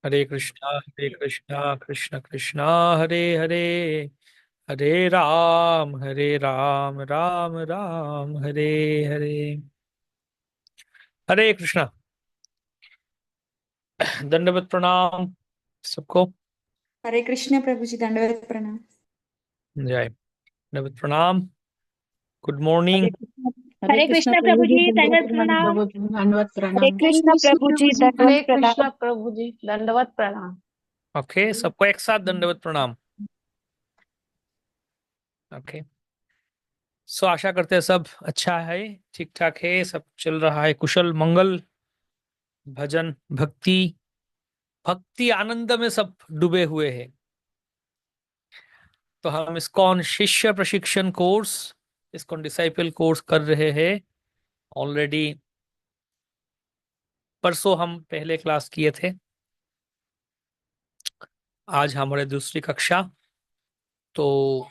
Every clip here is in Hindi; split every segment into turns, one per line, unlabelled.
हरे कृष्णा कृष्ण कृष्णा हरे हरे, हरे राम राम राम हरे हरे। हरे कृष्णा। दंडवत प्रणाम सबको।
हरे कृष्ण प्रभु जी, दंडवत प्रणाम।
जय। दंडवत प्रणाम। गुड
हरे
मॉर्निंग।
कृष्ण। हरे
हरे
कृष्ण
कृष्ण
प्रभु
प्रभु
जी,
जी,
दंडवत
दंडवत
प्रणाम
प्रणाम।
प्रभु जी, दंडवत
हरे
प्रणाम।
हरे
कृष्ण
कृष्ण
प्रभु जी,
प्रभु जी,
दंडवत
हरे
प्रणाम।
कृष्ण प्रभु जी, दंडवत प्रणाम।
ओके, सबको एक साथ दंडवत प्रणाम। ओके। सो आशा करते हैं सब अच्छा है, ठीक ठाक है, सब चल रहा है कुशल मंगल। भजन भक्ति, भक्ति आनंद में सब डूबे हुए हैं। तो हम इसकॉन शिष्य प्रशिक्षण कोर्स, इसकॉन डिसाइपल कोर्स कर रहे हैं ऑलरेडी। परसों हम पहले क्लास किए थे, आज हमारे दूसरी कक्षा। तो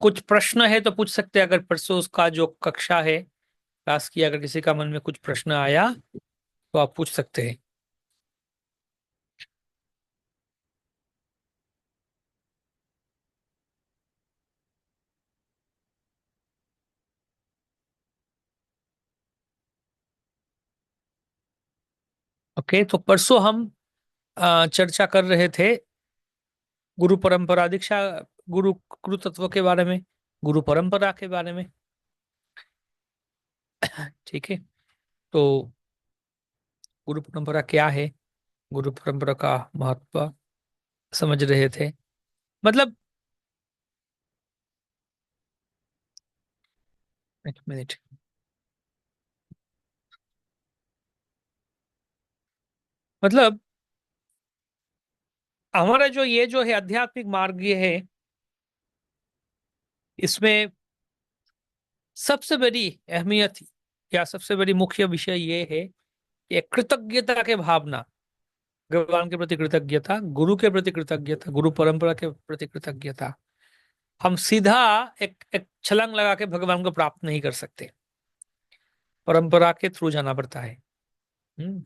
कुछ प्रश्न है तो पूछ सकते हैं, अगर परसों उसका जो कक्षा है क्लास की, अगर किसी का मन में कुछ प्रश्न आया तो आप पूछ सकते हैं। ओके, तो परसों हम चर्चा कर रहे थे गुरु परंपरा दीक्षा, गुरु गुरु तत्व के बारे में, गुरु परंपरा के बारे में। ठीक है। तो गुरु परंपरा क्या है, गुरु परंपरा का महत्व समझ रहे थे। मतलब, एक मिनट। मतलब हमारा जो ये जो है आध्यात्मिक मार्ग ये है, इसमें सबसे बड़ी अहमियत या सबसे बड़ी मुख्य विषय ये है कि कृतज्ञता के भावना, भगवान के प्रति कृतज्ञता, गुरु के प्रति कृतज्ञता, गुरु परंपरा के प्रति कृतज्ञता। हम सीधा एक छलांग लगा के भगवान को प्राप्त नहीं कर सकते, परंपरा के थ्रू जाना पड़ता है। हम्म।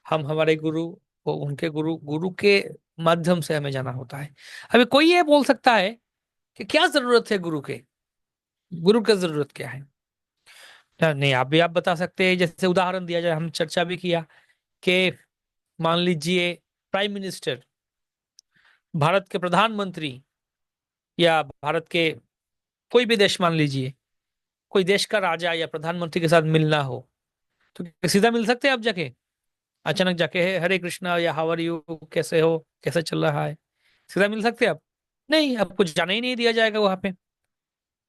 हम हमारे गुरु वो उनके गुरु, गुरु के माध्यम से हमें जाना होता है। अभी कोई ये बोल सकता है कि क्या जरूरत है गुरु के, गुरु की जरूरत क्या है। नहीं, आप बता सकते हैं। जैसे उदाहरण दिया जाए, हम चर्चा भी किया कि मान लीजिए प्राइम मिनिस्टर, भारत के प्रधानमंत्री, या भारत के कोई भी देश मान लीजिए, कोई देश का राजा या प्रधानमंत्री के साथ मिलना हो, तो सीधा मिल सकते हैं आप जाके? अचानक जाके हरे कृष्णा या हाउ आर यू, कैसे हो, कैसे चल रहा है, सीधा मिल सकते हैं आप? नहीं, आपको जाने ही नहीं दिया जाएगा वहां पे।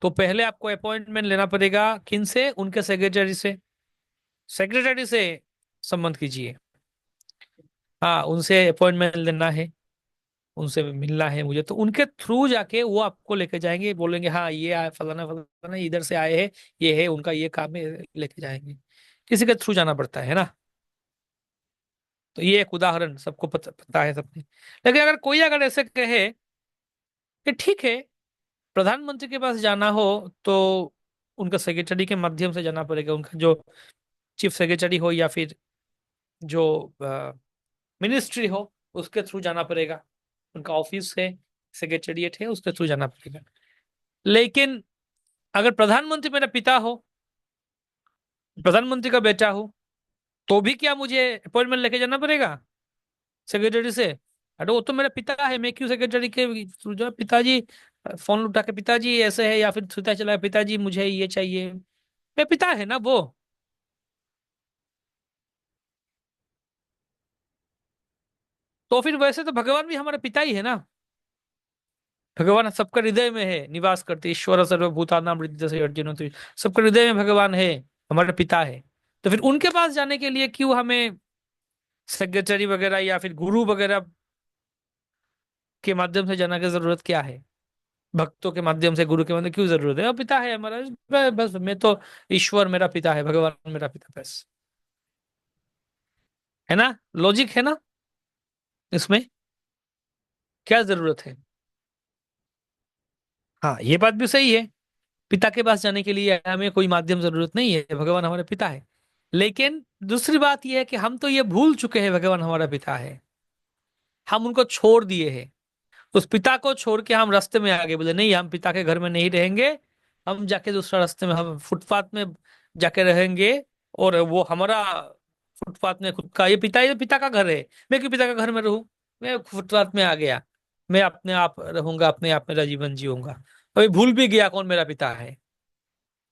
तो पहले आपको अपॉइंटमेंट लेना पड़ेगा, किन से? उनके सेक्रेटरी से। सेक्रेटरी से संबंध कीजिए। हाँ, उनसे अपॉइंटमेंट लेना है, उनसे मिलना है मुझे, तो उनके थ्रू जाके वो आपको लेके जाएंगे, बोलेंगे हाँ ये आए फलाना फलाना इधर से आए हैं, ये है उनका ये काम है, लेके जाएंगे। किसी के थ्रू जाना पड़ता है ना। तो ये एक उदाहरण सबको पता है सबने। लेकिन अगर कोई अगर ऐसे कहे कि ठीक है, प्रधानमंत्री के पास जाना हो तो उनका सेक्रेटरी के माध्यम से जाना पड़ेगा, उनका जो चीफ सेक्रेटरी हो या फिर जो मिनिस्ट्री हो उसके थ्रू जाना पड़ेगा, उनका ऑफिस है, सेक्रेटरीएट है, उसके थ्रू जाना पड़ेगा। लेकिन अगर प्रधानमंत्री मेरा पिता हो, प्रधानमंत्री का बेटा हो, तो भी क्या मुझे अपॉइंटमेंट लेके जाना पड़ेगा सेक्रेटरी से? अरे वो तो मेरा पिता है, मैं क्यों सेक्रेटरी के थ्रू जाऊं? पिताजी फोन उठा के, पिताजी ऐसे है, या फिर सीधा चला, पिताजी मुझे ये चाहिए, मेरा पिता है ना वो। तो फिर वैसे तो भगवान भी हमारा पिता ही है ना। भगवान सबका हृदय में है, निवास करते, ईश्वर सर्वभूतानां हृदय से अर्जुन, तो सबके हृदय में भगवान है, हमारे पिता है। तो फिर उनके पास जाने के लिए क्यों हमें सेक्रेटरी वगैरह या फिर गुरु वगैरह के माध्यम से जाना की जरूरत क्या है? भक्तों के माध्यम से गुरु के माध्यम क्यों जरूरत है? वो पिता है हमारा, बस मैं तो, ईश्वर मेरा पिता है, भगवान मेरा पिता, बस। है ना, लॉजिक है ना इसमें? क्या जरूरत है? हाँ, ये बात भी सही है। पिता के पास जाने के लिए हमें कोई माध्यम जरूरत नहीं है, भगवान हमारे पिता है। लेकिन दूसरी बात यह है कि हम तो ये भूल चुके हैं भगवान हमारा पिता है, हम उनको छोड़ दिए हैं। उस पिता को छोड़ के हम रास्ते में आगे बोले नहीं, हम पिता के घर में नहीं रहेंगे, हम जाके दूसरा रास्ते में, हम फुटपाथ में जाके रहेंगे। और वो हमारा फुटपाथ में खुद का, ये पिता का घर है, मैं क्यों पिता का घर में रहूं, मैं फुटपाथ में आ गया, मैं अपने आप रहूंगा, अपने आप मेरा जीवन जीऊंगा। अभी भूल भी गया कौन मेरा पिता है।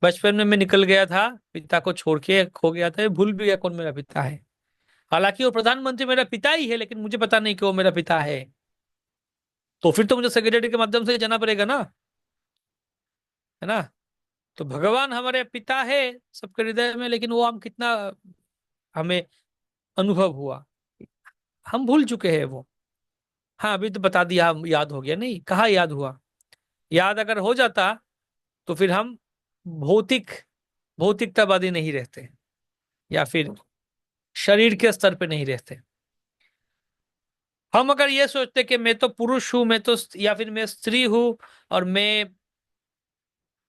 बचपन में मैं निकल गया था, पिता को छोड़ के खो गया था, भूल भी गया कौन मेरा पिता है। हालांकि वो प्रधानमंत्री मेरा पिता ही है, लेकिन मुझे पता नहीं कि वो मेरा पिता है। तो फिर तो मुझे सेक्रेटरी के माध्यम से जाना पड़ेगा ना, है ना। तो भगवान हमारे पिता है सबके हृदय में, लेकिन वो हम कितना, हमें अनुभव हुआ, हम भूल चुके हैं वो। हाँ अभी तो बता दिया, हम याद हो गया, नहीं कहाँ याद हुआ। याद अगर हो जाता तो फिर हम भौतिक भौतिकतावादी नहीं रहते, या फिर शरीर के स्तर पे नहीं रहते। हम अगर ये सोचते कि मैं तो पुरुष हूं, मैं तो, या फिर मैं स्त्री हूं, और मैं,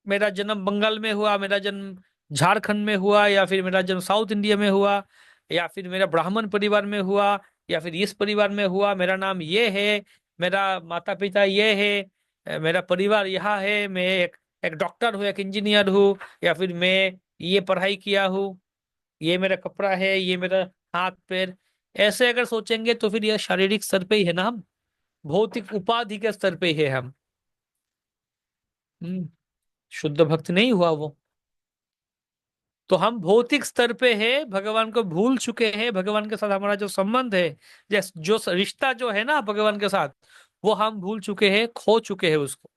मेरा जन्म बंगाल में हुआ, मेरा जन्म झारखंड में हुआ, या फिर मेरा जन्म साउथ इंडिया में हुआ, या फिर मेरा ब्राह्मण परिवार में हुआ, या फिर इस परिवार में हुआ, मेरा नाम ये है, मेरा माता पिता ये है, मेरा परिवार यहाँ है, मैं एक डॉक्टर हूँ, एक इंजीनियर हूँ, या फिर मैं ये पढ़ाई किया हूँ, ये मेरा कपड़ा है, ये मेरा हाथ पैर, ऐसे अगर सोचेंगे तो फिर यह शारीरिक स्तर पे ही है ना, हम भौतिक उपाधि के स्तर पे ही है हम। शुद्ध भक्त नहीं हुआ वो। तो हम भौतिक स्तर पे है, भगवान को भूल चुके हैं, भगवान के साथ हमारा जो संबंध है, जो रिश्ता जो है ना भगवान के साथ, वो हम भूल चुके हैं, खो चुके हैं उसको।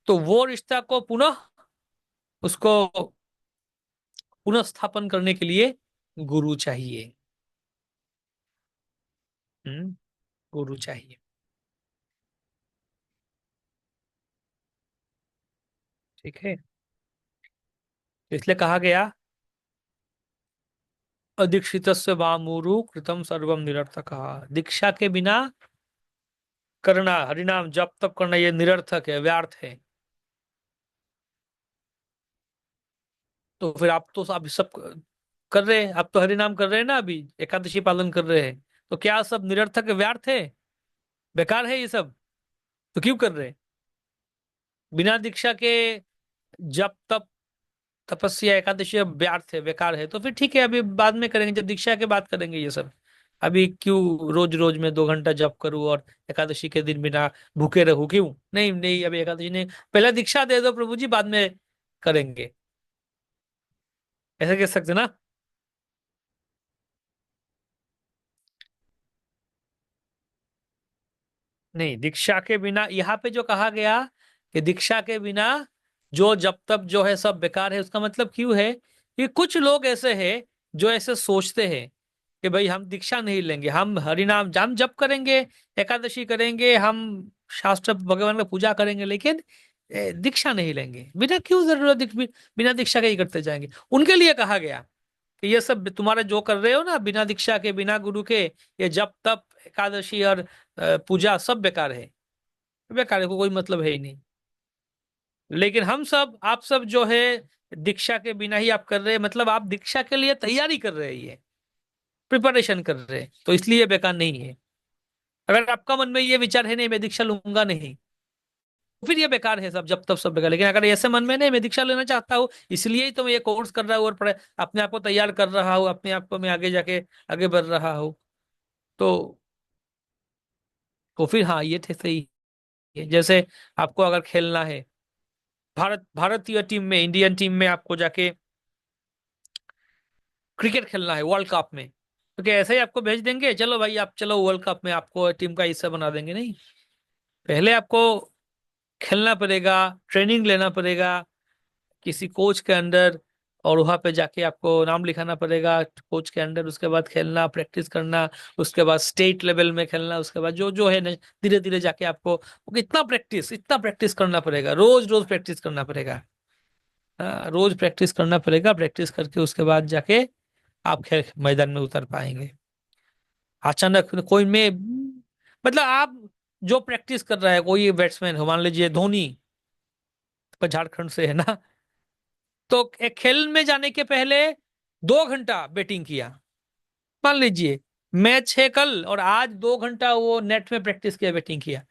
तो वो रिश्ता को पुनः, उसको पुनः स्थापन करने के लिए गुरु चाहिए। हम्म गुरु चाहिए। ठीक है, तो इसलिए कहा गया, अदीक्षितस्य वामुरु कृतम सर्वम निरर्थक। दीक्षा के बिना करना, हरिनाम जप तप करना, ये निरर्थक है, व्यर्थ है। तो फिर आप तो अभी सब कर रहे हैं, आप तो हरिनाम कर रहे हैं ना, अभी एकादशी पालन कर रहे हैं, तो क्या सब निरर्थक है, व्यर्थ है, बेकार है ये सब, तो क्यों कर रहे हैं? बिना दीक्षा के जप तप तपस्या एकादशी अब व्यर्थ है, बेकार है, तो फिर ठीक है, अभी बाद में करेंगे, जब दीक्षा के बाद करेंगे ये सब। अभी क्यों रोज रोज में 2 घंटा जप करूं और एकादशी के दिन बिना भूखे रहूं, क्यों? नहीं नहीं, अभी एकादशी नहीं, पहले दीक्षा दे दो प्रभु जी, बाद में करेंगे, ऐसा कह सकते ना। नहीं, दीक्षा के बिना, यहाँ पे जो कहा गया कि दीक्षा के बिना जो जब तब जो है सब बेकार है, उसका मतलब क्यों है कि कुछ लोग ऐसे हैं जो ऐसे सोचते हैं कि भाई हम दीक्षा नहीं लेंगे, हम हरिनाम जाम जप करेंगे, एकादशी करेंगे, हम शास्त्र भगवान का पूजा करेंगे, लेकिन दीक्षा नहीं लेंगे। बिना क्यों जरूरत बिना दीक्षा के ही करते जाएंगे। उनके लिए कहा गया कि ये सब तुम्हारे जो कर रहे हो ना, बिना दीक्षा के, बिना गुरु के, ये जप तप एकादशी और पूजा सब बेकार है, बेकार है, कोई मतलब है ही नहीं। लेकिन हम सब, आप सब जो है दीक्षा के बिना ही आप कर रहे हैं, मतलब आप दीक्षा के लिए तैयारी कर रहे हैं, ये प्रिपरेशन कर रहे हैं, तो इसलिए बेकार नहीं है। अगर आपका मन में ये विचार है नहीं मैं दीक्षा लूंगा नहीं, तो फिर ये बेकार है सब, जब तब सब बेकार। लेकिन अगर ऐसे मन में नहीं मैं दीक्षा लेना चाहता हूँ, इसलिए ही तो मैं ये कोर्स कर रहा हूँ और पढ़े, अपने आप को तैयार कर रहा हूँ, अपने आप को मैं आगे जाके आगे बढ़ रहा हूँ, तो फिर हाँ ये थे सही है। जैसे आपको अगर खेलना है, भारतीय टीम में, इंडियन टीम में आपको जाके क्रिकेट खेलना है वर्ल्ड कप में, तो क्या ऐसे ही आपको भेज देंगे, चलो भाई आप चलो वर्ल्ड कप में, आपको टीम का हिस्सा बना देंगे? नहीं, पहले आपको खेलना पड़ेगा, ट्रेनिंग लेना पड़ेगा किसी कोच के अंडर, और वहां पे जाके आपको नाम लिखाना पड़ेगा कोच के अंडर, उसके बाद खेलना, प्रैक्टिस करना, उसके बाद स्टेट लेवल में खेलना, उसके बाद जो जो है धीरे धीरे जाके आपको इतना प्रैक्टिस करना पड़ेगा, रोज रोज प्रैक्टिस करना पड़ेगा। हाँ, रोज प्रैक्टिस करना पड़ेगा, प्रैक्टिस करके उसके बाद जाके आप खेल मैदान में उतर पाएंगे। अचानक कोई में, मतलब आप जो प्रैक्टिस कर रहा है, कोई बैट्समैन हो, मान लीजिए धोनी, तो झारखंड से है ना, तो एक खेल में जाने के पहले 2 घंटा बैटिंग किया, मान लीजिए मैच है कल और आज 2 घंटा वो नेट में प्रैक्टिस किया, बैटिंग किया।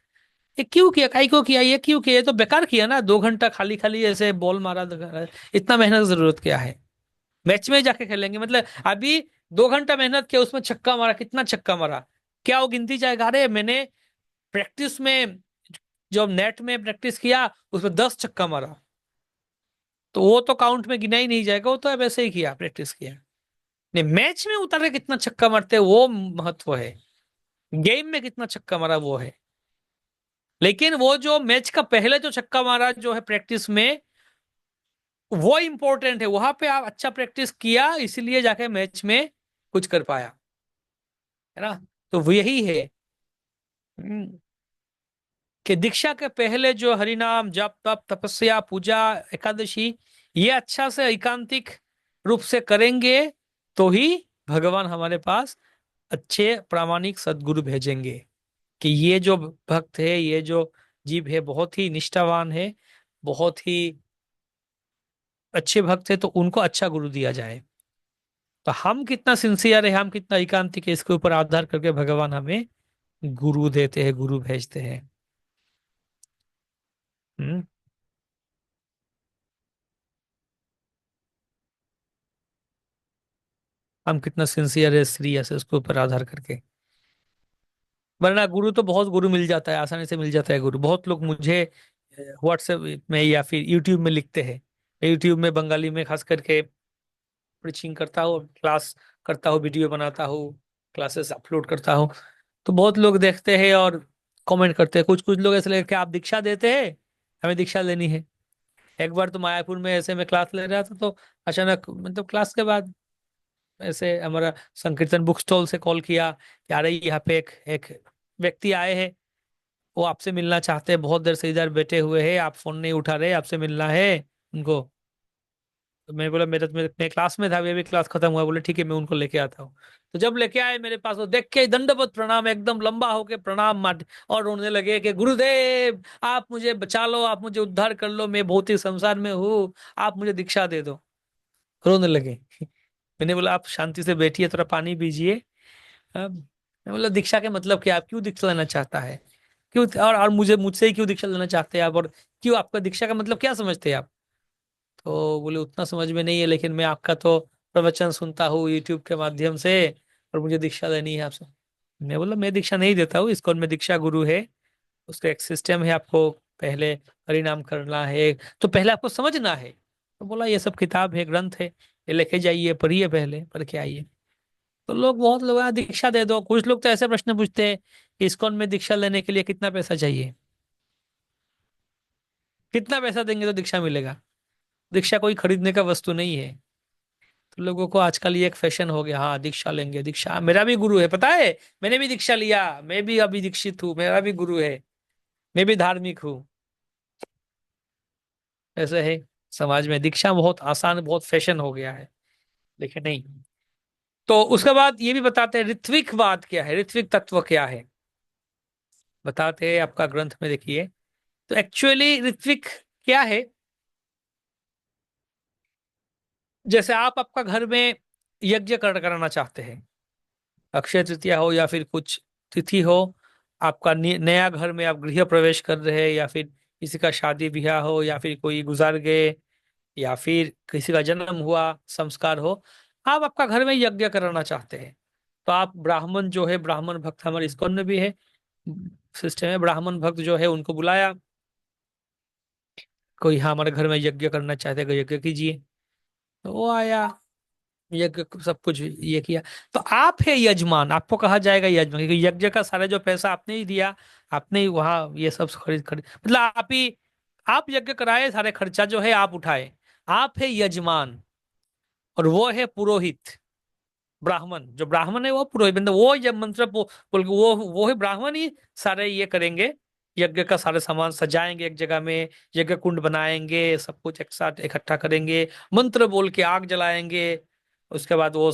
ये क्यों किया, काई को किया, ये क्यों किया? ये तो बेकार किया ना, 2 घंटा खाली खाली ऐसे बॉल मारा। इतना मेहनत की जरूरत क्या है? मैच में जाके खेलेंगे, मतलब अभी 2 घंटा मेहनत किया, उसमें छक्का मारा, कितना छक्का मारा, क्या वो गिनती जाएगा? अरे मैंने प्रैक्टिस में, जब नेट में प्रैक्टिस किया उसमें 10 छक्का मारा, तो वो तो काउंट में गिना ही नहीं जाएगा, वो तो वैसे ही किया, प्रैक्टिस किया। नहीं, मैच में उतर के कितना छक्का मारते हैं वो महत्व है, गेम में कितना छक्का मारा वो है। लेकिन वो जो मैच का पहले जो छक्का मारा जो है प्रैक्टिस में, वो इंपॉर्टेंट है। वहां पे आप अच्छा प्रैक्टिस किया, इसलिए जाके मैच में कुछ कर पाया, है ना? तो वो यही है। हम्म, कि दीक्षा के पहले जो हरिनाम जप तप तपस्या पूजा एकादशी, ये अच्छा से एकांतिक रूप से करेंगे तो ही भगवान हमारे पास अच्छे प्रामाणिक सदगुरु भेजेंगे। कि ये जो भक्त है, ये जो जीव है, बहुत ही निष्ठावान है, बहुत ही अच्छे भक्त है, तो उनको अच्छा गुरु दिया जाए। तो हम कितना सिंसियर है, हम कितना एकांतिक है, इसके ऊपर आधार करके भगवान हमें गुरु देते हैं, गुरु भेजते हैं। हम्म हम कितना सिंसियर है, सीरियस है, उसके ऊपर आधार करके। वरना गुरु तो बहुत गुरु मिल जाता है, आसानी से मिल जाता है गुरु। बहुत लोग मुझे व्हाट्सएप में या फिर यूट्यूब में लिखते हैं। यूट्यूब में बंगाली में खास करके प्रीचिंग करता हूँ, क्लास करता हूँ, वीडियो बनाता हूँ, क्लासेस अपलोड करता हूँ। तो बहुत लोग देखते हैं और कमेंट करते हैं। कुछ कुछ लोग ऐसे लेके, आप दीक्षा देते हैं, हमें दीक्षा लेनी है। एक बार तो मायापुर में ऐसे मैं क्लास ले रहा था, तो अचानक मतलब क्लास के बाद ऐसे हमारा संकीर्तन बुक स्टॉल से कॉल किया कि अरे यहाँ पे एक एक व्यक्ति आए हैं, वो आपसे मिलना चाहते हैं, बहुत देर से इधर बैठे हुए हैं, आप फोन नहीं उठा रहे, आपसे मिलना है उनको। तो मैंने बोला मैं क्लास में था, मेरी क्लास खत्म हुआ। बोले ठीक है, मैं उनको लेके आता हूँ। तो जब लेके आए मेरे पास, वो देख के दंडवत प्रणाम, एकदम लंबा होके प्रणाम माट, और रोने लगे कि गुरुदेव आप मुझे बचा लो, आप मुझे उद्धार कर लो, मैं भौतिक संसार में हूँ, आप मुझे दीक्षा दे दो। रोने लगे। मैंने बोला आप शांति से बैठिए, थोड़ा पानी पीजिए। अब मैं बोला दीक्षा के मतलब क्या, आप क्यों दीक्षा लेना चाहता है, क्यों? और मुझे, मुझसे ही क्यों दीक्षा लेना चाहते हैं आप, और क्यों, आपका दीक्षा का मतलब क्या समझते हैं आप? तो बोले उतना समझ में नहीं है, लेकिन मैं आपका तो प्रवचन सुनता हूँ यूट्यूब के माध्यम से, और मुझे दीक्षा लेनी है आपसे। मैं बोला मैं दीक्षा नहीं देता हूँ, इसको में दीक्षा गुरु है, उसका एक सिस्टम है, आपको पहले परिणाम करना है, तो पहले आपको समझना है। तो बोला ये सब किताब है, ग्रंथ है, ये लेके जाइए, पढ़िए, पहले पढ़ के आइए। तो लोग, बहुत लोग दीक्षा दे दो। कुछ लोग तो ऐसे प्रश्न पूछते हैं कि इस्कॉन में दीक्षा लेने के लिए कितना पैसा चाहिए, कितना पैसा देंगे तो दीक्षा मिलेगा? दीक्षा कोई खरीदने का वस्तु नहीं है। तो लोगों को आजकल ये एक फैशन हो गया, हाँ दीक्षा लेंगे, दीक्षा, मेरा भी गुरु है, पता है, मैंने भी दीक्षा लिया, मैं भी अभी दीक्षित हूँ, मेरा भी गुरु है, मैं भी धार्मिक हूँ। ऐसे है समाज में, दीक्षा बहुत आसान, बहुत फैशन हो गया है, लेकिन नहीं। तो उसके बाद ये भी बताते हैं ऋत्विकवाद क्या है, ऋत्विक तत्व क्या है, बताते हैं आपका ग्रंथ में, देखिए। तो एक्चुअली ऋत्विक क्या है? जैसे आप आपका घर में यज्ञ कराना चाहते हैं, अक्षय तृतीया हो या फिर कुछ तिथि हो, आपका नया घर में आप गृह प्रवेश कर रहे हैं, या फिर किसी का शादी ब्याह हो, या फिर कोई गुजर गए, या फिर किसी का जन्म हुआ, संस्कार हो, आप आपका घर में यज्ञ कराना चाहते हैं। तो आप ब्राह्मण जो है, ब्राह्मण भक्त हमारे इस्कॉन में भी है, सिस्टम है, ब्राह्मण भक्त जो है उनको बुलाया, कोई हाँ हमारे घर में यज्ञ करना चाहते हैं, यज्ञ कीजिए। तो वो आया, यज्ञ सब कुछ ये किया। तो आप है यजमान, आपको कहा जाएगा यजमान, क्योंकि यज्ञ का सारा जो पैसा आपने ही दिया, आपने ही वहां ये सब खरीद खरीद, मतलब आप ही, आप यज्ञ कराए, सारे खर्चा जो है आप उठाए, आप है यजमान। और वो है पुरोहित, ब्राह्मण, जो ब्राह्मण है वो पुरोहित, मतलब वो जब मंत्र बोल के वो है ब्राह्मण ही, सारे ये करेंगे, यज्ञ का सारे सामान सजाएंगे एक जगह में, यज्ञ कुंड बनाएंगे, सब कुछ एक साथ इकट्ठा करेंगे, मंत्र बोल के आग जलाएंगे। उसके बाद वो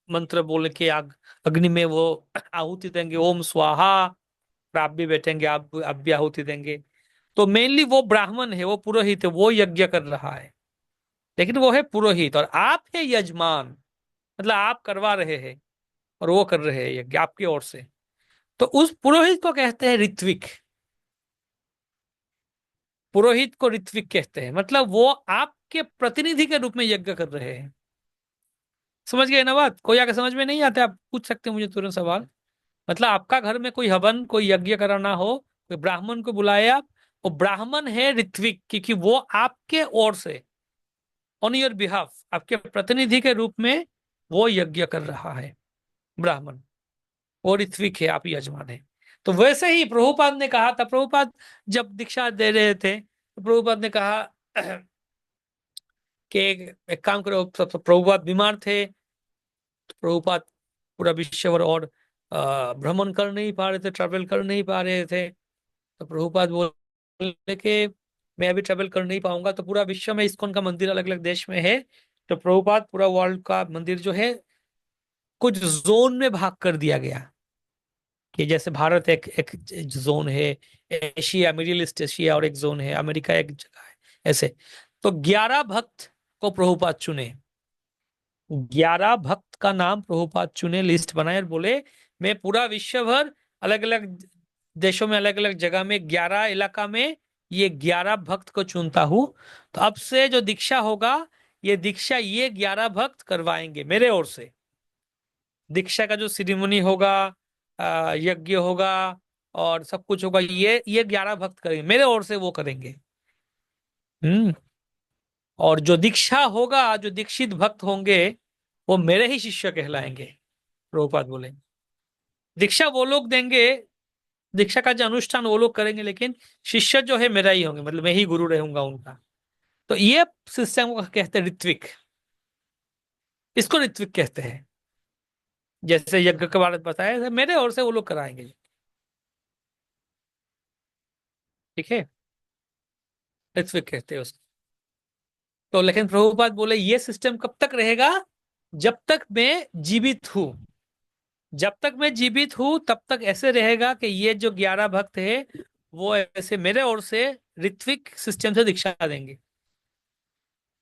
मंत्र बोल के आग, अग्नि में वो आहुति देंगे, ओम स्वाहा, और आप भी बैठेंगे, आप भी आहुति देंगे। तो मेनली वो ब्राह्मण है, वो पुरोहित है, वो यज्ञ कर रहा है। लेकिन वो है पुरोहित और आप है यजमान, मतलब आप करवा रहे हैं और वो कर रहे हैं यज्ञ आपकी ओर से। तो उस पुरोहित को कहते हैं ऋत्विक। पुरोहित को ऋत्विक कहते हैं, मतलब वो आपके प्रतिनिधि के रूप में यज्ञ कर रहे हैं। समझ गए ना बात? कोई आगे समझ में नहीं आता आप पूछ सकते हैं मुझे तुरंत सवाल। मतलब आपका घर में कोई हवन कोई यज्ञ कराना हो, कोई ब्राह्मण को बुलाए आप, वो ब्राह्मण है ऋत्विक, क्योंकि वो आपके ओर से, ऑन योर बिहाफ, आपके प्रतिनिधि के रूप में वो यज्ञ कर रहा है ब्राह्मण। वो ऋत्विक है, आप यजमान है। तो वैसे ही प्रभुपाद ने कहा था, प्रभुपाद जब दीक्षा दे रहे थे तो प्रभुपाद ने कहा कि एक काम करो। प्रभुपाद बीमार थे, तो प्रभुपाद पूरा विश्व और भ्रमण कर नहीं पा रहे थे, ट्रैवल कर नहीं पा रहे थे। तो प्रभुपाद बोले कि मैं अभी ट्रैवल कर नहीं पाऊंगा, तो पूरा विश्व में इस्कॉन का मंदिर अलग अलग देश में है। तो प्रभुपाद पूरा वर्ल्ड का मंदिर जो है कुछ जोन में भाग कर दिया गया, कि जैसे भारत एक एक जोन है, एशिया मिडिल ईस्ट एशिया और एक जोन है, अमेरिका एक जगह है, ऐसे। तो 11 भक्त को प्रभुपाद चुने, 11 भक्त का नाम प्रभुपाद चुने, लिस्ट बनाए और बोले मैं पूरा विश्व भर अलग अलग देशों में अलग अलग जगह में 11 इलाका में ये 11 भक्त को चुनता हूं। तो अब से जो दीक्षा होगा, ये दीक्षा ये 11 भक्त करवाएंगे मेरे ओर से। दीक्षा का जो सेरेमनी होगा, यज्ञ होगा और सब कुछ होगा, ये 11 भक्त करेंगे मेरे ओर से, वो करेंगे। हम्म। और जो दीक्षा होगा, जो दीक्षित भक्त होंगे, वो मेरे ही शिष्य कहलाएंगे। प्रभुपाद बोले दीक्षा वो लोग देंगे, दीक्षा का जो अनुष्ठान वो लोग करेंगे, लेकिन शिष्य जो है मेरा ही होंगे, मतलब मैं ही गुरु रहूंगा उनका। तो ये सिस्टम को कहते हैं ऋत्विक, इसको ऋत्विक कहते हैं। जैसे यज्ञ के बारे में बताया, मेरे ओर से वो लोग कराएंगे। ठीक है, ऋत्विक कहते हैं उसको। तो लेकिन प्रभुपाद बोले ये सिस्टम कब तक रहेगा? जब तक मैं जीवित हूं। जब तक मैं जीवित हूं तब तक ऐसे रहेगा कि ये जो 11 भक्त है वो ऐसे मेरे ओर से ऋत्विक सिस्टम से दीक्षा देंगे।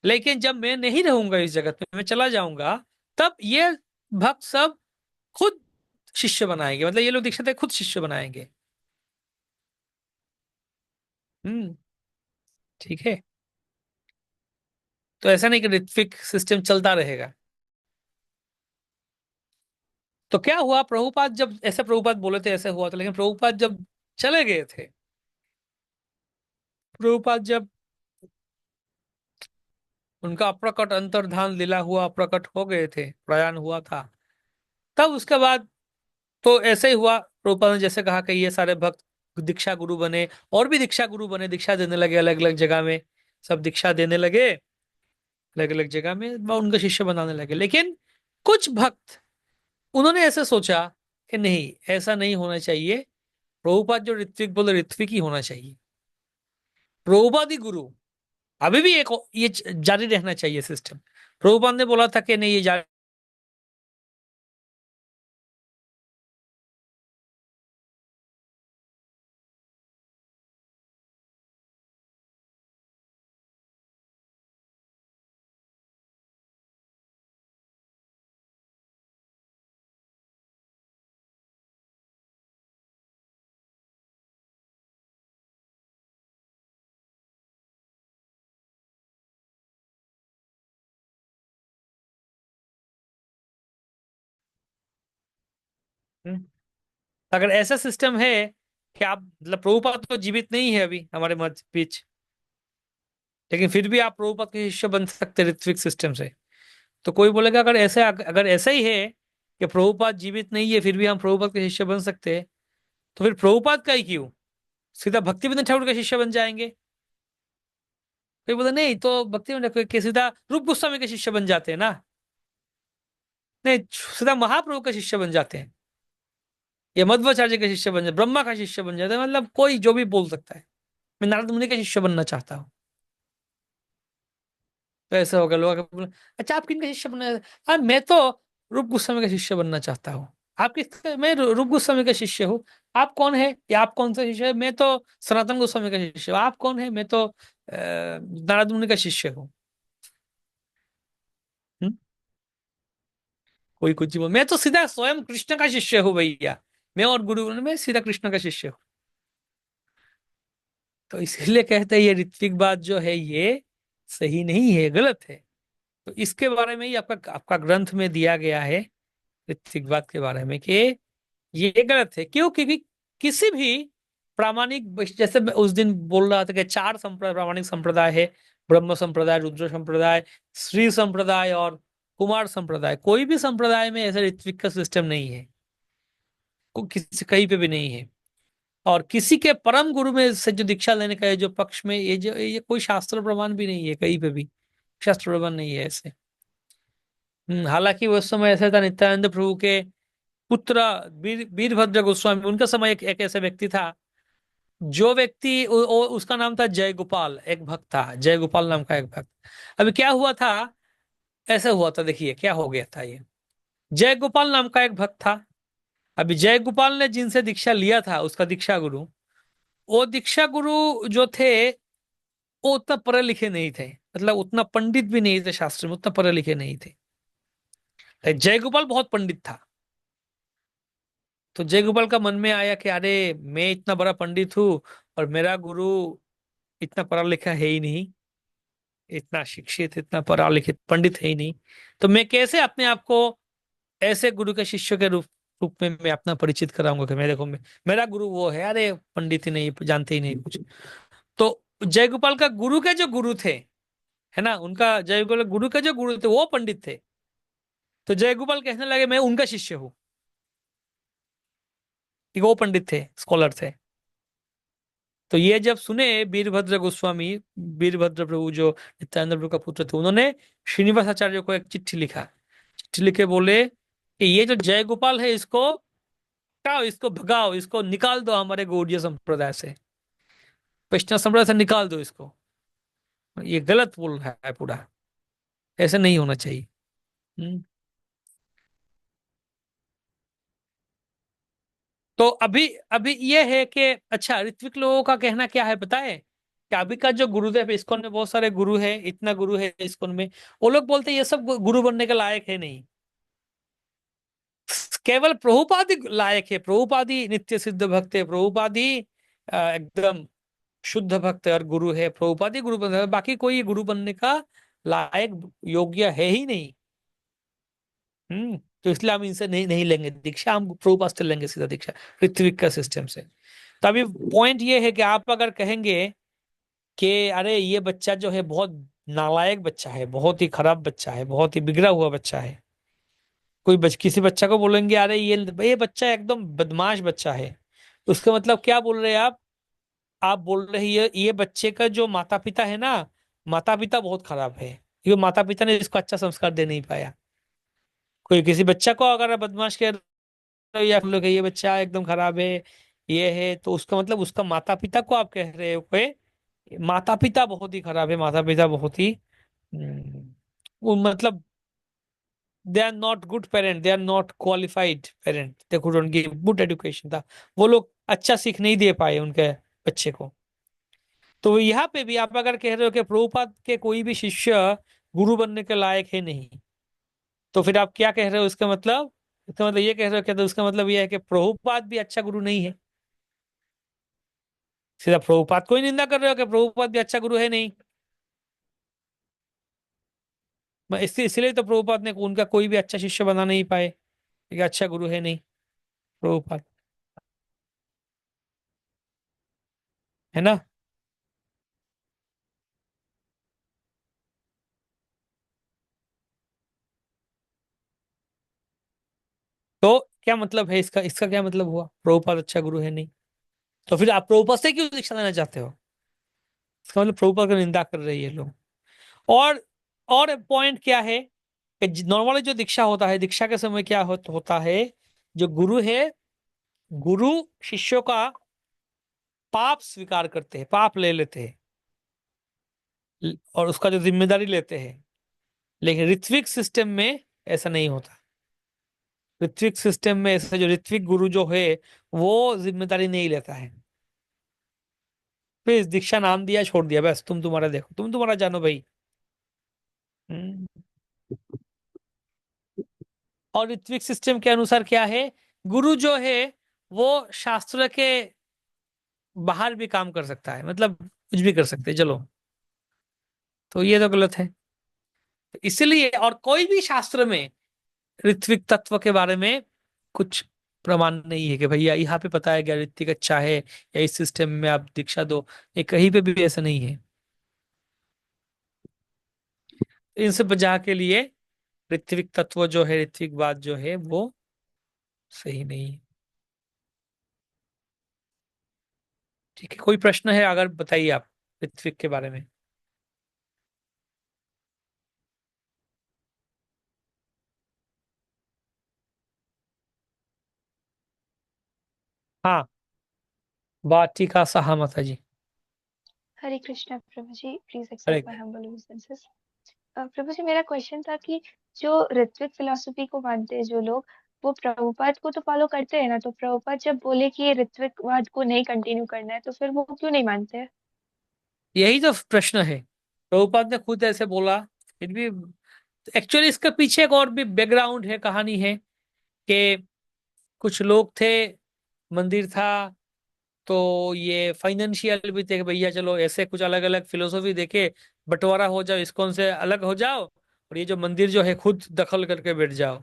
लेकिन जब मैं नहीं रहूंगा इस जगत में, मैं चला जाऊंगा, तब ये भक्त सब खुद शिष्य बनाएंगे, मतलब ये लोग दीक्षा दे खुद शिष्य बनाएंगे। हम्म। ठीक है। तो ऐसा नहीं कि ऋत्विक सिस्टम चलता रहेगा। तो क्या हुआ, प्रभुपाद जब ऐसे प्रभुपाद बोले थे ऐसे हुआ था, लेकिन प्रभुपाद जब चले गए थे, प्रभुपाद जब उनका अप्रकट अंतर्धान लीला हुआ, प्रकट हो गए थे, प्रयाण हुआ था, तब उसके बाद तो ऐसे ही हुआ। प्रभुपाद ने जैसे कहा कि ये सारे भक्त दीक्षा गुरु बने, और भी दीक्षा गुरु बने, दीक्षा देने लगे अलग अलग जगह में, सब दीक्षा देने लगे अलग अलग जगह में, उनका शिष्य बनाने लगे। लेकिन कुछ भक्त उन्होंने ऐसे सोचा कि नहीं, ऐसा नहीं होना चाहिए। प्रभुपाद जो ऋत्विक बोले, ऋत्विक ही होना चाहिए, प्रभुपाद ही गुरु। अभी भी एक ये जारी रहना चाहिए सिस्टम। प्रभुपाद ने बोला था कि नहीं, ये जारी हम्म। अगर ऐसा सिस्टम है कि आप, मतलब प्रभुपाद तो जीवित नहीं है अभी हमारे मध्य बीच, लेकिन फिर भी आप प्रभुपाद के शिष्य बन सकते हैं ऋत्विक सिस्टम से। तो कोई बोलेगा अगर ऐसा ही है कि प्रभुपाद जीवित नहीं है फिर भी हम प्रभुपाद के शिष्य बन सकते हैं, तो फिर प्रभुपाद का ही क्यों, सीधा भक्तिविनोद ठाकुर के शिष्य बन जाएंगे। कोई बोले नहीं, तो भक्तिविनोद ठाकुर के सीधा रूप गोस्वामी के शिष्य बन जाते हैं ना, नहीं सीधा महाप्रभु के शिष्य बन जाते हैं, या मध्वाचार्य के शिष्य बन जाते, ब्रह्मा का शिष्य बन जाते हैं, मतलब कोई जो भी बोल सकता है मैं नारद मुनि का शिष्य बनना चाहता हूँ। तो ऐसा होगा, लोग आके बोले अच्छा आप किन का शिष्य बनना, हाँ मैं तो रूप गोस्वामी का शिष्य बनना चाहता हूँ। आप किसका? मैं रूप गोस्वामी का शिष्य हूँ। आप कौन है, या आप कौन सा शिष्य है? मैं तो सनातन गोस्वामी का शिष्य हूँ। आप कौन है? मैं तो नारद मुनि का शिष्य हूँ। कोई कुछ भी बोल, मैं तो सीधा स्वयं कृष्ण का शिष्य हूँ भैया, मैं और गुरु में सीधा कृष्ण का शिष्य हूँ। तो इसलिए कहते हैं ये ऋत्विक बात जो है ये सही नहीं है, गलत है। तो इसके बारे में ही आपका आपका ग्रंथ में दिया गया है, ऋत्विक बात के बारे में, कि ये गलत है। क्यों? क्योंकि किसी भी प्रामाणिक, जैसे मैं उस दिन बोल रहा था कि चार संप्रदाय प्रामाणिक संप्रदाय है, ब्रह्म संप्रदाय, रुद्र संप्रदाय, श्री संप्रदाय और कुमार संप्रदाय। कोई भी संप्रदाय में ऐसा ऋत्विक का सिस्टम नहीं है, किसी कहीं पे भी नहीं है। और किसी के परम गुरु में से जो दीक्षा लेने का है जो पक्ष में, ये कोई शास्त्र प्रमाण भी नहीं है, कहीं पे भी शास्त्र प्रमाण नहीं है ऐसे। हालांकि उस समय ऐसा था, नित्यानंद प्रभु के पुत्र वीरभद्र गोस्वामी, उनका समय एक ऐसा व्यक्ति था, जो व्यक्ति उसका नाम था जय गोपाल, एक भक्त था जय गोपाल नाम का एक भक्त। अभी क्या हुआ था, ऐसा हुआ था, देखिए क्या हो गया था। ये जय गोपाल नाम का एक भक्त था। अभी जय गोपाल ने जिनसे दीक्षा लिया था, उसका दीक्षा गुरु, वो दीक्षा गुरु जो थे वो उतना पढ़े लिखे नहीं थे, मतलब उतना पंडित भी नहीं थे, शास्त्र में उतना पढ़े लिखे नहीं थे। जय गोपाल बहुत पंडित था। तो जय गोपाल का मन में आया कि अरे मैं इतना बड़ा पंडित हूँ और मेरा गुरु इतना पढ़ा लिखा है ही नहीं, इतना शिक्षित, इतना पढ़ा लिखित पंडित है ही नहीं, तो मैं कैसे अपने आप को ऐसे गुरु के शिष्य के रूप रूप में मैं अपना परिचित कराऊंगा कि मैं देखो मेरा गुरु वो है, अरे पंडित ही नहीं, जानते ही नहीं कुछ। तो जयगोपाल का गुरु के जो गुरु थे, है ना, उनका जयगोपाल गुरु के जो गुरु थे वो पंडित थे। तो जयगोपाल कहने लगे मैं उनका शिष्य हूँ, कि वो पंडित थे, स्कॉलर थे। तो ये जब सुने वीरभद्र गोस्वामी, वीरभद्र प्रभु जो नित्यानंद प्रभु का पुत्र थे, उन्होंने श्रीनिवास आचार्य को एक चिट्ठी लिखा। चिट्ठी लिखे बोले कि ये जो जय गोपाल है इसको हटाओ, इसको भगाओ, इसको निकाल दो हमारे गौड़ीय संप्रदाय से, वैष्णव संप्रदाय से निकाल दो इसको, ये गलत बोल रहा है पूरा, ऐसे नहीं होना चाहिए। हम्म। तो अभी अभी ये है कि अच्छा, ऋत्विक लोगों का कहना क्या है पता है, कि अभी का जो गुरुदेव, इस्कॉन में बहुत सारे गुरु है, इतना गुरु है इस्कॉन में, वो लोग बोलते हैं ये सब गुरु बनने के लायक है नहीं, केवल प्रभुपाद ही लायक है, प्रभुपाद ही नित्य सिद्ध भक्त है, प्रभुपाद ही एकदम शुद्ध भक्त और गुरु है, प्रभुपाद ही गुरु बनने, बाकी कोई गुरु बनने का लायक योग्य है ही नहीं। तो इसलिए हम इनसे नहीं नहीं लेंगे दीक्षा, हम प्रभुपाद से लेंगे सीधा दीक्षा, ऋत्विक का सिस्टम से। तो अभी पॉइंट ये है कि आप अगर कहेंगे कि अरे ये बच्चा जो है बहुत नालायक बच्चा है, बहुत ही खराब बच्चा है, बहुत ही बिगड़ा हुआ बच्चा है, किसी बच्चा को बोलेंगे अरे ये बच्चा एकदम बदमाश बच्चा है, तो उसका मतलब क्या बोल रहे हैं आप बोल रहे हैं ये बच्चे का जो माता पिता है ना, माता पिता बहुत खराब है, ये माता पिता ने इसको अच्छा संस्कार दे नहीं पाया। कोई किसी बच्चा को अगर आप बदमाश कह रहे हो या फिर लोग ये बच्चा एकदम खराब है, ये है, तो उसका मतलब उसका माता पिता को आप कह रहे हो कि माता पिता बहुत ही खराब है, माता पिता बहुत ही वो मतलब they are not good parent, they are not qualified parent, they couldn't give good education था, वो लोग अच्छा सीख नहीं दे पाए उनके बच्चे को। तो यहाँ पे भी आप अगर कह रहे हो कि प्रभुपाद के कोई भी शिष्य गुरु बनने के लायक है नहीं, तो फिर आप क्या कह रहे हो इसका मतलब ये कह रहे हो क्या, तो उसका मतलब ये है कि प्रभुपाद भी अच्छा गुरु नहीं है, सीधा प्रभुपाद को ही निंदा कर रहे हो कि प्रभुपाद भी अच्छा गुरु है नहीं। इसलिए तो प्रभुपाद ने उनका कोई भी अच्छा शिष्य बना नहीं पाए, क्योंकि अच्छा गुरु है नहीं प्रभुपाद, है ना। तो क्या मतलब है इसका इसका क्या मतलब हुआ, प्रभुपाद अच्छा गुरु है नहीं, तो फिर आप प्रभुपाद से क्यों दीक्षा लेना चाहते हो? इसका मतलब प्रभुपाद का निंदा कर रही है लोग। और और पॉइंट क्या है कि नॉर्मली जो दीक्षा होता है, दीक्षा के समय क्या होता है, जो गुरु है, गुरु शिष्यों का पाप स्वीकार करते हैं, पाप ले लेते हैं और उसका जो जिम्मेदारी लेते हैं। लेकिन ऋत्विक सिस्टम में ऐसा नहीं होता। ऋत्विक सिस्टम में ऐसा जो ऋत्विक गुरु जो है वो जिम्मेदारी नहीं लेता है, फिर दीक्षा नाम दिया छोड़ दिया, बस तुम तुम्हारा देखो, तुम तुम्हारा जानो भाई। हम्म। और ऋत्विक सिस्टम के अनुसार क्या है, गुरु जो है वो शास्त्र के बाहर भी काम कर सकता है, मतलब कुछ भी कर सकते हैं, चलो। तो ये तो गलत है। इसलिए और कोई भी शास्त्र में ऋत्विक तत्व के बारे में कुछ प्रमाण नहीं है कि भैया यहाँ पे बताया गया ऋत्विक अच्छा है या इस सिस्टम में आप दीक्षा दो, ये कहीं पे भी ऐसा नहीं है। इन सब वजह के लिए ऋत्विक तत्व जो है, ऋत्विक बात जो है वो सही नहीं है। ठीक है, कोई प्रश्न है अगर बताइए आप ऋत्विक के बारे में। हाँ, बात ठीक है, सहमत है जी।
हरे कृष्णा प्रभु जी, प्लीज
अरे
एक्सेप्ट माय हम्बल ओबेसेंसेस। प्रभु जी, मेरा क्वेश्चन था कि जो ऋत्विक फिलोसफी को मानते हैं जो लोग, वो प्रभुपाद को तो फॉलो करते हैं ना, तो प्रभुपाद जब बोले कि ये ऋत्विकवाद को नहीं कंटिन्यू करना है, तो फिर वो क्यों नहीं मानते हैं?
यही तो प्रश्न है, प्रभुपाद ने खुद ऐसे बोला, फिर भी एक्चुअली इसके पीछे एक और भी बैकग्राउंड है, कहानी है कि कुछ लोग थे, मंदिर था, तो ये फाइनेंशियल भी थे कि भैया चलो ऐसे कुछ अलग अलग फिलोसफी देके बंटवारा हो जाओ, इस्कॉन से अलग हो जाओ, और ये जो मंदिर जो है खुद दखल करके बैठ जाओ,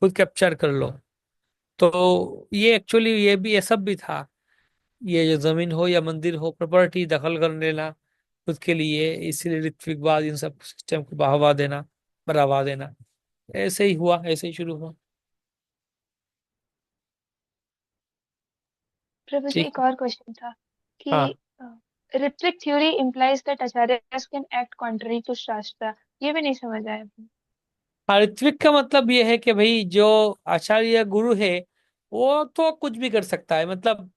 खुद कैप्चर कर लो। तो ये एक्चुअली ये सब भी था, ये जो जमीन हो या मंदिर हो, प्रॉपर्टी दखल कर लेना खुद के लिए, इसलिए ऋत्विकवाद इन सब सिस्टम को बढ़ावा देना, ऐसे ही हुआ, ऐसे ही शुरू हुआ।
प्रभु जी,
ठीक।
एक और क्वेश्चन था कि
हाँ,
Ritvik theory implies that acharyas can act contrary to shastra। ये भी नहीं समझ आया।
हाँ, ऋत्विक का मतलब ये है कि भाई जो आचार्य गुरु है वो तो कुछ भी कर सकता है, मतलब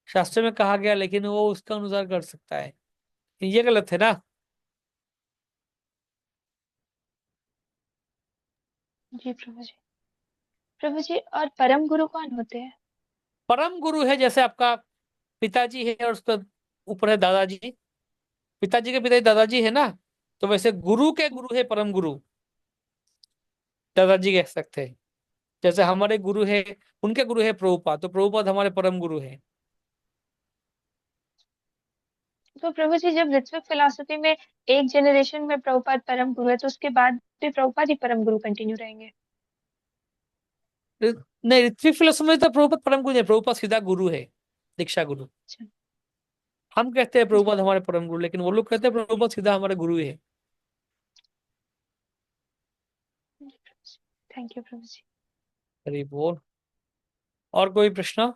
शास्त्र में कहा गया लेकिन वो उसका अनुसार कर सकता है, ये गलत है ना।
जी प्रभु जी। प्रभु जी, और परम गुरु कौन होते हैं?
परम गुरु है जैसे आपका पिताजी है और उसका ऊपर है दादाजी, पिताजी के पिताजी दादाजी है ना, तो वैसे गुरु के गुरु है परम गुरु, दादाजी कह सकते हैं। जैसे हमारे गुरु है, उनके गुरु है प्रभुपाद, तो प्रभुपाद हमारे परम गुरु है।
तो प्रभु जी, जब ऋत्विक फिलोसफी में एक जनरेशन में प्रभुपाद परम गुरु है, तो उसके बाद भी प्रभुपाद ही परम गुरु कंटिन्यू रहेंगे?
नहीं, ऋत्विक फिलोसफी में तो प्रभुपाद परम गुरु है, प्रभुपाद सीधा गुरु है, दीक्षा गुरु।
अच्छा।
हम कहते हैं
जी।
प्रभुपाद हमारे परम गुरु, लेकिन वो लोग कहते हैं प्रभुपाद सीधा हमारे गुरु है।
थैंक यू प्रभु जी।
हरि बोल। और कोई प्रश्न?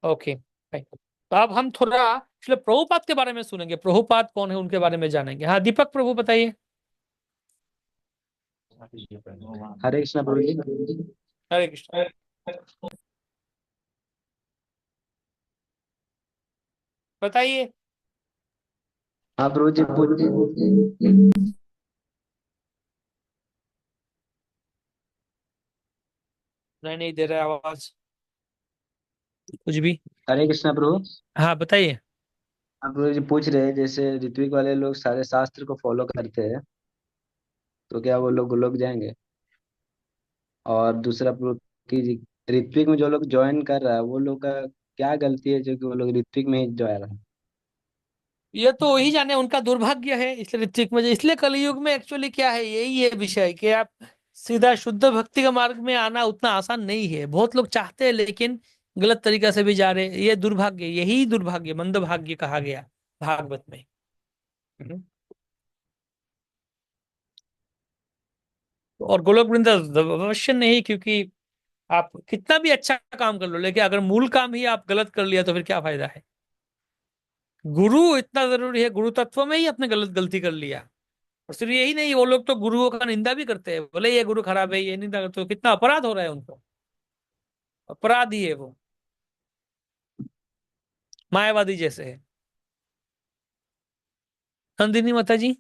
ओके, तो अब हम थोड़ा इसलिए प्रभुपाद के बारे में सुनेंगे, प्रभुपाद कौन है उनके बारे में जानेंगे। हाँ, दीपक प्रभु बताइए।
हरे कृष्णा प्रभु जी।
हरे कृष्ण। बताइए।
हाँ प्रभु जी,
नहीं दे रहा है आवाज कुछ भी।
हरे कृष्णा प्रभु।
हाँ, बताइए।
हाँ प्रभु जी, पूछ रहे हैं जैसे ऋत्विक वाले लोग सारे शास्त्र को फॉलो करते हैं, तो क्या वो लोग गोलोक जाएंगे? और दूसरा प्रभु कि ऋत्विक में जो लोग ज्वाइन कर रहा है वो लोग का क्या गलती है जो कि वो लोग ऋत्विक में ही ज्वाइन रहा है?
ये तो वही जाने, उनका दुर्भाग्य है, इसलिए ऋत्विक में, इसलिए कलयुग में एक्चुअली क्या है, यही है विषय कि आप सीधा शुद्ध भक्ति का मार्ग में आना उतना आसान नहीं है, बहुत लोग चाहते हैं लेकिन गलत तरीका से भी जा रहे हैं, ये दुर्भाग्य, यही दुर्भाग्य मंदभाग्य कहा गया भागवत में। हम्म। और गोलोक वृंद अवश्य नहीं, क्योंकि आप कितना भी अच्छा काम कर लो लेकिन अगर मूल काम ही आप गलत कर लिया तो फिर क्या फायदा है। गुरु इतना जरूरी है, गुरु तत्व में ही आपने गलती कर लिया। और सिर्फ यही नहीं, वो लोग तो गुरुओं का निंदा भी करते हैं, बोले ये गुरु खराब है, ये निंदा करते, तो कितना अपराध हो रहा है उनको, अपराधी है वो, मायावादी जैसे है। नंदिनी माता जी।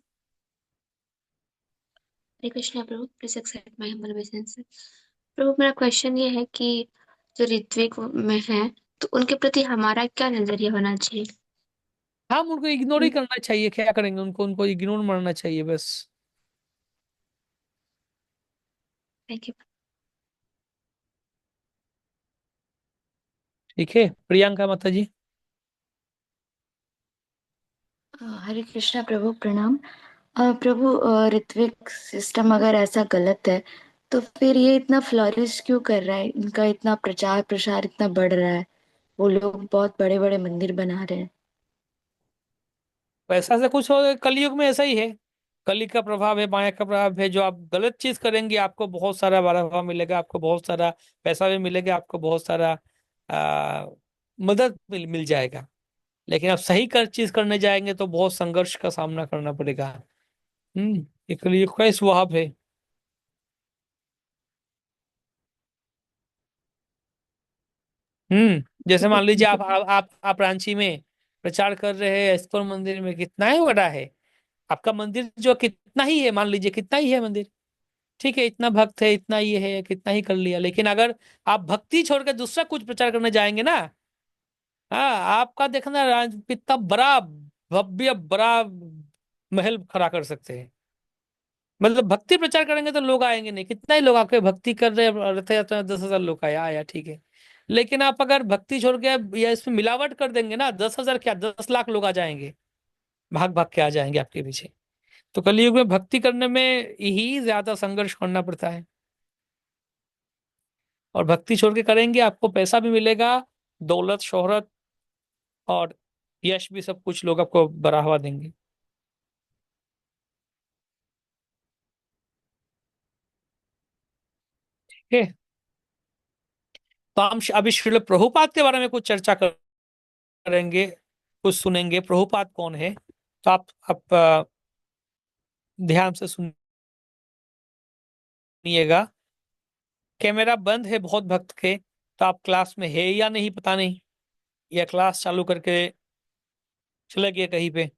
हरे कृष्णा प्रभु, please accept my humble obeisance। प्रभु, मेरा क्वेश्चन ये है कि जो ऋत्विक में है, तो उनके प्रति हमारा क्या नजरिया होना चाहिए?
हम उनको इग्नोर ही करना चाहिए, क्या करेंगे उनको, उनको इग्नोर मारना चाहिए बस।
Thank you.
ठीक है, प्रियंका माता जी।
हरे कृष्णा प्रभु, प्रणाम। प्रभु, ऋत्विक सिस्टम अगर ऐसा गलत है तो फिर ये इतना फ्लरिश क्यों कर रहा है? इनका इतना प्रचार प्रसार इतना बढ़ रहा है, वो लोग बहुत बड़े बड़े मंदिर बना रहे हैं।
पैसा से कुछ हो, कलयुग में ऐसा ही है। कली का प्रभाव है, माया का प्रभाव है। जो आप गलत चीज करेंगे आपको बहुत सारा बढ़ावा मिलेगा, आपको बहुत सारा पैसा भी मिलेगा, आपको बहुत सारा आ, मदद मिल जाएगा। लेकिन आप सही चीज करने जाएंगे तो बहुत संघर्ष का सामना करना पड़ेगा। ये कलयुग का स्वभाव है। जैसे मान लीजिए आप रांची में प्रचार कर रहे हैं इस्कॉन मंदिर में, कितना ही बड़ा है आपका मंदिर, जो कितना ही है, मान लीजिए कितना ही है मंदिर, ठीक है, इतना भक्त है, इतना ये है, कितना ही कर लिया। लेकिन अगर आप भक्ति छोड़कर दूसरा कुछ प्रचार करने जाएंगे ना, हाँ, आपका देखना कितना बड़ा भव्य बड़ा महल खड़ा कर सकते हैं। मतलब भक्ति प्रचार करेंगे तो लोग आएंगे नहीं, कितना ही लोग आपके भक्ति कर रहे हैं, रथ यात्रा 10,000 लोग आया ठीक है। लेकिन आप अगर भक्ति छोड़ के या इसमें मिलावट कर देंगे ना, 10,000 क्या 10 लाख लोग आ जाएंगे, भाग भाग के आ जाएंगे आपके पीछे। तो कलयुग में भक्ति करने में ही ज्यादा संघर्ष करना पड़ता है। और भक्ति छोड़ के करेंगे, आपको पैसा भी मिलेगा, दौलत शोहरत और यश भी, सब कुछ लोग आपको बढ़ावा देंगे। ठीक है, तो हम अभी श्रील प्रभुपाद के बारे में कुछ चर्चा करेंगे, कुछ सुनेंगे। प्रभुपाद कौन है, तो आप ध्यान से सुनिएगा। कैमरा बंद है बहुत भक्त के, तो आप क्लास में है या नहीं पता नहीं, या क्लास चालू करके चले गए कहीं पे।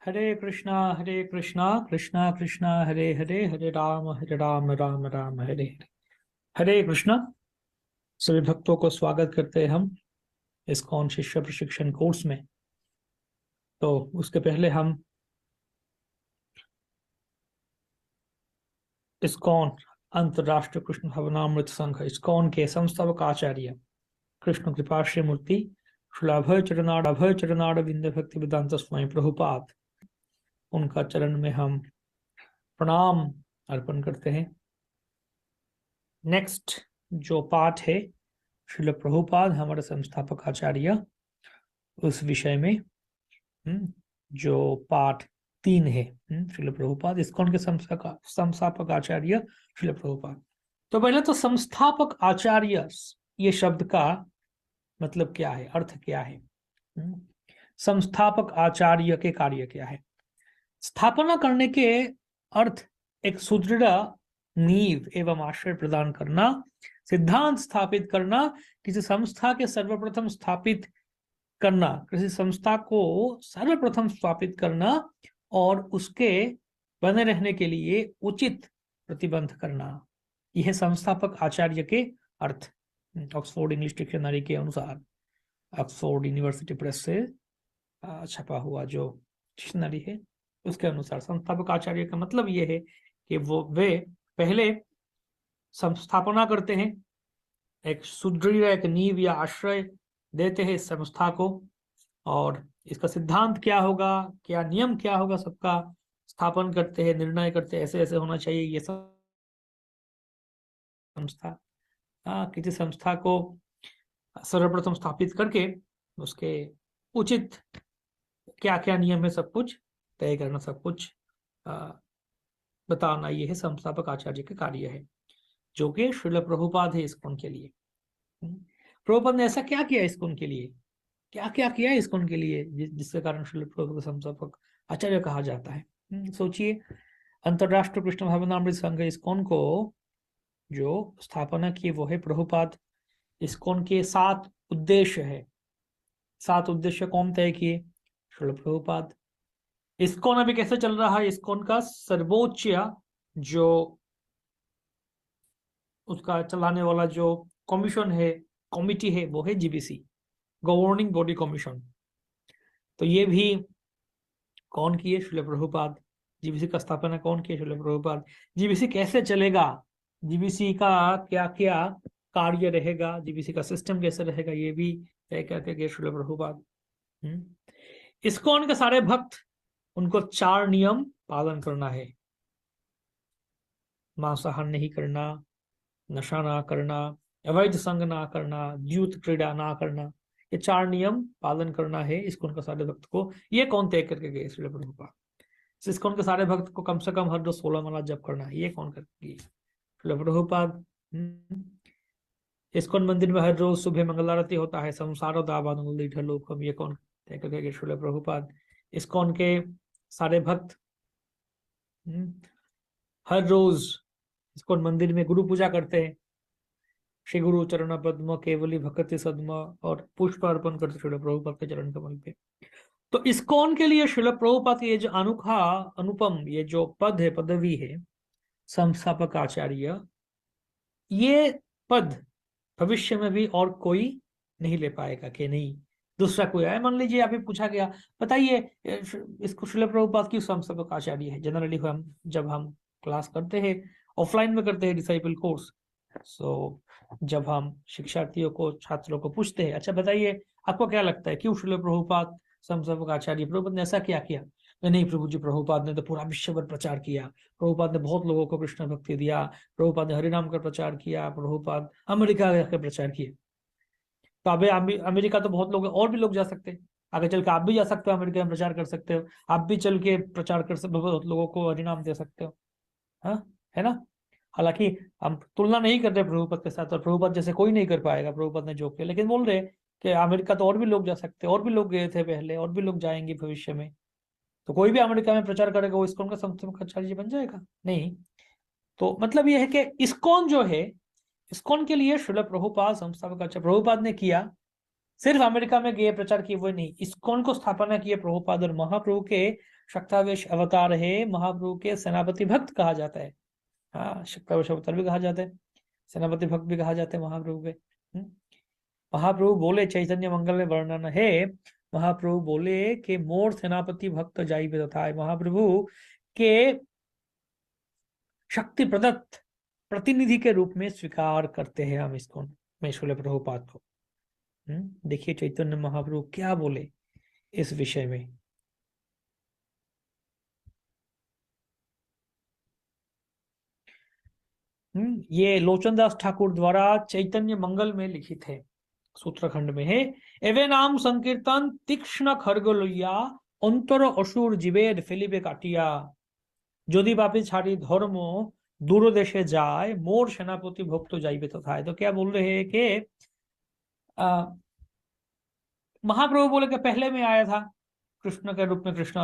हरे कृष्णा कृष्णा कृष्णा हरे हरे, हरे राम राम राम हरे हरे। हरे कृष्णा। सभी भक्तों को स्वागत करते हैं हम इस्कॉन शिष्य प्रशिक्षण कोर्स में। तो उसके पहले हम इस्कॉन अंतरराष्ट्रीय कृष्ण भवनामृत संघ इस्कॉन के संस्थापक आचार्य कृष्ण कृपाश्री मूर्ति श्री अभय चरनाड़ विंद भक्ति वेदांत स्वामी प्रभुपाद, उनका चरण में हम प्रणाम अर्पण करते हैं। नेक्स्ट जो पाठ है श्रील प्रभुपाद हमारे संस्थापक आचार्य, उस विषय में जो पाठ 3 है, श्रील प्रभुपाद इस्कॉन के संस्थापक आचार्य श्रील प्रभुपाद। तो पहले तो संस्थापक आचार्य ये शब्द का मतलब क्या है, अर्थ क्या है? संस्थापक आचार्य के कार्य क्या है? स्थापना करने के अर्थ एक सुदृढ़ नींव एवं आश्रय प्रदान करना, सिद्धांत स्थापित करना, किसी संस्था के सर्वप्रथम स्थापित करना, किसी संस्था को सर्वप्रथम स्थापित करना और उसके बने रहने के लिए उचित प्रतिबंध करना, यह संस्थापक आचार्य के अर्थ। ऑक्सफोर्ड इंग्लिश डिक्शनरी के अनुसार, ऑक्सफोर्ड यूनिवर्सिटी प्रेस से छपा हुआ जो डिक्शनरी है उसके अनुसार संस्थापक आचार्य का मतलब यह है कि वे पहले संस्थापना करते हैं, एक सुदृढ़ एक नींव या आश्रय देते हैं इस संस्था को, और इसका सिद्धांत क्या होगा, क्या नियम क्या होगा, सबका स्थापन करते हैं, निर्णय करते हैं, ऐसे ऐसे होना चाहिए ये संस्था। किसी संस्था को सर्वप्रथम स्थापित करके उसके उचित क्या क्या नियम है सब कुछ तय करना, सब कुछ बताना, ये है संस्थापक आचार्य के कार्य है, जो कि श्रील प्रभुपाद है इस्कॉन के लिए। प्रभुपाद ने ऐसा क्या किया इस्कॉन के लिए, क्या क्या किया इस्कॉन के लिए जिसके कारण श्रील प्रभुपाद को संस्थापक आचार्य कहा जाता है। सोचिए, अंतरराष्ट्रीय कृष्ण भवनामृत संघ इस्कॉन को जो स्थापना की वो है प्रभुपाद। इस्कॉन के 7 उद्देश्य है, 7 उद्देश्य कौन तय किए? श्रील प्रभुपाद। इस्कॉन अभी कैसे चल रहा है? इस्कॉन का सर्वोच्च जो उसका चलाने वाला जो कमीशन है, कमिटी है, वो है जीबीसी, गवर्निंग बॉडी कमीशन। तो ये भी कौन किए? श्रील प्रभुपाद। जीबीसी का स्थापना कौन किए? श्रील प्रभुपाद। जीबीसी कैसे चलेगा, जीबीसी का क्या क्या कार्य रहेगा, जीबीसी का सिस्टम कैसे रहेगा, ये भी तय करके गए श्रील प्रभुपाद। इस्कॉन के सारे भक्त, उनको 4 नियम पालन करना है। मांसाहार नहीं करना, नशा ना करना, अवैध संग ना करना, द्यूत क्रीड़ा ना करना, ये 4 नियम पालन करना है इस्कॉन के सारे भक्त को। ये कौन तय करके गए? श्रील प्रभुपाद। इस्कॉन के सारे भक्त को कम से कम हर रोज 16 माला जप करना है, ये कौन करके गए? श्रील प्रभुपाद। इस्कॉन मंदिर में हर रोज सुबह मंगल आरती होता है, संसार ढलोकम, ये कौन तय करके गए? श्रील प्रभुपाद। इस्कॉन के सारे भक्त हर रोज इस्कॉन मंदिर में गुरु पूजा करते हैं, श्री गुरु चरण पद्म केवली भक्ति सद्म, और पुष्प अर्पण करते श्रील प्रभुपाद के चरण कमल पे। तो इस्कॉन के लिए श्रील प्रभुपाद ये जो अनोखा अनुपम ये जो पद है, पदवी है संस्थापक आचार्य, ये पद भविष्य में भी और कोई नहीं ले पाएगा कि नहीं दूसरा कोई आए। मान लीजिए अभी पूछा गया, बताइए इसको श्रील प्रभुपाद क्यों संस्थापक आचार्य है? जनरली हम जब हम क्लास करते हैं, ऑफलाइन में करते हैं डिसाइपल कोर्स, सो जब हम शिक्षार्थियों को, छात्रों को पूछते हैं, अच्छा बताइए आपको क्या लगता है क्यों श्रील प्रभुपाद संस्थापक आचार्य? प्रभुपाद ने ऐसा क्या किया? नहीं प्रभु जी, प्रभुपाद ने तो पूरा विश्व भर प्रचार किया, प्रभुपाद ने बहुत लोगों को कृष्ण भक्ति दिया, प्रभुपाद ने हरिनाम का प्रचार किया, प्रभुपाद अमेरिका का प्रचार किया। तो अभी अमेरिका तो बहुत लोग, और भी लोग जा सकते हैं, आगे चल के आप भी जा सकते हो, अमेरिका में प्रचार कर सकते हो, आप भी चल के प्रचार कर सकते हो, बहुत लोगों को हरिनाम दे सकते हो, हाँ है ना। हालांकि हम तुलना नहीं कर रहे प्रभुपाद के साथ, और प्रभुपाद जैसे कोई नहीं कर पाएगा प्रभुपाद ने जो किया, लेकिन बोल रहे कि अमेरिका तो और भी लोग जा सकते हैं, और भी लोग गए थे पहले, और भी लोग जाएंगे भविष्य में, तो कोई भी अमेरिका में प्रचार करेगा वो इस्कॉन का संस्थापक आचार्य बन जाएगा? नहीं। तो मतलब ये है कि इस्कॉन जो है, इस्कॉन के लिए श्रील प्रभुपाद संस्थापक आचार्य, प्रभुपाद ने किया, सिर्फ अमेरिका में गए प्रचार किए वो नहीं, इस्कॉन को स्थापना किए प्रभुपाद, और महाप्रभु के शक्तावेश अवतार है, महाप्रभु के सेनापति भक्त कहा जाता है। हाँ, शक्तावेश अवतार भी कहा जाता है, सेनापति भक्त भी कहा जाते हैं महाप्रभु के। महाप्रभु बोले, चैतन्य मंगल में वर्णन है, महाप्रभु बोले कि मोर सेनापति भक्त जाइबे तथा, महाप्रभु के शक्ति प्रदत्त प्रतिनिधि के रूप में स्वीकार करते हैं हम इसको, में श्रील प्रभुपाद को। देखिए चैतन्य महाप्रभु क्या बोले इस विषय में। ये लोचनदास ठाकुर द्वारा चैतन्य मंगल में लिखित है, सूत्रखंड में है, एवे नाम संकीर्तन तीक्ष्ण खड्ग लइया अंतर असुर जीवेर फेलिबे काटिया, यदि बापी छाड़ी धर्म दूर देशे जाए मोर सेनापति भक्त जाइबे तथा। तो क्या बोल रहे हैं कि महाप्रभु बोले कि पहले में आया था कृष्ण के रूप में, कृष्ण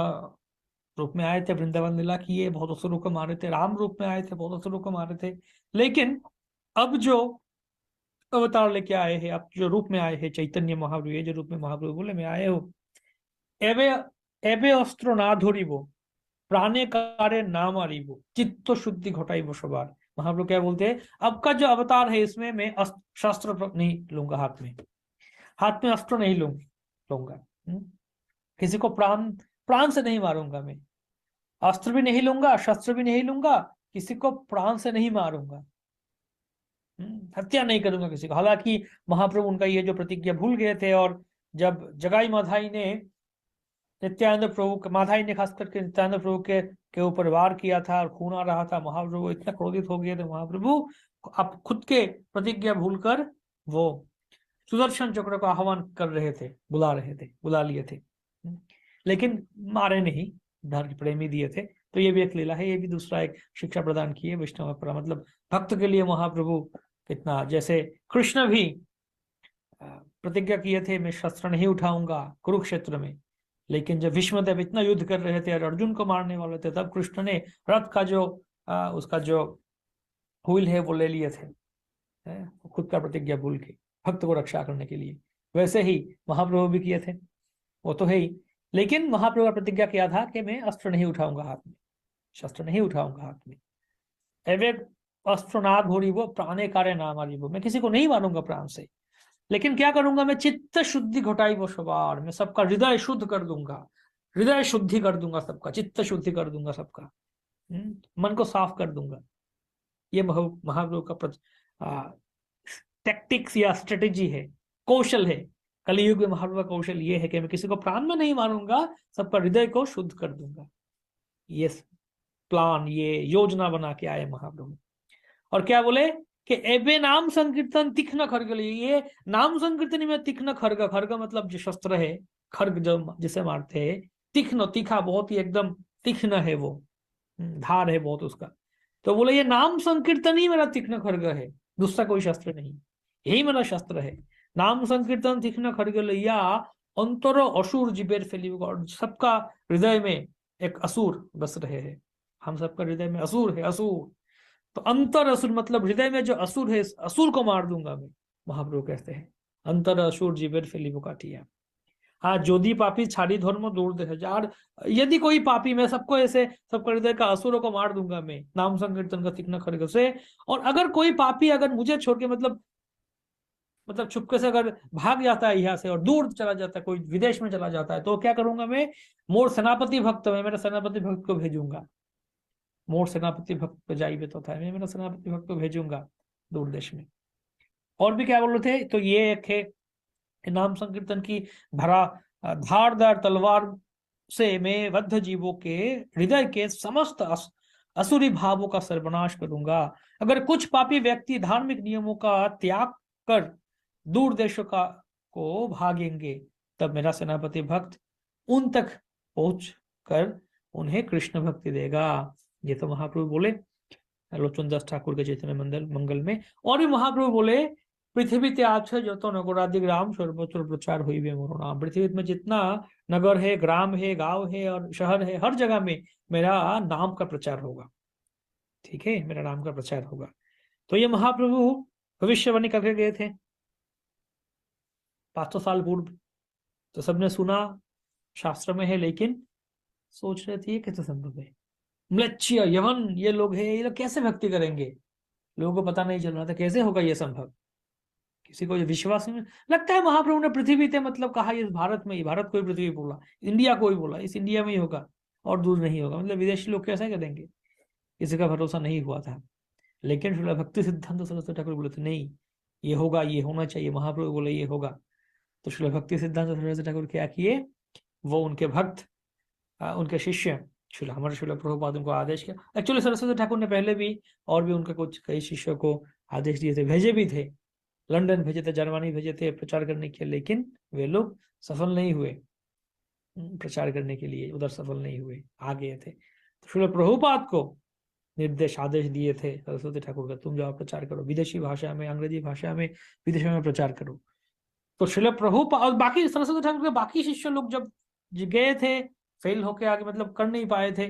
रूप में आए थे, वृंदावन लीला किए, बहुत असुरों को मारे थे, राम रूप में आए थे, बहुत असुरों को मारे थे, लेकिन अब जो अवतार लेके आए हैं, अब जो रूप में आए हैं चैतन्य महाप्रभु, ये जो रूप में महाप्रभु बोले मैं आए हो, एवे एवे अस्त्र ना धरिबो प्राणे कारे ना मारिबो चित्त शुद्धि घटाइबो सबार। महाप्रभु क्या बोलते हैं, अब का जो अवतार है इसमें मैं शस्त्र नहीं लूंगा, हाथ में अस्त्र नहीं लूंगा, किसी को प्राण से नहीं मारूंगा, मैं अस्त्र भी नहीं लूंगा, शस्त्र भी नहीं लूंगा, किसी को प्राण से नहीं मारूंगा, हत्या नहीं करूंगा किसी को। हालांकि महाप्रभु उनका ये जो प्रतिज्ञा भूल गए थे, और जब जगाई माधाई ने नित्यानंद प्रभु, माधाई ने खास करके नित्यानंद प्रभु के ऊपर वार किया था और खून आ रहा था, महाप्रभु इतना क्रोधित हो गए थे, महाप्रभु अब खुद के प्रतिज्ञा भूलकर वो सुदर्शन चक्र को आह्वान कर रहे थे, बुला लिए थे, लेकिन मारे नहीं, धर्म प्रेमी दिए थे। तो ये भी एक लीला है, ये भी दूसरा एक शिक्षा प्रदान की है वैष्णव पर, मतलब भक्त के लिए महाप्रभु कितना, जैसे कृष्ण भी प्रतिज्ञा किए थे मैं शस्त्र नहीं उठाऊंगा कुरुक्षेत्र में, लेकिन जब भीष्मदेव इतना युद्ध कर रहे थे और अर्जुन को मारने वाले थे, तब कृष्ण ने रथ का जो उसका जो व्हील है वो ले लिए थे, खुद का प्रतिज्ञा भूल के भक्त को रक्षा करने के लिए। वैसे ही महाप्रभु भी किए थे, वो तो है ही लेकिन महाप्रभु का प्रतिज्ञा किया था कि मैं अस्त्र नहीं उठाऊंगा हाथ में, शस्त्र नहीं उठाऊंगा हाथ में। एवे अस्त्र ना घोरी वो प्राणे कार्य ना मारी वो, मैं किसी को नहीं मारूंगा प्राण से, लेकिन क्या करूंगा मैं, चित्त शुद्धि घटाई वो सवार, मैं सबका हृदय शुद्ध कर दूंगा, हृदय शुद्धि कर दूंगा सबका, चित्त शुद्धि कर दूंगा सबका, मन को साफ कर दूंगा। ये महाप्रभु का टैक्टिक्स या स्ट्रेटेजी है, कौशल है। कलियुग में महाप्रभु का कौशल ये है कि मैं किसी को प्राण में नहीं मारूंगा, सबका हृदय को शुद्ध कर दूंगा। ये प्लान, ये योजना बना के आए महाप्रभु। और क्या बोले कि एबे नाम संकीर्तन तीक्ष्ण खड्ग, ये नाम संकीर्तन में तीक्ष्ण खड्ग, खड्ग मतलब जो शस्त्र है, खड्ग जो जिसे मारते हैं, तीक्ष्ण तीखा, बहुत ही एकदम तीक्ष्ण है वो, धार है बहुत उसका। तो बोले ये नाम संकीर्तन ही मेरा तीक्ष्ण खड्ग है, दूसरा कोई शस्त्र नहीं, यही मेरा शस्त्र है। नाम संकीर्तन तीक्ष्ण खड्ग लिया अंतर असुर जीवेर फैली, सबका हृदय में एक असुर बस रहे हैं, हम सबका हृदय में असुर है, असुर। तो अंतर असुर मतलब हृदय में जो असुर है, असुर को मार दूंगा मैं, महाप्रभु कहते हैं। अंतर असुर जीवेर फैली वो काटिया। हाँ, जोधी पापी छाड़ी धर्म दूर दे हजार, यदि कोई पापी, मैं सबको ऐसे सबका हृदय का असुरों को मार दूंगा मैं नाम संकीर्तन का तीक्ष्ण खड्ग से। और अगर कोई पापी अगर मुझे छोड़ के मतलब चुपके से अगर भाग जाता है यहाँ से और दूर चला जाता है, कोई विदेश में चला जाता है, तो क्या करूंगा मैं, मोर सेनापति भक्त, मैं मेरा सेनापति भक्त को भेजूंगा। मोर सेनापति भक्त जाइबे तो था, मैं मेरा सेनापति भक्त को भेजूंगा दूर देश में। और भी क्या बोल रहे थे, तो ये एक है नाम संकीर्तन की भरा धारदार तलवार से मैं बद्ध जीवों के हृदय के समस्त असुरी भावों का सर्वनाश करूंगा। अगर कुछ पापी व्यक्ति धार्मिक नियमों का त्याग कर दूर देशों का को भागेंगे, तब मेरा सेनापति भक्त उन तक पहुंच कर उन्हें कृष्ण भक्ति देगा। ये तो महाप्रभु बोले लोचन दास ठाकुर के चैतन्य मंगल में। और भी महाप्रभु बोले पृथ्वी त्याग है जो तो नगरादि ग्राम सर्वत्र प्रचार हुई वे मोरो नाम। पृथ्वी में जितना नगर है, ग्राम है, गांव है और शहर है, हर जगह में मेरा नाम का प्रचार होगा। ठीक है, मेरा नाम का प्रचार होगा। तो ये महाप्रभु भविष्यवाणी करके गए थे 500 साल पूर्व। तो सबने सुना, शास्त्र में है, लेकिन सोच रहे थे ये कैसे संभव है, म्लेच्छ्य यवन ये लोग है, ये लोग कैसे भक्ति करेंगे, लोगों को पता नहीं चल रहा था कैसे होगा ये संभव, किसी को विश्वास नहीं लगता है। महाप्रभु ने पृथ्वी थे मतलब कहा इस भारत में ही, भारत को ही पृथ्वी बोला, इंडिया को ही बोला, इस इंडिया में ही होगा और दूर नहीं होगा, मतलब विदेशी लोग कैसे करेंगे, किसी का भरोसा नहीं हुआ था। लेकिन श्रील भक्ति सिद्धांत सरस्वती ठाकुर बोले थे नहीं ये होगा, ये होना चाहिए, महाप्रभु बोले ये होगा। तो श्रील भक्ति सिद्धांत सरस्वती ठाकुर क्या किए, वो उनके भक्त उनके शिष्य हमारे श्रील प्रभुपाद उनको आदेश किया। एक्चुअली सरस्वती ठाकुर ने पहले भी और भी उनके कुछ कई शिष्यों को आदेश दिए थे, भेजे भी थे, लंदन भेजे थे, जर्मनी भेजे थे प्रचार करने के, लेकिन वे लोग सफल नहीं हुए प्रचार करने के लिए, उधर सफल नहीं हुए, आ गए थे। तो श्रील प्रभुपाद को निर्देश आदेश दिए थे सरस्वती ठाकुर का, तुम जाओ प्रचार करो, विदेशी भाषा में, अंग्रेजी भाषा में, विदेशों में प्रचार करो। तो श्रील प्रभुपाद और बाकी सरस्वती ठाकुर के बाकी शिष्य लोग जब गए थे, फेल होके आगे मतलब कर नहीं पाए थे,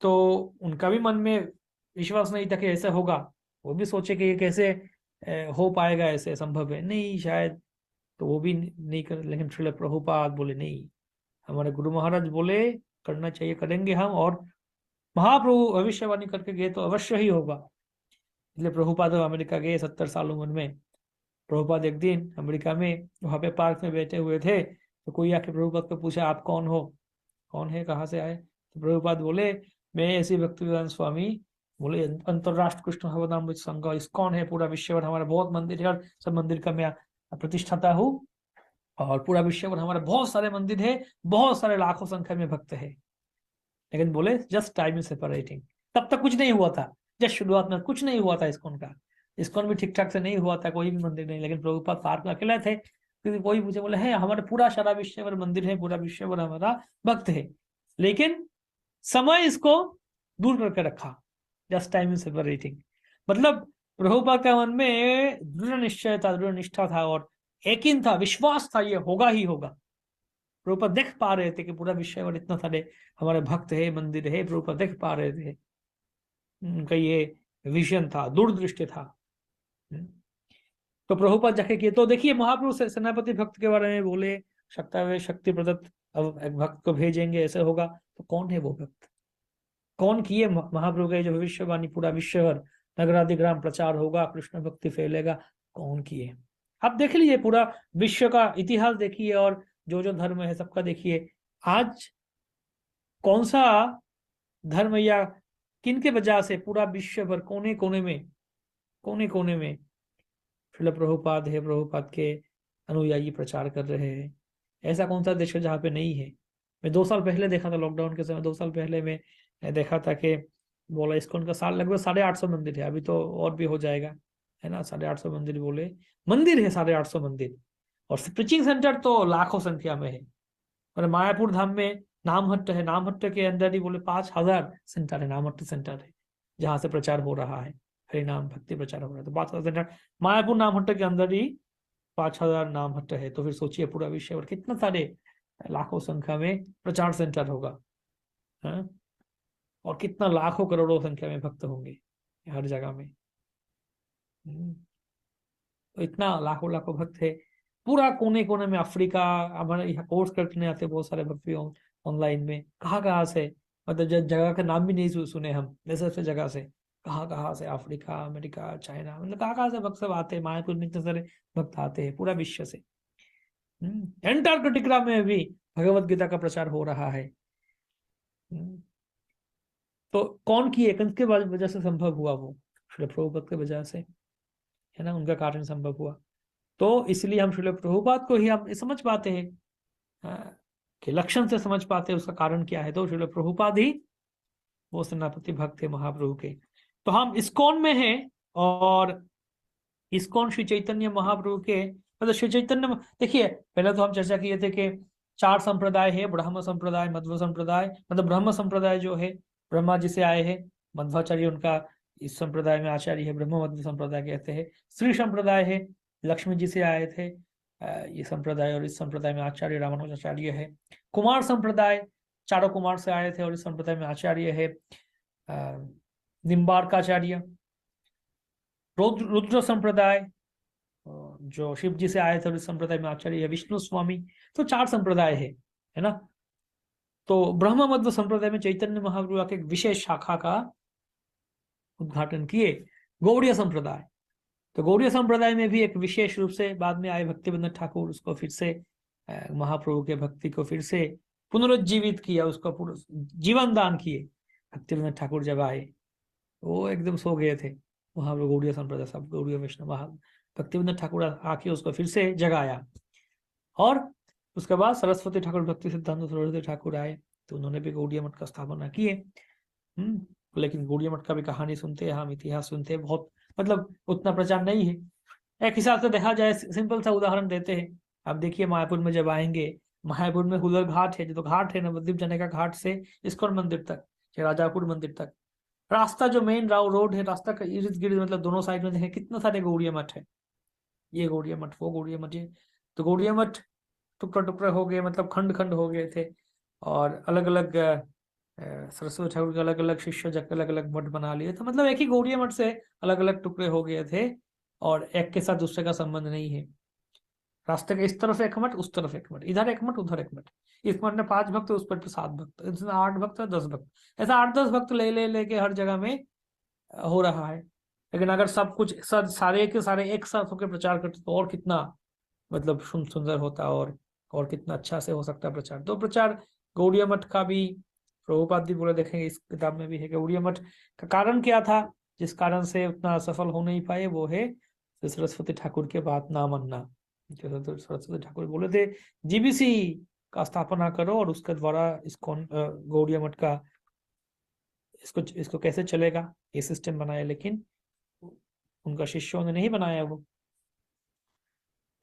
तो उनका भी मन में विश्वास नहीं था कि ऐसा होगा। वो भी सोचे कि ये कैसे हो पाएगा, ऐसे संभव है नहीं शायद, तो वो भी नहीं कर। लेकिन श्रील प्रभुपाद बोले नहीं, हमारे गुरु महाराज बोले करना चाहिए, करेंगे हम, और महाप्रभु भविष्यवाणी करके गए तो अवश्य ही होगा। इसलिए प्रभुपाद अमेरिका गए 70 साल उम्र में। प्रभुपाद एक दिन अमेरिका में वहां पे पार्क में बैठे हुए थे, तो कोई आके प्रभुपाद को पूछा आप कौन हो, कौन है, कहाँ से आए। तो प्रभुपाद बोले मैं ऐसी भक्तिवेदांत स्वामी, बोले अंतरराष्ट्र कृष्ण भगवदामृत संघ इस्कॉन है, पूरा विश्व भर हमारा बहुत मंदिर है, और सब मंदिर का मैं प्रतिष्ठाता हूँ, और पूरा विश्व भर हमारे बहुत सारे मंदिर है, बहुत सारे लाखों संख्या में भक्त है। लेकिन बोले जस्ट टाइम इज सेपरेटिंग, तब तक कुछ नहीं हुआ था, जस्ट शुरुआत में कुछ नहीं हुआ था इस्कॉन का, इस्कॉन भी ठीक ठाक से नहीं हुआ था, कोई भी मंदिर नहीं। लेकिन प्रभुपाद पार्क में अकेले थे, क्योंकि कोई मुझे बोले है हमारे पूरा सारा विश्व भर मंदिर है, पूरा विश्व भर हमारा भक्त है, लेकिन समय इसको दूर करके रखा, जस्ट टाइम इज सेपरेटिंग। मतलब प्रभुपाद का मन में दृढ़ निश्चय था, दृढ़ निष्ठा था, और यकीन था, विश्वास था, ये होगा ही होगा। प्रभुपाद देख पा रहे थे कि पूरा विश्व भर इतना सारे हमारे भक्त है, मंदिर है, प्रभुपाद देख पा रहे थे, उनका ये विजन था, दूरदृष्टि था। तो प्रभुपाद जाके किए, तो देखिए महाप्रभु सेनापति भक्त के बारे में बोले, शक्ति प्रदत्त अब एक भक्त को भेजेंगे ऐसे होगा, तो कौन है वो भक्त? कौन किए महाप्रभु का जो भविष्यवाणी पूरा विश्व भर नगरादिग्राम प्रचार होगा, कृष्ण भक्ति फैलेगा, कौन किए? आप देख लीजिए पूरा विश्व का इतिहास देखिए, और जो जो धर्म है सबका देखिए, आज कौन सा धर्म या किन के वजह से पूरा विश्व भर कोने कोने में श्रील प्रभुपाद है, प्रभुपाद के अनुयायी प्रचार कर रहे हैं। ऐसा कौन सा देश है जहाँ पे नहीं है? मैं 2 साल पहले देखा था, लॉकडाउन के समय 2 साल पहले मैं देखा था कि बोला इस्कॉन का साल लगभग 850 मंदिर है, अभी तो और भी हो जाएगा, है ना। 850 मंदिर बोले, मंदिर है 850 मंदिर, और प्रीचिंग सेंटर तो लाखों संख्या में है। और मायापुर धाम में नामहट्ट है, नामहट्ट के अंदर ही बोले 5000 सेंटर है, नामहट्ट सेंटर है जहाँ से प्रचार हो रहा है, हरिनाम भक्ति प्रचार हो रहा है। तो 5000 सेंटर मायापुर नामहट्ट के अंदर ही 5000 नामहट्ट है। तो फिर सोचिए पूरा विषय और कितना सारे लाखों संख्या में प्रचार सेंटर होगा, है? और कितना लाखों करोड़ों संख्या में भक्त होंगे हर जगह में। तो इतना लाखों लाखों भक्त है पूरा कोने कोने में। अफ्रीका, हमारे यहाँ कोर्स करने आते बहुत सारे भक्त ऑनलाइन में, कहाँ से, मतलब जगह का नाम भी नहीं सुने हम, ऐसे ऐसे जगह से, कहाँ से, अफ्रीका, अमेरिका, चाइना, मतलब कहाँ से भक्त सब आते हैं। मायापुर में इतने सारे भक्त आते हैं पूरा विश्व से। एंटार्कटिका में भी भगवत गीता का प्रचार हो रहा है। तो कौन किए? किसके वजह से संभव हुआ? वो श्रील प्रभुपाद की वजह से, है ना, उनका कारण संभव हुआ। तो इसलिए हम श्रील प्रभुपाद को ही हम समझ पाते हैं कि लक्षण से समझ पाते हैं उसका कारण क्या है। तो श्रील प्रभुपाद ही वो सेनापति भक्त है महाप्रभु के। तो हम इस्कॉन में हैं, और इस्कॉन श्री चैतन्य महाप्रभु के, मतलब श्री चैतन्य, देखिए पहले तो हम चर्चा किए थे कि 4 संप्रदाय है, ब्रह्म संप्रदाय, मध्व संप्रदाय, मतलब ब्रह्म संप्रदाय जो है ब्रह्मा जी से आए हैं, मध्वाचार्य उनका इस संप्रदाय में आचार्य है, ब्रह्म मध्व संप्रदाय कहते हैं। श्री संप्रदाय है, लक्ष्मी जी से आए थे ये संप्रदाय, और इस संप्रदाय में आचार्य रामानुजाचार्य है। कुमार संप्रदाय, 4 कुमार से आए थे, और इस संप्रदाय में आचार्य है निम्बार्काचार्य। रुद्र संप्रदाय जो शिव जी से आए थे, और इस संप्रदाय में आचार्य है विष्णु स्वामी। तो 4 संप्रदाय है ना। तो ब्रह्म मध्व संप्रदाय में चैतन्य महाप्रभु के एक विशेष शाखा का उद्घाटन किए, गौड़ीय संप्रदाय। तो गौड़ीय संप्रदाय में भी एक विशेष रूप से बाद में आए भक्तिविनोद ठाकुर, उसको फिर से महाप्रभु के भक्ति को फिर से पुनरुज्जीवित किया, उसको जीवन दान किए। भक्तिविनोद ठाकुर जब आए वो एकदम सो गए थे वहां पर, गौड़ीय संप्रदाय सब, गौड़ीय वैष्णव, भक्तिविनोद ठाकुर आके उसको फिर से जगाया। और उसके बाद सरस्वती ठाकुर, भक्ति सिद्धांत सरस्वती ठाकुर आए, तो उन्होंने भी गौड़ीय मठ का स्थापना किए। लेकिन गौड़ीय मठ का भी कहानी सुनते हैं हम, इतिहास सुनते हैं, बहुत मतलब उतना प्रचार नहीं है। एक हिसाब से देखा जाए, सिंपल सा उदाहरण देते हैं। आप देखिए मायापुर में जब आएंगे, मायापुर में हुलर घाट है, जो तो घाट है नवद्वीप जाने का घाट से इस्कॉन मंदिर तक, राजापुर मंदिर तक, रास्ता जो मेन रोड है, रास्ता का इर्द गिर्द मतलब दोनों साइड में देखें कितना सारे गौड़ीय मठ है। ये गौड़ीय मठ, वो गौड़ीय मठ, ये तो गौड़ीय मठ टुकड़ा टुकड़ा हो गए, मतलब खंड खंड हो गए थे। और अलग अलग सरस्वती ठाकुर के अलग अलग शिष्य जब अलग अलग मठ बना लिए, तो मतलब एक ही गौड़ीय मठ से अलग अलग टुकड़े हो गए थे, और एक के साथ दूसरे का संबंध नहीं है। रास्ते के इस तरफ एक मठ, उस तरफ एक मठ, इधर एक मठ, उधर एक मठ। इस मठ में 5 भक्त, उस मठ में 7 भक्त, इसमें 8 भक्त, 10 भक्त, ऐसा 8-10 भक्त ले हर जगह में हो रहा है। लेकिन अगर सब कुछ सारे के सारे एक साथ होकर प्रचार करते तो और कितना मतलब सुंदर होता, और कितना अच्छा से हो सकता प्रचार। तो प्रचार गौड़ीय मठ का भी प्रभुपाद जी बोले, देखेंगे इस किताब में भी है कि गौड़ीय मठ का कारण क्या था, जिस कारण से उतना सफल हो नहीं पाए, वो है सरस्वती ठाकुर के बात ना मानना। सरस्वती ठाकुर बोले थे जीबीसी का स्थापना करो, और उसके द्वारा इस्कॉन गौड़ीय मठ का इसको कैसे चलेगा ये सिस्टम बनाया, लेकिन उनका शिष्यों ने नहीं बनाया वो।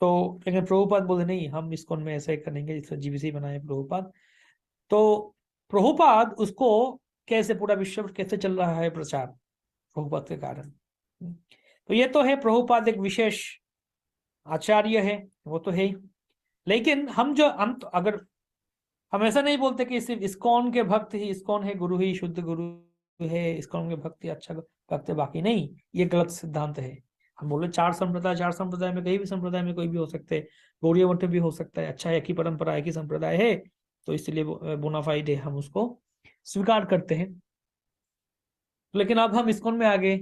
तो लेकिन प्रभुपाद बोले नहीं, हम इस्कॉन में ऐसे करेंगे जिससे जीबीसी बनाए प्रभुपाद। तो प्रभुपाद उसको कैसे पूरा विश्व कैसे चल रहा है प्रचार, प्रभुपाद के कारण। तो ये तो है, प्रभुपाद एक विशेष आचार्य है, वो तो है ही। लेकिन हम तो अगर हम ऐसा नहीं बोलते कि सिर्फ इस्कॉन के भक्त ही इस्कॉन है, गुरु ही शुद्ध गुरु है, इस्कॉन के भक्त ही अच्छा भक्त है, बाकी नहीं, ये गलत सिद्धांत है। हम बोले 4 संप्रदाय में कहीं भी संप्रदाय में कोई भी हो सकते हैं, गौड़ीय मठ भी हो सकता है, अच्छा एक ही परंपरा, एक ही संप्रदाय है, तो इसलिए बोनाफाइड है, हम उसको स्वीकार करते हैं। लेकिन अब हम इस्कॉन में आ गए,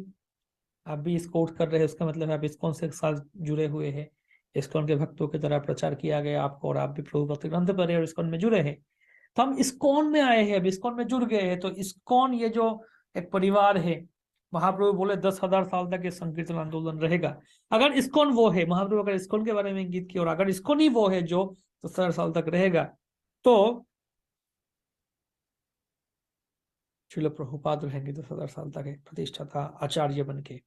आप भी इस कोर्स कर रहे हैं, उसका मतलब है आप इस्कॉन से एक साथ जुड़े हुए हैं, इस्कॉन के भक्तों की तरह प्रचार किया गया आपको, और आप भी प्रभु भक्ति ग्रंथ पढ़े और इस्कॉन में जुड़े हैं। तो हम इस्कॉन में आए हैं, अब इस्कॉन में जुड़ गए हैं। तो इस्कॉन ये जो एक परिवार है, महाप्रभु बोले 10,000 साल तक ये संकीर्तन आंदोलन रहेगा। अगर इस्कॉन वो है, महाप्रभु अगर इस्कॉन के बारे में इंगित किया, और अगर इस्कॉन ही वो है जो 10,000 साल तक रहेगा, तो श्रील प्रभुपाद रहेंगे 10,000 साल तक एक प्रतिष्ठाता आचार्य बन के।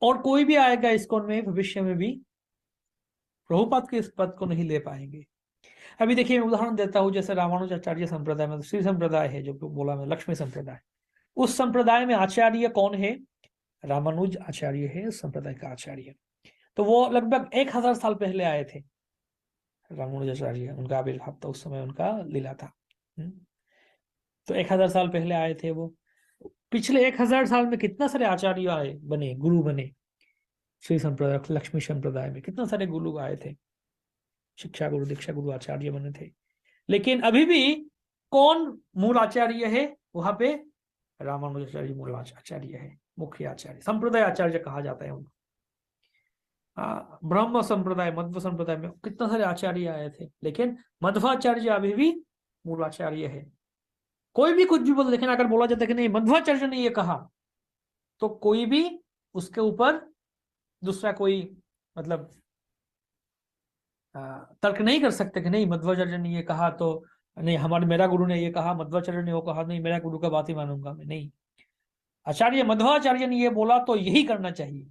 और कोई भी आएगा इस्कॉन में भविष्य में भी प्रभुपाद के इस पद को नहीं ले पाएंगे। अभी देखिए मैं उदाहरण देता हूँ, जैसे रामानुजाचार्य संप्रदाय में श्री संप्रदाय है, जो बोला मैं लक्ष्मी संप्रदाय, उस संप्रदाय में आचार्य कौन है? रामानुज आचार्य है उस संप्रदाय का आचार्य। तो वो लगभग 1,000 साल पहले आए थे रामानुजाचार्य, उनका आविर्भाव था, उस समय उनका लीला था। तो 1,000 साल पहले आए थे वो। पिछले 1,000 साल में कितना सारे आचार्य आए, बने, गुरु बने। श्री संप्रदाय लक्ष्मी संप्रदाय में कितना सारे गुरु आए थे, शिक्षा गुरु, दीक्षा गुरु, आचार्य बने थे। लेकिन अभी भी कौन मूल आचार्य है वहां पे? रामानुजाचार्य मूल आचार्य है, मुख्य आचार्य, संप्रदाय आचार्य कहा जाता है उनको। ब्रह्म संप्रदाय, मध्व संप्रदाय में कितना सारे आचार्य आए थे, लेकिन मध्वाचार्य अभी भी मूल आचार्य है। कोई भी कुछ भी बोल, लेकिन अगर बोला जाता है कि नहीं मध्वाचार्य ने ये कहा, तो कोई भी उसके ऊपर दूसरा कोई मतलब तर्क नहीं कर सकते कि नहीं मध्वाचार्य ने ये कहा तो नहीं, हमारे मेरा गुरु ने ये कहा, मध्वाचार्य ने वो कहा, नहीं मेरा गुरु का बात ही मानूंगा मैं। नहीं, आचार्य मध्वाचार्य ने ये बोला तो यही करना चाहिए।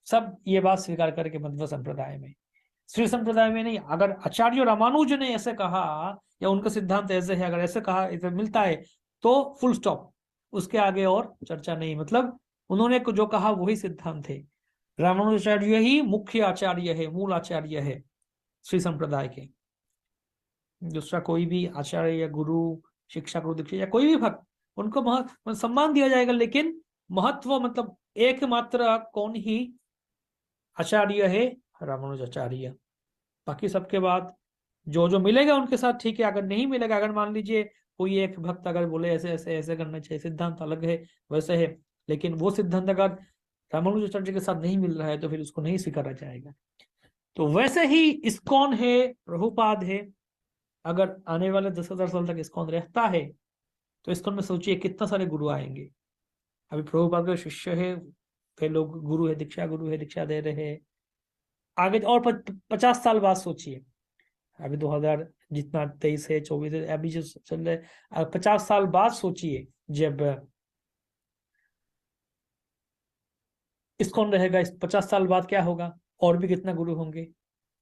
सब ये बात स्वीकार करके मध्व संप्रदाय में, श्री संप्रदाय में नहीं। अगर आचार्य रामानुज ने ऐसे कहा या उनका सिद्धांत ऐसे है, अगर ऐसे कहा, ऐसे मिलता है, तो फुल स्टॉप, उसके आगे और चर्चा नहीं। मतलब उन्होंने जो कहा वही सिद्धांत है। रामानुजाचार्य ही मुख्य आचार्य है, मूल आचार्य है श्री संप्रदाय के। दूसरा कोई भी आचार्य या गुरु, शिक्षा गुरु, दीक्षा या कोई भी भक्त, उनको सम्मान दिया जाएगा, लेकिन महत्व मतलब एकमात्र कौन ही आचार्य है? रामानुजाचार्य। बाकी सबके बाद जो जो मिलेगा उनके साथ ठीक है, अगर नहीं मिलेगा, अगर मान लीजिए कोई एक भक्त अगर बोले ऐसे ऐसे ऐसे करना चाहिए, सिद्धांत अलग है वैसे है, लेकिन वो सिद्धांत अगर रामानुजाचार्य के साथ नहीं मिल रहा है तो फिर उसको नहीं स्वीकारा जाएगा। तो वैसे ही इस्कॉन है, प्रभुपाद है। अगर आने वाले 10,000 साल तक इस्कॉन रहता है तो इस्कॉन में सोचिए कितना सारे गुरु आएंगे। अभी प्रभुपाद के शिष्य है, कई लोग गुरु है, दीक्षा गुरु है, दीक्षा दे रहे हैं। आगे और 50 साल बाद सोचिए, अभी 2000 जितना 23 है, 24 है, अभी जो चल रहे, 50 साल बाद सोचिए जब इस्कॉन रहेगा, इस 50 साल बाद क्या होगा, और भी कितना गुरु होंगे।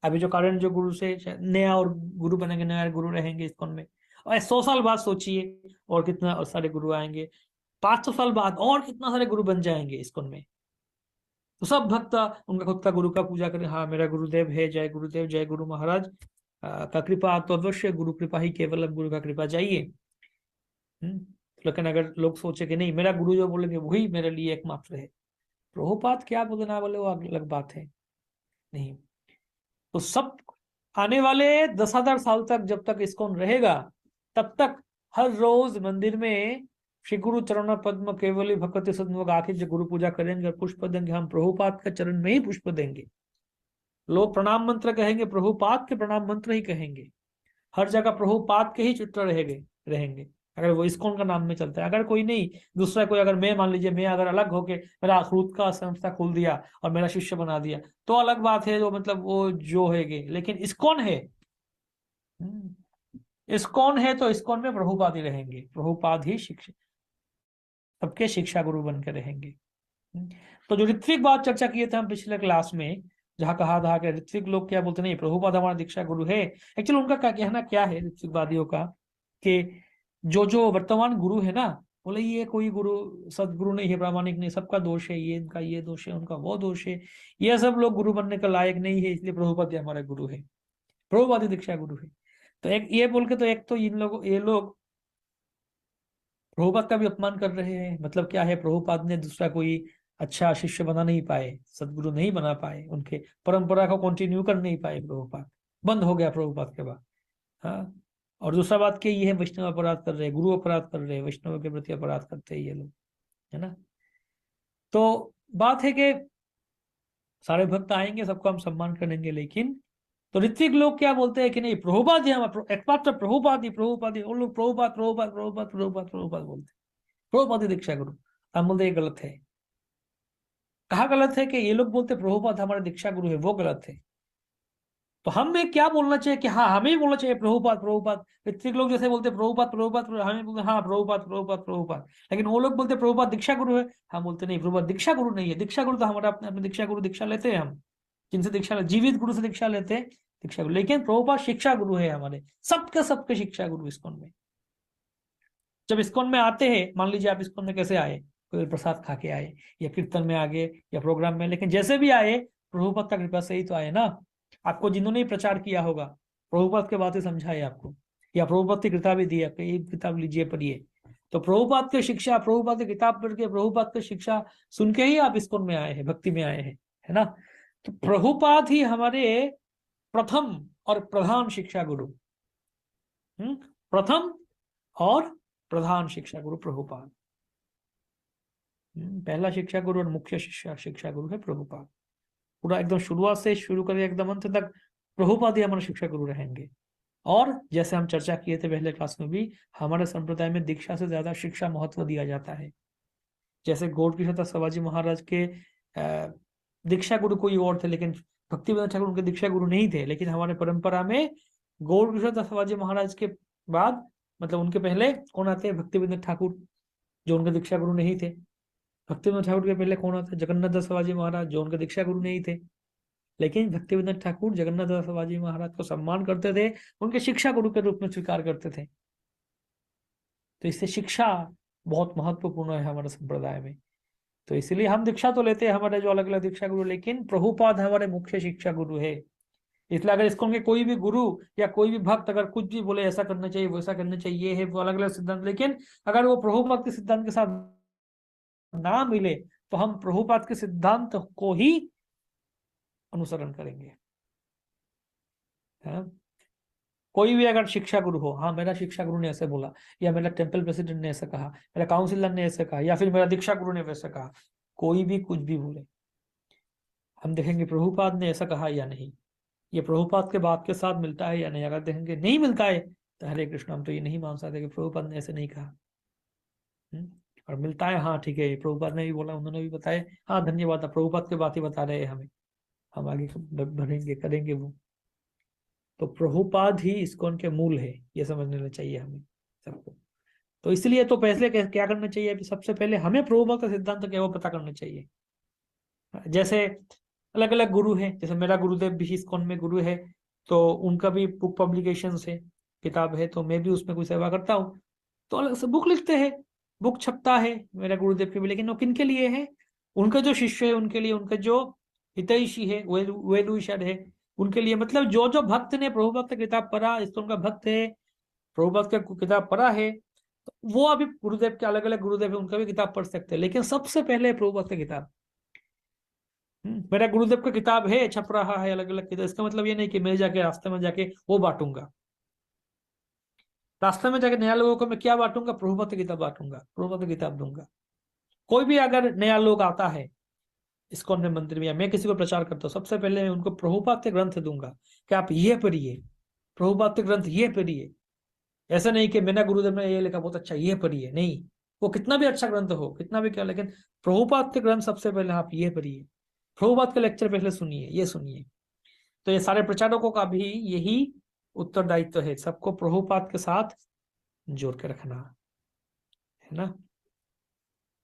अभी जो कारण जो गुरु से नया और गुरु बनेंगे, नया गुरु रहेंगे इस्कॉन में। और 100 साल बाद सोचिए और कितना और सारे गुरु आएंगे। 500 साल बाद और कितना सारे गुरु बन जाएंगे इस्कॉन में। तो सब भक्त उनका खुद का गुरु का पूजा करें, हाँ मेरा गुरुदेव है, जय गुरुदेव, जय गुरु महाराज का कृपा, तो अवश्य गुरु कृपा ही केवल, गुरु का कृपा चाहिए। लेकिन अगर लोग सोचे कि नहीं मेरा गुरु जो बोलेंगे वही मेरे लिए एकमात्र है, प्रभुपाद क्या बोले ना बोले वो अलग बात है। नहीं, तो सब आने वाले 10,000 साल तक जब तक इस्कॉन रहेगा, तब तक हर रोज मंदिर में श्री गुरु चरण पद्म केवली भक्ति सन्मुख आखिर जो गुरु पूजा करेंगे और पुष्प देंगे, हम प्रभुपाद के चरण में ही पुष्प देंगे। लोग प्रणाम मंत्र कहेंगे, प्रभुपाद के प्रणाम मंत्र ही कहेंगे। हर जगह प्रभुपाद के ही चित्र रहेंगे अगर वो इस्कॉन का नाम में चलता है। अगर कोई नहीं, दूसरा कोई, अगर मैं मान लीजिए मैं अगर अलग होके मेरा खुद का संस्था खोल दिया और मेरा शिष्य बना दिया तो अलग बात है, जो मतलब वो जो है। लेकिन इस्कॉन है, इस्कॉन है तो इस्कॉन में प्रभुपाद ही रहेंगे, प्रभुपाद ही शिक्षा, सबके शिक्षा गुरु बनकर रहेंगे। तो जो ऋत्विक बात चर्चा किए थे हम पिछले क्लास में, जहां कहा था कि ऋत्विक लोग क्या बोलते, नहीं प्रभुपाद हमारा दीक्षा गुरु है। एक्चुअली उनका क्या कहना क्या है ऋत्विकवादियों का, कि जो वर्तमान गुरु है ना, बोले ये कोई गुरु सदगुरु नहीं है, प्रामाणिक नहीं, सबका दोष है, ये इनका ये दोष है, उनका वो दोष है, ये सब लोग गुरु बनने का लायक नहीं है, इसलिए प्रभुपाद हमारा गुरु है, प्रभुपाद दीक्षा गुरु है। तो एक ये बोल के, तो एक तो ये लोग प्रभुपाद का भी अपमान कर रहे हैं। मतलब क्या है, प्रभुपाद ने दूसरा कोई अच्छा शिष्य बना नहीं पाए, सदगुरु नहीं बना पाए, उनके परंपरा को कंटिन्यू कर नहीं पाए प्रभुपाद। बंद हो गया प्रभुपाद के बाद। हाँ, और दूसरा बात कि ये है वैष्णव अपराध कर रहे हैं, गुरु अपराध कर रहे हैं, वैष्णव के प्रति अपराध करते हैं ये लोग, है ना। तो बात है कि सारे भक्त आएंगे, सबको हम सम्मान करेंगे, लेकिन तो ऋत्विक लोग क्या बोलते हैं कि नहीं प्रभुपाद ही हम एकमात्र प्रभुपाद ही वो लोग प्रभुपाद प्रभुपाद प्रभुपाद प्रभुपाद प्रभुपाद बोलते हैं, प्रभुपाद ही दीक्षा गुरु। हम बोलते ये गलत है। कहाँ गलत है कि ये लोग बोलते प्रभुपाद हमारे दीक्षा गुरु है, वो गलत है। तो हमें क्या बोलना चाहिए कि हाँ हमें ही बोलना चाहिए प्रभुपाद प्रभुपाद। ऋत्विक लोग जैसे बोलते प्रभुपाद प्रभुपाद हमें बोलते हाँ प्रभुपाद प्रभुपाद प्रभुपाद, लेकिन वो लोग बोलते प्रभुपाद दीक्षा गुरु है, हम बोलते नहीं प्रभुपाद दीक्षा गुरु नहीं है। दीक्षा गुरु तो हमारा अपने अपने दीक्षा गुरु दीक्षा लेते हैं हम, जिनसे दीक्षा जीवित गुरु से दीक्षा लेते हैं दीक्षा गुरु, लेकिन प्रभुपाद शिक्षा गुरु है हमारे, सबके शिक्षा गुरु इस्कॉन में। जब इस्कॉन में आते हैं, मान लीजिए आप इस्कॉन में कैसे आए, कोई प्रसाद खा के आए या कीर्तन में आ गए या प्रोग्राम में, लेकिन जैसे भी आए प्रभुपाद का कृपा से ही तो आए ना। आपको जिन्होंने प्रचार किया होगा प्रभुपाद के बातें समझाए आपको, या प्रभुपाद की किताबें दी आपको, ये किताब लीजिए पढ़िए, तो प्रभुपाद की शिक्षा, प्रभुपाद की किताब पढ़ के, प्रभुपाद की शिक्षा सुन के ही आप इस्कॉन में आए हैं, भक्ति में आए हैं, है ना। तो प्रभुपाद ही हमारे प्रथम और प्रधान शिक्षा गुरु, प्रथम और प्रधान शिक्षा गुरु प्रभुपाद। पहला शिक्षा गुरु और मुख्य शिक्षा गुरु है प्रभुपाद। पूरा एकदम शुरुआत से शुरू करके एकदम अंत तक प्रभुपाद ही हमारे शिक्षा गुरु रहेंगे। और जैसे हम चर्चा किए थे पहले क्लास में भी, हमारे संप्रदाय में दीक्षा से ज्यादा शिक्षा महत्व दिया जाता है। जैसे गौड़ किशोर दास सवाजी महाराज के दीक्षा गुरु कोई और थे, लेकिन भक्तिवेदांत ठाकुर उनके दीक्षा गुरु नहीं थे, लेकिन हमारे परंपरा में गौड़ किशोर दास सवाजी महाराज के बाद, मतलब उनके पहले कौन आते हैं, भक्तिवेदांत ठाकुर, जो उनके दीक्षा गुरु नहीं थे। भक्तिवेदांत ठाकुर के पहले कौन आते, जगन्नाथ दास सवाजी महाराज, जो उनके दीक्षा गुरु नहीं थे, लेकिन भक्तिवेदांत ठाकुर जगन्नाथ दास सवाजी महाराज को सम्मान करते थे, उनके शिक्षा गुरु के रूप में स्वीकार करते थे। तो इससे शिक्षा बहुत महत्वपूर्ण है हमारे संप्रदाय में। तो इसलिए हम दीक्षा तो लेते हैं हमारे जो अलग अलग दीक्षा गुरु, लेकिन प्रभुपाद हमारे मुख्य शिक्षा गुरु है। इसलिए अगर इसको के कोई भी गुरु या कोई भी भक्त अगर कुछ भी बोले ऐसा करना चाहिए वैसा करना चाहिए, है वो अलग अलग सिद्धांत, लेकिन अगर वो प्रभुपाद के सिद्धांत के साथ ना मिले तो हम प्रभुपाद के सिद्धांत को ही अनुसरण करेंगे। है? कोई भी अगर शिक्षा गुरु हो, हाँ मेरा शिक्षा गुरु ने ऐसे बोला, या मेरा टेम्पल प्रेसिडेंट ने ऐसा कहा, मेरा काउंसिलर ने ऐसे कहा, या फिर मेरा दीक्षा गुरु ने वैसे कहा, कोई भी कुछ भी बोले, हम देखेंगे प्रभुपाद ने ऐसा कहा या नहीं, ये प्रभुपाद के बात के साथ मिलता है या नहीं। अगर देखेंगे नहीं मिलता है तो हरे कृष्ण, हम तो ये नहीं मान सकते कि प्रभुपाद ने ऐसे नहीं कहा। और मिलता है, हाँ ठीक है प्रभुपाद ने भी बोला, उन्होंने भी बताया, हाँ धन्यवाद, प्रभुपाद के बात ही बता रहे हैं हमें, हम आगे बढ़ेंगे करेंगे वो। तो प्रभुपाद ही इस्कॉन के मूल है, ये समझ लेना चाहिए हमें सबको। तो इसलिए तो पहले क्या करना चाहिए, सबसे पहले हमें प्रभुपाद का सिद्धांत क्या वो पता करना चाहिए। जैसे अलग अलग गुरु हैं, जैसे मेरा गुरुदेव भी इस्कॉन में गुरु है, तो उनका भी बुक पब्लिकेशन है, किताब है, तो मैं भी उसमें कोई सेवा करता हूँ, तो अलग से बुक लिखते हैं, बुक छपता है मेरा गुरुदेव के भी, लेकिन वो किन के लिए है, उनका जो शिष्य है उनके लिए, उनका जो हितैषी है वेलुइशर है उनके लिए। मतलब जो जो भक्त ने प्रभुपाद का किताब पढ़ा, इस्कॉन का भक्त है, प्रभुपाद का किताब पढ़ा है, तो वो अभी गुरुदेव के अलग अलग गुरुदेव है उनका भी किताब पढ़ सकते हैं, लेकिन सबसे पहले प्रभुपाद का किताब। मेरा गुरुदेव का किताब है, छप रहा है अलग अलग किताब, इसका मतलब ये नहीं कि मैं जाके रास्ते में जाके वो बांटूंगा। रास्ते में जाके नया लोगों को मैं क्या बांटूंगा, प्रभुपाद की किताब बांटूंगा, प्रभुपाद की किताब दूंगा। कोई भी अगर नया लोग आता है इस्कॉन में मंदिर में, या मैं किसी को प्रचार करता हूँ, सबसे पहले मैं उनको प्रभुपाद के ग्रंथ दूंगा कि आप ये पढ़िए, प्रभुपाद के ग्रंथ ये पढ़िए। ऐसा नहीं कि मेरा गुरुदेव ने ये लिखा बहुत अच्छा ये पढ़िए, नहीं, वो कितना भी अच्छा ग्रंथ हो, कितना भी क्या, लेकिन प्रभुपाद के ग्रंथ सबसे पहले आप ये पढ़िए, प्रभुपाद के लेक्चर पहले सुनिए, ये सुनिए। तो ये सारे प्रचारकों का भी यही उत्तरदायित्व है, सबको प्रभुपाद के साथ जोड़ के रखना, है ना।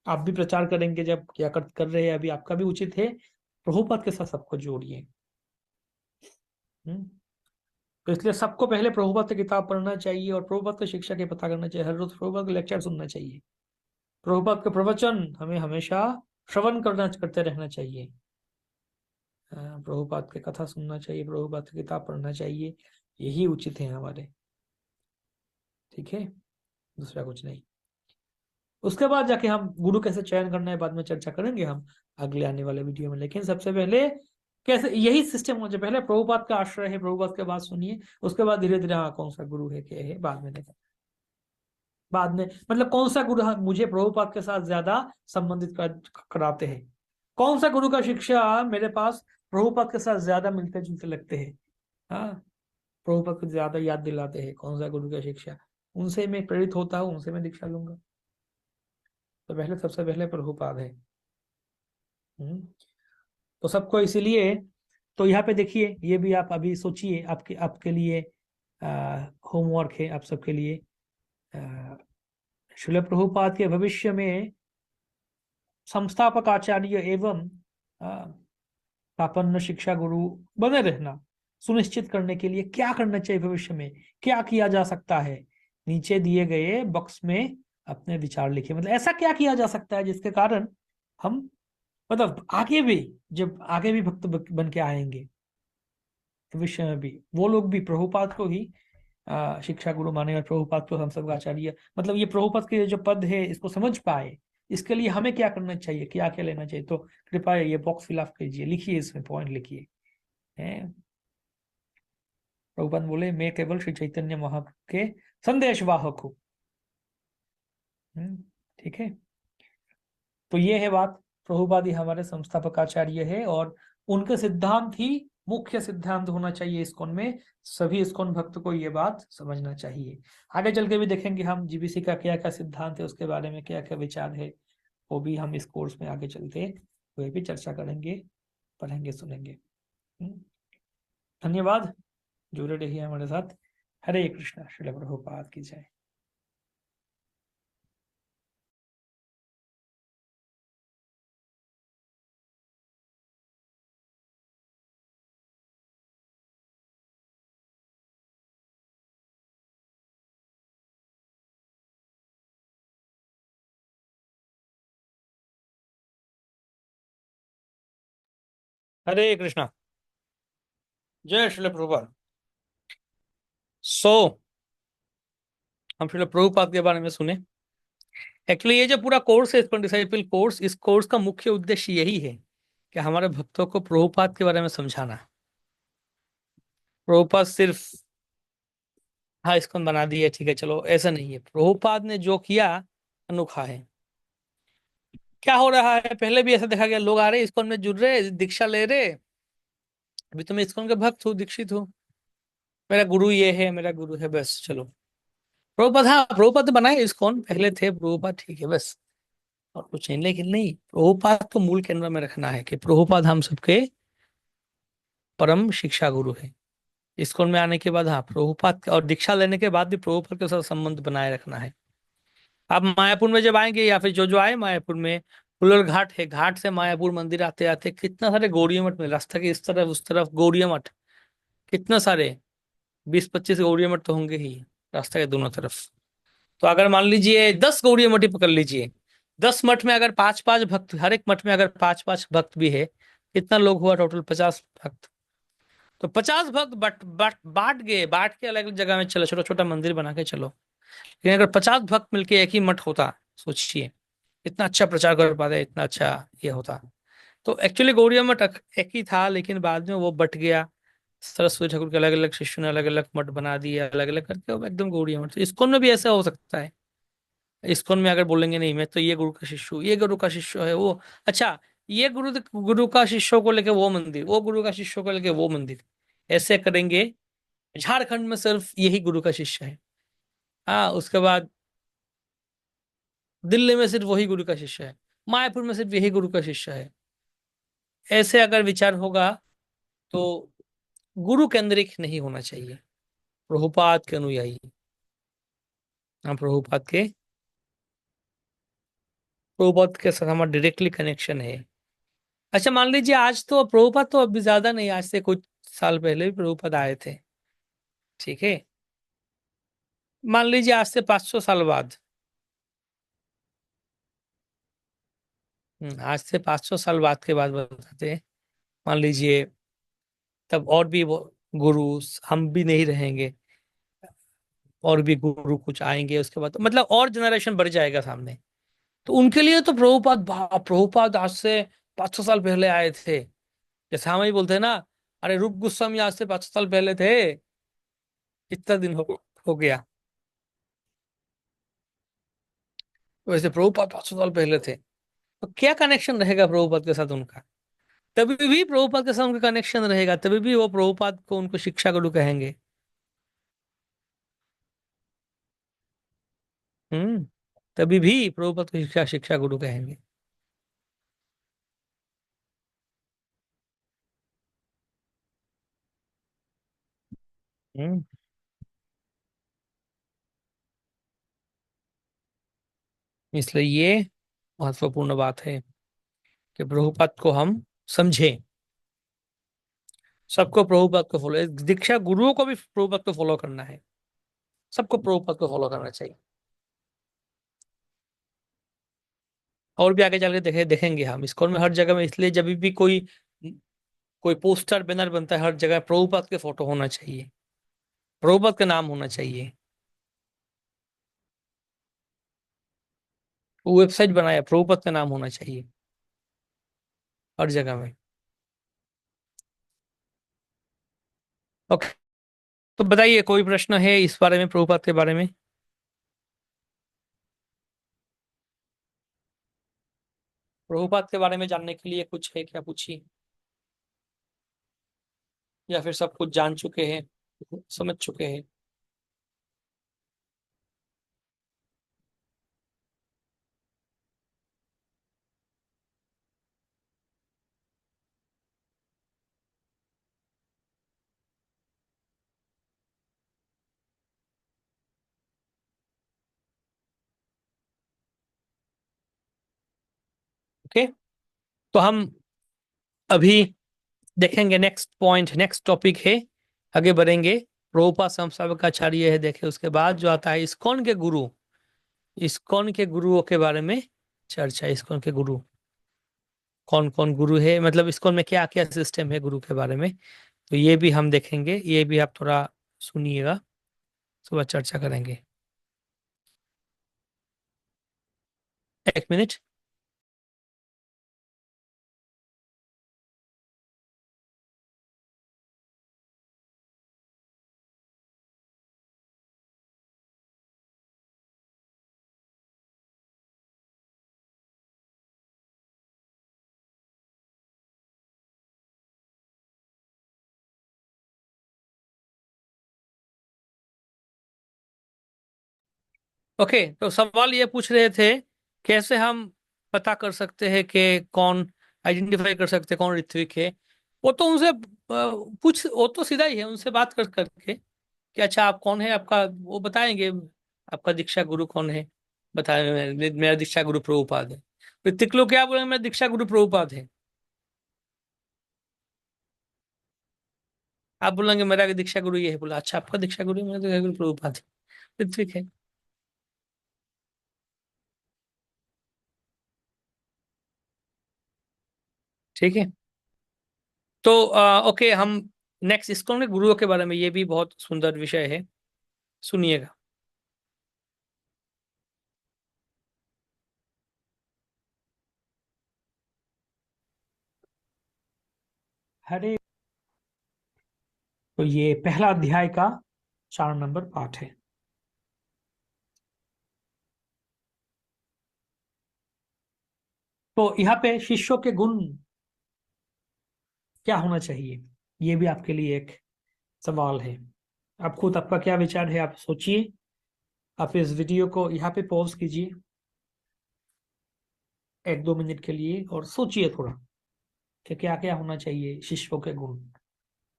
आप भी प्रचार करेंगे जब क्या कर रहे हैं अभी, आपका भी उचित है प्रभुपाद के साथ सबको जोड़िए। तो इसलिए सबको पहले प्रभुपाद की किताब पढ़ना चाहिए और प्रभुपाद की शिक्षा के पता करना चाहिए, हर रोज प्रभुपाद के लेक्चर सुनना चाहिए, प्रभुपाद के प्रवचन हमें हमेशा श्रवण करते रहना चाहिए, प्रभुपाद की कथा सुनना चाहिए, प्रभुपाद की किताब पढ़ना चाहिए, यही उचित है हमारे, ठीक है, दूसरा कुछ नहीं। उसके बाद जाके हम गुरु कैसे चयन करना है बाद में चर्चा करेंगे हम अगले आने वाले वीडियो में, लेकिन सबसे पहले कैसे, यही सिस्टम हो जाए, पहले प्रभुपाद का आश्रय है, प्रभुपाद के बात सुनिए, उसके बाद धीरे धीरे हाँ कौन सा गुरु है क्या है बाद में देखा, बाद में मतलब कौन सा गुरु मुझे प्रभुपाद के साथ ज्यादा संबंधित कराते हैं, कौन सा गुरु का शिक्षा मेरे पास प्रभुपाद के साथ ज्यादा मिलते जुलते लगते हैं, हाँ प्रभुपाद को ज्यादा याद दिलाते हैं, कौन सा गुरु का शिक्षा, उनसे मैं प्रेरित होता हूँ, उनसे मैं दीक्षा लूंगा। तो पहले सबसे पहले प्रभुपाद है। तो सबको इसीलिए, तो यहाँ पे देखिए ये भी आप अभी सोचिए, आपके आपके लिए होमवर्क है आप सबके लिए। श्रील प्रभुपाद के भविष्य में संस्थापक आचार्य एवं पापन्न शिक्षा गुरु बने रहना सुनिश्चित करने के लिए क्या करना चाहिए, भविष्य में क्या किया जा सकता है, नीचे दिए गए बॉक्स में अपने विचार लिखिए। मतलब ऐसा क्या किया जा सकता है जिसके कारण हम मतलब आगे भी, जब आगे भी भक्त बन के आएंगे भविष्य में भी, वो लोग भी प्रभुपाद को ही शिक्षा गुरु माने और प्रभुपाद को हम सबका आचार्य, मतलब ये प्रभुपाद के जो पद है इसको समझ पाए, इसके लिए हमें क्या करना चाहिए, क्या क्या लेना चाहिए। तो कृपया ये बॉक्स फिलअप कीजिए, लिखिए, इसमें पॉइंट लिखिए। प्रभुपाद बोले मैं केवल श्री चैतन्य महाप्रभु के संदेश वाहक हूँ। ठीक है, तो ये है बात, प्रभुपाद ही हमारे संस्थापक आचार्य है और उनके सिद्धांत ही मुख्य सिद्धांत होना चाहिए इस्कॉन में। सभी इस्कॉन भक्त को ये बात समझना चाहिए। आगे चल के भी देखेंगे हम जीबीसी का क्या क्या सिद्धांत है, उसके बारे में क्या क्या विचार है, वो भी हम इस कोर्स में आगे चलते हुए भी चर्चा करेंगे, पढ़ेंगे, सुनेंगे। धन्यवाद, जुड़े रहिए हमारे साथ। हरे कृष्णा, श्रील प्रभुपाद की जय। हरे कृष्णा, जय श्रील प्रभुपाद। हम श्रील प्रभुपाद के बारे में सुने। एक्चुअली ये जो पूरा कोर्स है इस्कॉन डिसाइपल कोर्स, इस कोर्स का मुख्य उद्देश्य यही है कि हमारे भक्तों को प्रभुपाद के बारे में समझाना। प्रभुपाद सिर्फ हाँ इस्कॉन बना दिया ठीक है चलो, ऐसा नहीं है। प्रभुपाद ने जो किया अनोखा है। क्या हो रहा है, पहले भी ऐसा देखा गया, लोग आ रहे इस्कॉन में जुड़ रहे, दीक्षा ले रहे, अभी तो मैं इस्कॉन के भक्त हूँ, दीक्षित हूँ, मेरा गुरु ये है, मेरा गुरु है, बस चलो। प्रभुपाद, हाँ प्रभुपाद तो बनाए इस्कॉन, पहले थे प्रभुपाद, ठीक है बस, और कुछ नहीं। लेकिन नहीं, प्रभुपाद को मूल केंद्र में रखना है कि प्रभुपाद हम सबके परम शिक्षा गुरु है। इस्कॉन में आने के बाद हाँ प्रभुपाद और दीक्षा लेने के बाद भी प्रभुपाद के साथ संबंध बनाए रखना है। आप मायापुर में जब आएंगे या फिर जो आए मायापुर में, फुलर घाट है, घाट से मायापुर मंदिर आते आते कितना सारे गौड़िया मठ में, रास्ता के इस तरफ उस तरफ गौड़िया मठ, कितना सारे 20-25 गौड़िया मठ तो होंगे ही रास्ता के दोनों तरफ। तो अगर मान लीजिए 10 गौड़िया मठ ही पकड़ लीजिए, 10 मठ में अगर 5-5 भक्त, हर एक मठ में अगर 5-5 भक्त भी है, कितना लोग हुआ टोटल, 50 भक्त। तो 50 भक्त बांट गए, बांट के अलग अलग जगह में चलो, छोटा छोटा मंदिर बना के चलो। लेकिन अगर 50 भक्त मिलके एक ही मठ होता, सोचिए इतना अच्छा प्रचार कर पाते, इतना अच्छा ये होता। तो एक्चुअली गौड़िया मठ एक ही था, लेकिन बाद में वो बट गया, सरस्वती ठाकुर के अलग अलग शिष्यों ने अलग अलग मठ बना दिए, अलग अलग करके वो एकदम गौड़िया मठ। तो इस्कॉन में भी ऐसा हो सकता है। इस्कॉन में अगर बोलेंगे नहीं मैं तो ये गुरु का शिष्य हूँ, ये गुरु का शिष्य है वो, अच्छा ये गुरु गुरु का शिष्यों को लेके वो मंदिर, वो गुरु का शिष्यों को लेके वो मंदिर, ऐसे करेंगे। झारखंड में सिर्फ यही गुरु का शिष्य है, हाँ उसके बाद दिल्ली में सिर्फ वही गुरु का शिष्य है, मायापुर में सिर्फ यही गुरु का शिष्य है। ऐसे अगर विचार होगा तो गुरु केंद्रिक नहीं होना चाहिए। प्रभुपाद के अनुयायी, हाँ प्रभुपाद के साथ हमारा डायरेक्टली कनेक्शन है। अच्छा मान लीजिए आज तो प्रभुपाद तो अभी ज्यादा नहीं, आज से कुछ साल पहले भी प्रभुपाद आए थे, ठीक है। मान लीजिए आज से 500 साल बाद, आज से 500 साल बाद के बाद बताते हैं, मान लीजिए तब और भी वो गुरु, हम भी नहीं रहेंगे, और भी गुरु कुछ आएंगे उसके बाद, तो मतलब और जनरेशन बढ़ जाएगा सामने। तो उनके लिए तो प्रभुपाद आज से 500 साल पहले आए थे, जैसे हम ही बोलते हैं ना, अरे रूप गोस्वामी आज से 500 साल पहले थे, कितना दिन हो गया। वैसे प्रभुपाद 500 साल पहले थे, तो क्या कनेक्शन रहेगा प्रभुपाद के साथ उनका? तभी भी प्रभुपाद के साथ उनका कनेक्शन रहेगा, तभी भी वो प्रभुपाद को उनको शिक्षा गुरु कहेंगे। हम्म तभी भी प्रभुपाद को शिक्षा शिक्षा गुरु कहेंगे। हम्म इसलिए ये महत्वपूर्ण बात है कि प्रभुपाद को हम समझें। सबको प्रभुपाद को फॉलो, दीक्षा गुरुओं को भी प्रभुपाद को फॉलो करना है, सबको प्रभुपाद को फॉलो करना चाहिए। और भी आगे चल के देखेंगे हम इस्कॉन में हर जगह में, इसलिए जब भी कोई कोई पोस्टर बैनर बनता है हर जगह प्रभुपाद के फोटो होना चाहिए, प्रभुपाद का नाम होना चाहिए। वो वेबसाइट बनाया, प्रभुपाद का नाम होना चाहिए हर जगह में। ओके, तो बताइए कोई प्रश्न है इस बारे में, प्रभुपाद के बारे में? प्रभुपाद के बारे में जानने के लिए कुछ है क्या, पूछिए। या फिर सब कुछ जान चुके हैं, समझ चुके हैं? ओके, तो हम अभी देखेंगे नेक्स्ट पॉइंट, नेक्स्ट टॉपिक है, आगे बढ़ेंगे। प्रभुपाद संस्थापकाचार्य है, देखे उसके बाद जो आता है इस्कॉन के गुरु, इस्कॉन के गुरुओं के बारे में चर्चा। इस्कॉन के गुरु कौन कौन गुरु है, मतलब इस्कॉन में क्या क्या सिस्टम है गुरु के बारे में, तो ये भी हम देखेंगे। ये भी आप थोड़ा सुनिएगा, सुबह चर्चा करेंगे। एक मिनट। ओके, तो सवाल ये पूछ रहे थे कैसे हम पता कर सकते हैं कि कौन, आइडेंटिफाई कर सकते हैं कौन ऋत्विक है। वो तो उनसे पूछ, वो तो सीधा ही है, उनसे बात कर करके कि अच्छा आप कौन है, आपका वो बताएंगे, आपका दीक्षा गुरु कौन है, बताए मेरा दीक्षा गुरु प्रभुपाद है। ऋतिक लोग क्या बोलेंगे, मेरा दीक्षा गुरु प्रभुपाद है। आप बोलेंगे मेरा दीक्षा गुरु ये है, बोला अच्छा आपका दीक्षा गुरु, मेरा दीक्षा गुरु प्रभुपाद है, ऋत्विक है। ठीक है, तो ओके, हम नेक्स्ट इसको ना गुरुओं के बारे में, ये भी बहुत सुंदर विषय है, सुनिएगा। हरे, तो ये पहला अध्याय का 4 नंबर पाठ है। तो यहाँ पे शिष्यों के गुण क्या होना चाहिए, ये भी आपके लिए एक सवाल है। आप खुद, आपका क्या विचार है, आप सोचिए। आप इस वीडियो को यहाँ पे पॉज कीजिए 1-2 मिनट के लिए और सोचिए थोड़ा कि क्या क्या होना चाहिए शिष्यों के गुण।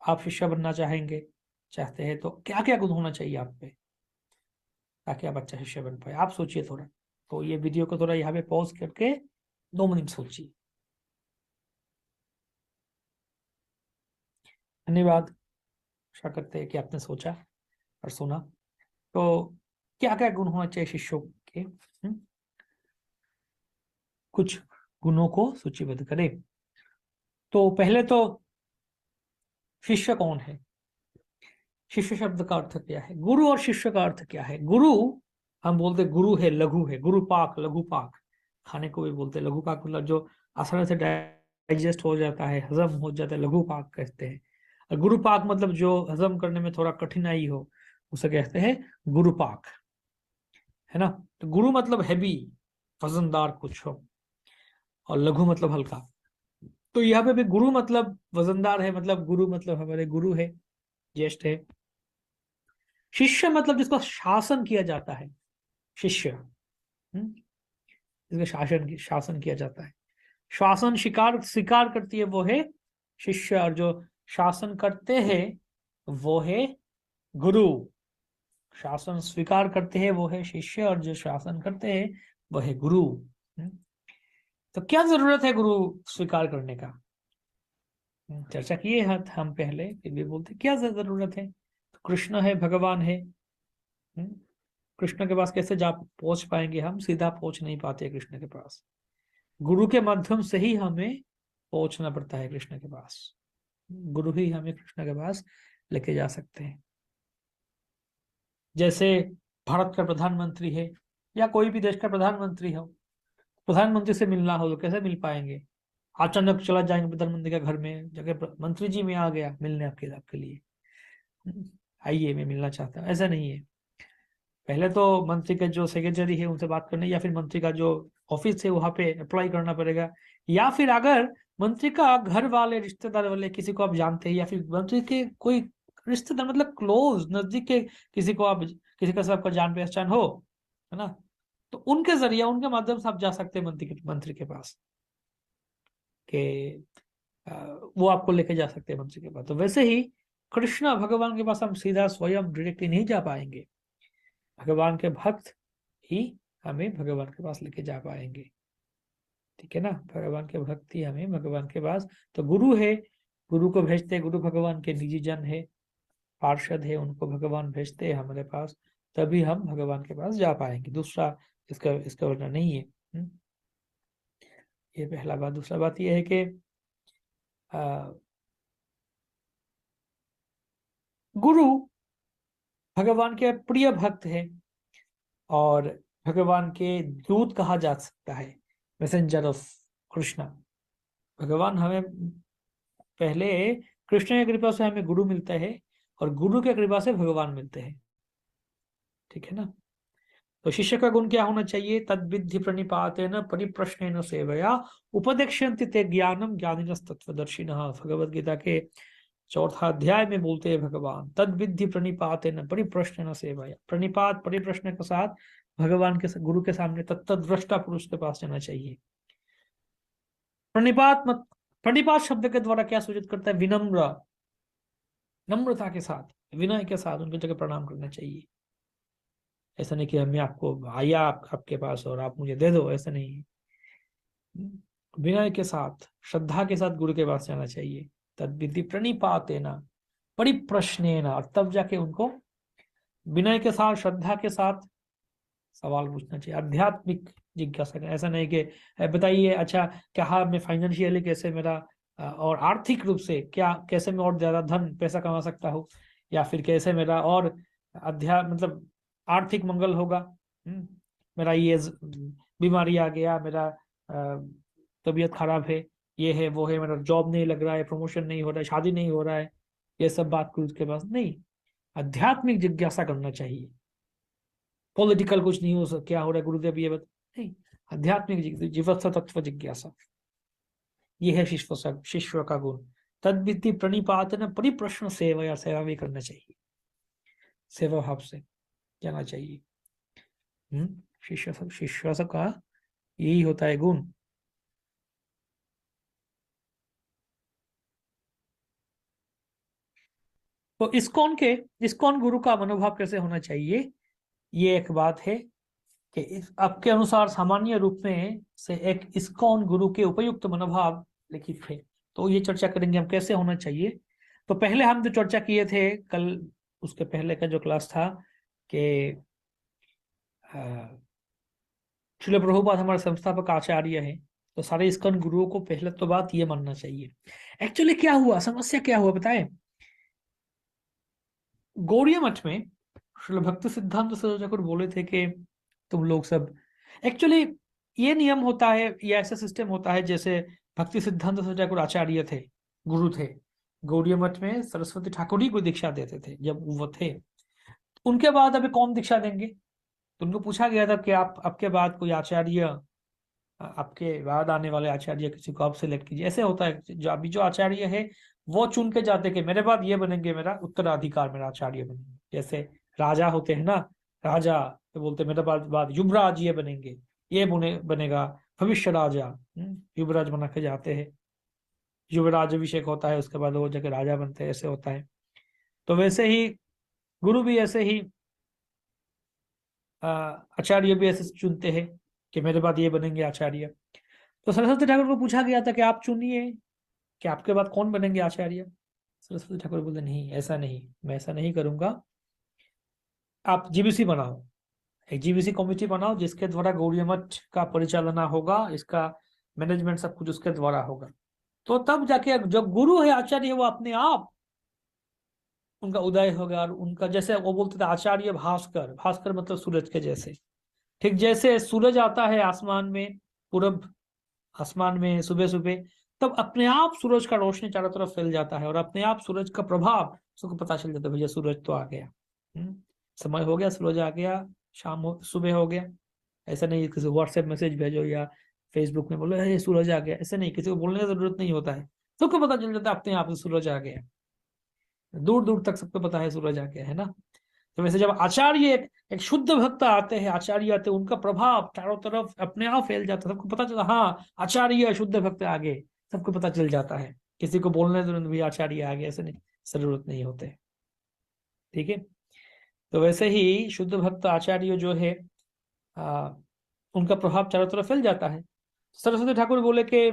आप शिष्य बनना चाहते हैं तो क्या क्या गुण होना चाहिए आप पे, ताकि आप अच्छा शिष्य बन पाए। आप सोचिए थोड़ा, तो ये वीडियो को थोड़ा यहाँ पे पॉज करके 2 मिनट सोचिए। धन्यवाद, आशा करते हैं कि आपने सोचा और सुना। तो क्या क्या गुण होना चाहिए शिष्यों के, कुछ गुणों को सूचीबद्ध करें। तो पहले तो शिष्य कौन है, शिष्य शब्द का अर्थ क्या है, गुरु और शिष्य का अर्थ क्या है। गुरु, हम बोलते गुरु है, लघु है, गुरु पाक, लघु पाक, खाने को भी बोलते हैं लघु पाक, मतलब जो आसानी से डाइजेस्ट हो जाता है, हजम हो जाता है, लघु पाक कहते हैं। और गुरु पाक मतलब जो हजम करने में थोड़ा कठिनाई हो, उसे कहते हैं गुरु पाक, है ना। तो गुरु मतलब हैवी, वजनदार कुछ हो, और लघु मतलब हल्का। तो यहाँ पे भी गुरु मतलब वजनदार है, मतलब गुरु मतलब हमारे गुरु है, ज्येष्ठ है। शिष्य मतलब जिसको शासन किया जाता है, शिष्य, जिसका शासन किया जाता है। शासन स्वीकार स्वीकार करती है वो है शिष्य, और जो शासन करते हैं वो है गुरु। शासन स्वीकार करते हैं वो है शिष्य, और जो शासन करते हैं वो है गुरु। तो क्या जरूरत है गुरु स्वीकार करने का? चर्चा किए हम पहले, फिर भी बोलते क्या जरूरत है? तो कृष्ण है, भगवान है। कृष्ण के पास कैसे जा पहुंच पाएंगे? हम सीधा पहुंच नहीं पाते कृष्ण के पास। गुरु के माध्यम से ही हमें पहुंचना पड़ता है कृष्ण के पास। गुरु ही हमें कृष्ण के पास लेके जा सकते हैं। जैसे भारत का प्रधानमंत्री है, या कोई भी देश का प्रधानमंत्री हो, प्रधानमंत्री से मिलना हो तो कैसे मिल पाएंगे? अचानक चला जाएंगे प्रधानमंत्री के घर में, जगह मंत्री जी में आ गया मिलने आपके लिए, आइए मैं मिलना चाहता हूँ, ऐसा नहीं है। पहले तो मंत्री के जो सेक्रेटरी है उनसे बात करनी, या फिर मंत्री का जो ऑफिस है वहां पे अप्लाई करना पड़ेगा। या फिर अगर मंत्री का घर वाले, रिश्तेदार वाले किसी को आप जानते हैं, या फिर मंत्री के कोई रिश्तेदार मतलब क्लोज नजदीक के किसी को आप, किसी का आपका जान पहचान हो, है ना, तो उनके जरिए, उनके माध्यम से आप जा सकते हैं मंत्री के पास, कि वो आपको लेके जा सकते हैं मंत्री के पास। तो वैसे ही कृष्ण भगवान के पास हम सीधा स्वयं डायरेक्टली नहीं जा पाएंगे। भगवान के भक्त ही हमें भगवान के पास लेके जा पाएंगे, ठीक है ना। भगवान के भक्त ही हमें भगवान के पास, तो गुरु है, गुरु को भेजते, गुरु भगवान के निजी जन है, पार्षद है, उनको भगवान भेजते हैं हमारे पास, तभी हम भगवान के पास जा पाएंगे। दूसरा इसका वरना नहीं है। ये पहला बात। दूसरा बात यह है कि गुरु भगवान के प्रिय भक्त है, और भगवान के दूत कहा जा सकता है, मैसेंजर ऑफ कृष्णा। भगवान हमें पहले, कृष्ण की कृपा से हमें गुरु मिलता है, और गुरु की कृपा से भगवान मिलते हैं, ठीक है ना। तो शिष्य का गुण क्या होना चाहिए? तद्विधि प्रणिपातेन परिप्रश्नेन सेवया उपदेक्ष्यन्ति ते ज्ञानम ज्ञानिनस्तत्वदर्शिनः। भगवद गीता के 4था अध्याय में बोलते हैं भगवान, तद्विधि प्रणिपातेन परिप्रश्नेन सेवया। प्रणिपात परिप्रश्न के साथ भगवान के गुरु के सामने तत्तद्रष्टा पुरुष के पास जाना चाहिए। प्रणिपात शब्द के द्वारा क्या सूचित करता है? विनम्र, नम्रता के साथ, विनय के साथ उनकी जगह प्रणाम करना चाहिए। ऐसा नहीं कि हमें आपको आया आपके पास और आप मुझे दे दो, ऐसा नहीं है। विनय के साथ, श्रद्धा के साथ गुरु के पास जाना चाहिए। तद्विधि प्रणिपातेन परिप्रश्नेन, और तब जाके उनको विनय के साथ, श्रद्धा के साथ सवाल पूछना चाहिए, आध्यात्मिक जिज्ञासा। ऐसा नहीं कि बताइए अच्छा क्या मैं फाइनेंशियली कैसे मेरा और आर्थिक रूप से क्या, कैसे मैं और ज्यादा धन पैसा कमा सकता हूँ, या फिर कैसे मेरा और मतलब आर्थिक मंगल होगा। मेरा ये बीमारी आ गया, मेरा तबीयत खराब है, ये है वो है, मेरा जॉब नहीं लग रहा है, प्रमोशन नहीं हो रहा है, शादी नहीं हो रहा है, ये सब बात गुरु के पास नहीं। आध्यात्मिक जिज्ञासा करना चाहिए। पॉलिटिकल कुछ नहीं हो क्या हो रहा है गुरुदेव ये नहीं, आध्यात्मिक जीवत्व तत्व जिज्ञासा, ये है शिष्य का गुण। तद्विधि प्रणिपातन परिप्रश्न सेवा, सेवा भी करना चाहिए, सेवा भाव से जाना चाहिए। शिष्य सब का यही होता है गुण। तो इस्कॉन गुरु का मनोभाव कैसे होना चाहिए, ये एक बात है कि आपके अनुसार सामान्य रूप में से एक इस्कॉन गुरु के उपयुक्त मनोभाव लिखित थे। तो ये चर्चा करेंगे हम कैसे होना चाहिए। तो पहले हम जो चर्चा किए थे कल, उसके पहले का जो क्लास था कि श्रील प्रभुपाद हमारे संस्थापक आचार्य हैं, तो सारे इस्कॉन गुरुओं को पहले तो बात ये मानना चाहिए। एक्चुअली क्या हुआ, समस्या क्या हुआ बताए? गौड़िया मठ में श्रील भक्ति सिद्धांत सरस्वती ठाकुर बोले थे कि तुम लोग सब, एक्चुअली ये नियम होता है या ऐसा सिस्टम होता है जैसे भक्ति सिद्धांत सरस्वती ठाकुर आचार्य थे, गुरु थे। गौड़ीय मठ में सरस्वती ठाकुर ही को दीक्षा देते थे जब वो थे। उनके बाद अभी कौन दीक्षा देंगे? तो उनको पूछा गया था कि आप आपके बाद कोई आचार्य, आपके बाद आने वाले आचार्य किसी को आप सिलेक्ट कीजिए। ऐसे होता है, जो अभी जो आचार्य है वो चुन के जाते कि मेरे बाद ये बनेंगे, मेरा उत्तराधिकार, मेरा आचार्य बनेंगे। जैसे राजा होते हैं ना, राजा तो बोलते मेरे बाद युवराज ये बनेंगे, ये बनेगा भविष्य राजा, युवराज बना के जाते हैं। युवराज अभिषेक होता है, उसके बाद वो जगह राजा बनते हैं, ऐसे होता है। तो वैसे ही गुरु भी ऐसे ही, आचार्य भी ऐसे चुनते हैं कि मेरे बाद ये बनेंगे आचार्य। तो सरस्वती ठाकुर को पूछा गया था कि आप चुनिए कि आपके बाद कौन बनेंगे आचार्य। सरस्वती ठाकुर बोले नहीं, ऐसा नहीं, मैं ऐसा नहीं करूंगा। आप जीबीसी बनाओ, एक जीबीसी कमेटी बनाओ जिसके द्वारा गौड़ीय मठ का परिचालना होगा, इसका मैनेजमेंट सब कुछ उसके द्वारा होगा। तो तब जाके जो गुरु है, आचार्य है, वो अपने आप उनका उदय होगा। और उनका, जैसे वो बोलते थे आचार्य भास्कर, भास्कर मतलब सूरज के जैसे। ठीक जैसे सूरज आता है आसमान में, पूरब आसमान में सुबह सुबह, तब अपने आप सूरज का रोशनी चारों तरफ फैल जाता है और अपने आप सूरज का प्रभाव सबको पता चल जाता है, भैया सूरज तो आ गया, समय हो गया, सूरज आ गया, शाम हो, सुबह हो गया। ऐसा नहीं किसी व्हाट्सएप मैसेज भेजो या फेसबुक में बोलो ये सूरज आ गया, ऐसे नहीं, किसी को बोलने की जरूरत नहीं होता है, सबको पता चल जाता है अपने आप से सूरज आ गया। दूर दूर तक सबको पता है सूरज आ गया, है ना। तो वैसे जब आचार्य, एक शुद्ध भक्त आते हैं, आचार्य आते हैं, उनका प्रभाव चारों तरफ अपने आप फैल जाता है, सबको पता चला हाँ आचार्य शुद्ध भक्त आगे, सबको पता चल जाता है। किसी को बोलने तुरंत भी आचार्य आगे, ऐसे नहीं, जरूरत नहीं होते। ठीक है। तो वैसे ही शुद्ध भक्त आचार्य जो है, उनका प्रभाव चारों तरफ फैल जाता है। सरस्वती ठाकुर बोले कि